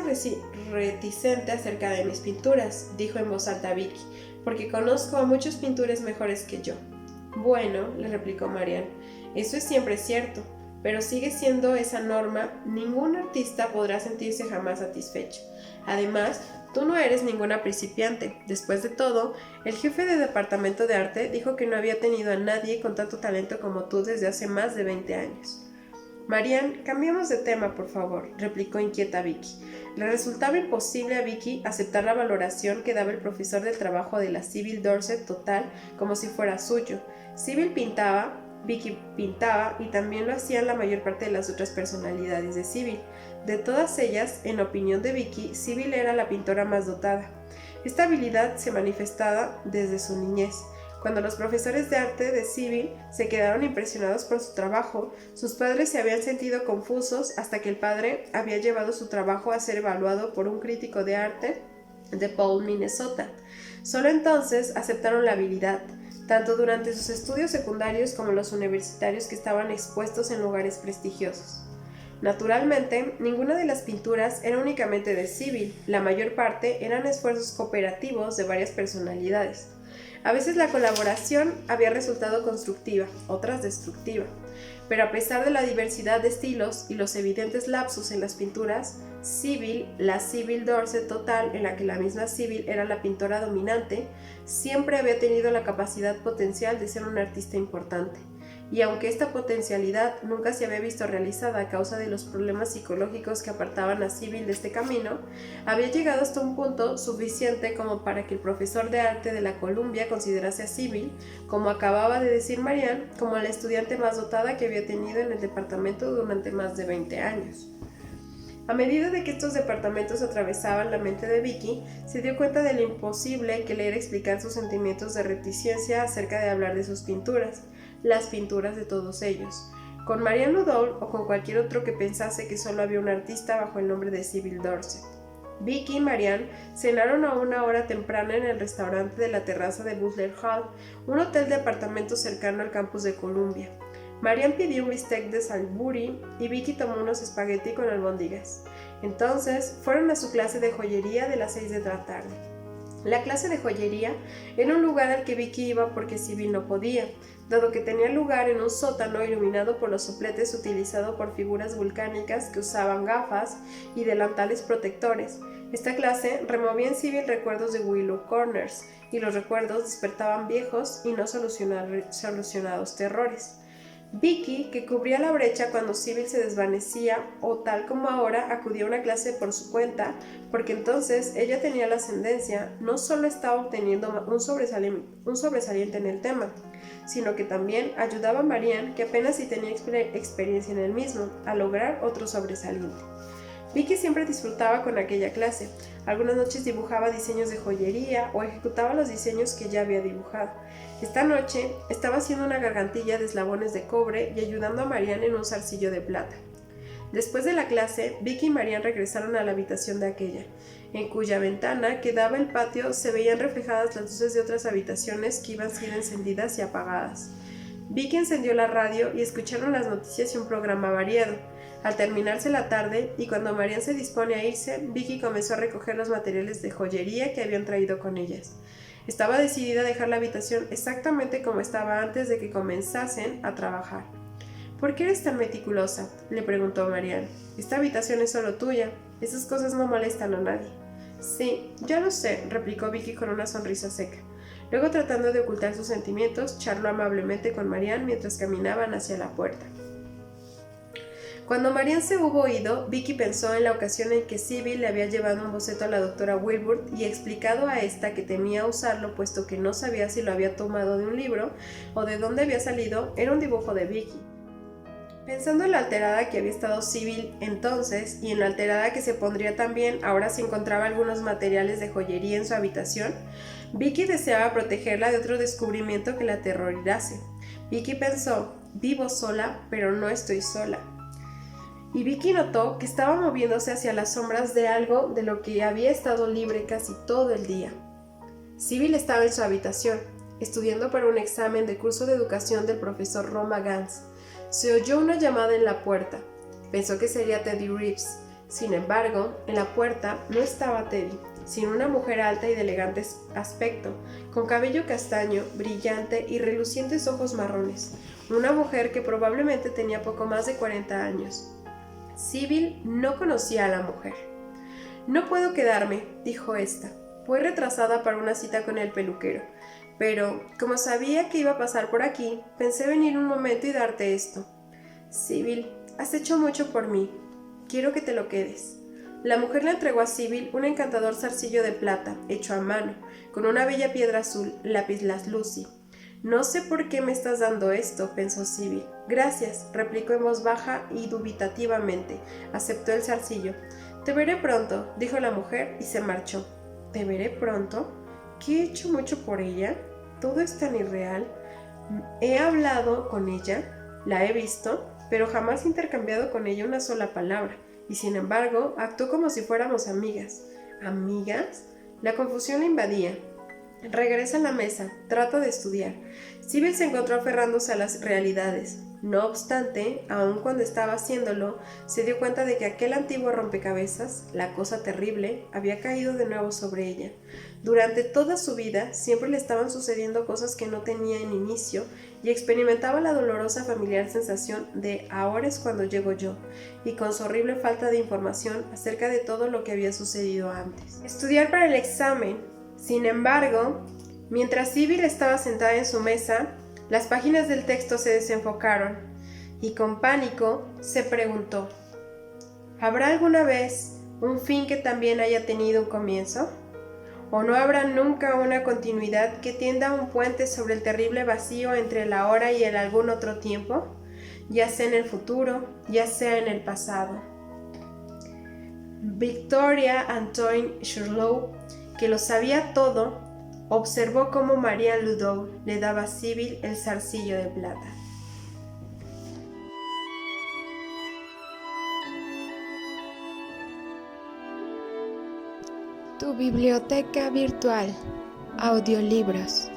reticente acerca de mis pinturas, dijo en voz alta Vicky, porque conozco a muchos pintores mejores que yo. Bueno, le replicó Marianne, eso es siempre cierto, pero sigue siendo esa norma: ningún artista podrá sentirse jamás satisfecho. Además, tú no eres ninguna principiante. Después de todo, el jefe de departamento de arte dijo que no había tenido a nadie con tanto talento como tú desde hace más de 20 años. Marianne, cambiemos de tema, por favor, replicó inquieta Vicky. Le resultaba imposible a Vicky aceptar la valoración que daba el profesor del trabajo de la Sibyl Dorset total como si fuera suyo. Sibyl pintaba, Vicky pintaba y también lo hacían la mayor parte de las otras personalidades de Sibyl. De todas ellas, en opinión de Vicky, Sibyl era la pintora más dotada. Esta habilidad se manifestaba desde su niñez. Cuando los profesores de arte de Sibyl se quedaron impresionados por su trabajo, sus padres se habían sentido confusos hasta que el padre había llevado su trabajo a ser evaluado por un crítico de arte de Paul, Minnesota. Solo entonces aceptaron la habilidad, tanto durante sus estudios secundarios como los universitarios que estaban expuestos en lugares prestigiosos. Naturalmente, ninguna de las pinturas era únicamente de Sibyl, la mayor parte eran esfuerzos cooperativos de varias personalidades. A veces la colaboración había resultado constructiva, otras destructiva, pero a pesar de la diversidad de estilos y los evidentes lapsus en las pinturas, Sibyl, la Sibyl Dorset total, en la que la misma Sibyl era la pintora dominante, siempre había tenido la capacidad potencial de ser un artista importante. y aunque esta potencialidad nunca se había visto realizada a causa de los problemas psicológicos que apartaban a Sybil de este camino, había llegado hasta un punto suficiente como para que el profesor de arte de la Columbia considerase a Sybil, como acababa de decir Marianne, como la estudiante más dotada que había tenido en el departamento durante más de 20 años. A medida de que estos departamentos atravesaban la mente de Vicky, se dio cuenta de lo imposible que le era explicar sus sentimientos de reticencia acerca de hablar de sus pinturas, las pinturas de todos ellos, con Marianne O'Dowd o con cualquier otro que pensase que solo había un artista bajo el nombre de Sybil Dorset. Vicky y Marianne cenaron a una hora temprana en el restaurante de la terraza de Butler Hall, un hotel de apartamentos cercano al campus de Columbia. Marianne pidió un bistec de Salisbury y Vicky tomó unos espagueti con albóndigas. Entonces fueron a su clase de joyería de las 6 de la tarde. La clase de joyería era un lugar al que Vicky iba porque Sybil no podía, dado que tenía lugar en un sótano iluminado por los sopletes utilizado por figuras volcánicas que usaban gafas y delantales protectores. Esta clase removía en Sybil recuerdos de Willow Corners, y los recuerdos despertaban viejos y no solucionados terrores. Vicky, que cubría la brecha cuando Sybil se desvanecía o tal como ahora acudía a una clase por su cuenta, porque entonces ella tenía la ascendencia, no solo estaba obteniendo un sobresaliente en el tema, sino que también ayudaba a Marianne, que apenas si tenía experiencia en el mismo, a lograr otro sobresaliente. Vicky siempre disfrutaba con aquella clase. Algunas noches dibujaba diseños de joyería o ejecutaba los diseños que ya había dibujado. Esta noche estaba haciendo una gargantilla de eslabones de cobre y ayudando a Marianne en un zarcillo de plata. Después de la clase, Vicky y Marianne regresaron a la habitación de aquella, en cuya ventana que daba el patio se veían reflejadas las luces de otras habitaciones que iban siendo encendidas y apagadas. Vicky encendió la radio y escucharon las noticias y un programa variado. Al terminarse la tarde, y cuando Marianne se dispone a irse, Vicky comenzó a recoger los materiales de joyería que habían traído con ellas. Estaba decidida a dejar la habitación exactamente como estaba antes de que comenzasen a trabajar. ¿Por qué eres tan meticulosa?, le preguntó Marianne. Esta habitación es solo tuya. Esas cosas no molestan a nadie. Sí, ya lo sé, replicó Vicky con una sonrisa seca. Luego, tratando de ocultar sus sentimientos, charló amablemente con Marianne mientras caminaban hacia la puerta. Cuando Marianne se hubo ido, Vicky pensó en la ocasión en que Sybil le había llevado un boceto a la doctora Wilbur y explicado a esta que temía usarlo puesto que no sabía si lo había tomado de un libro o de dónde había salido. Era un dibujo de Vicky. Pensando en la alterada que había estado Sybil entonces y en la alterada que se pondría también ahora si encontraba algunos materiales de joyería en su habitación, Vicky deseaba protegerla de otro descubrimiento que la aterrorizase. Vicky pensó: vivo sola, pero no estoy sola. Y Vicky notó que estaba moviéndose hacia las sombras de algo de lo que había estado libre casi todo el día. Sybil estaba en su habitación, estudiando para un examen de curso de educación del profesor Roma Gans. Se oyó una llamada en la puerta. Pensó que sería Teddy Reeves. Sin embargo, en la puerta no estaba Teddy, sino una mujer alta y de elegante aspecto, con cabello castaño, brillante y relucientes ojos marrones. Una mujer que probablemente tenía poco más de 40 años. Sybil no conocía a la mujer. «No puedo quedarme», dijo esta. «Voy retrasada para una cita con el peluquero, pero, como sabía que iba a pasar por aquí, pensé venir un momento y darte esto. Sybil, has hecho mucho por mí. Quiero que te lo quedes». La mujer le entregó a Sybil un encantador zarcillo de plata, hecho a mano, con una bella piedra azul, lapislázuli. «No sé por qué me estás dando esto», pensó Sybil. «Gracias», replicó en voz baja y dubitativamente. Aceptó el zarcillo. «Te veré pronto», dijo la mujer y se marchó. «¿Te veré pronto? ¿Qué he hecho mucho por ella? Todo es tan irreal. He hablado con ella, la he visto, pero jamás he intercambiado con ella una sola palabra. Y sin embargo, actuó como si fuéramos amigas». ¿Amigas? La confusión le invadía. Regresa a la mesa, trata de estudiar. Sybil se encontró aferrándose a las realidades. No obstante, aun cuando estaba haciéndolo, se dio cuenta de que aquel antiguo rompecabezas, la cosa terrible, había caído de nuevo sobre ella. Durante toda su vida siempre le estaban sucediendo cosas que no tenían inicio y experimentaba la dolorosa familiar sensación de «ahora es cuando llego yo», y con su horrible falta de información acerca de todo lo que había sucedido antes. Estudiar para el examen. Sin embargo, mientras Sybil estaba sentada en su mesa, Las páginas del texto se desenfocaron y con pánico se preguntó: ¿habrá alguna vez un fin que también haya tenido un comienzo? ¿O no habrá nunca una continuidad que tienda un puente sobre el terrible vacío entre el ahora y el algún otro tiempo, ya sea en el futuro, ya sea en el pasado? Victoria Antoine Churlow, que lo sabía todo, observó cómo María Ludlow le daba a Sibyl el zarcillo de plata. Tu biblioteca virtual. Audiolibros.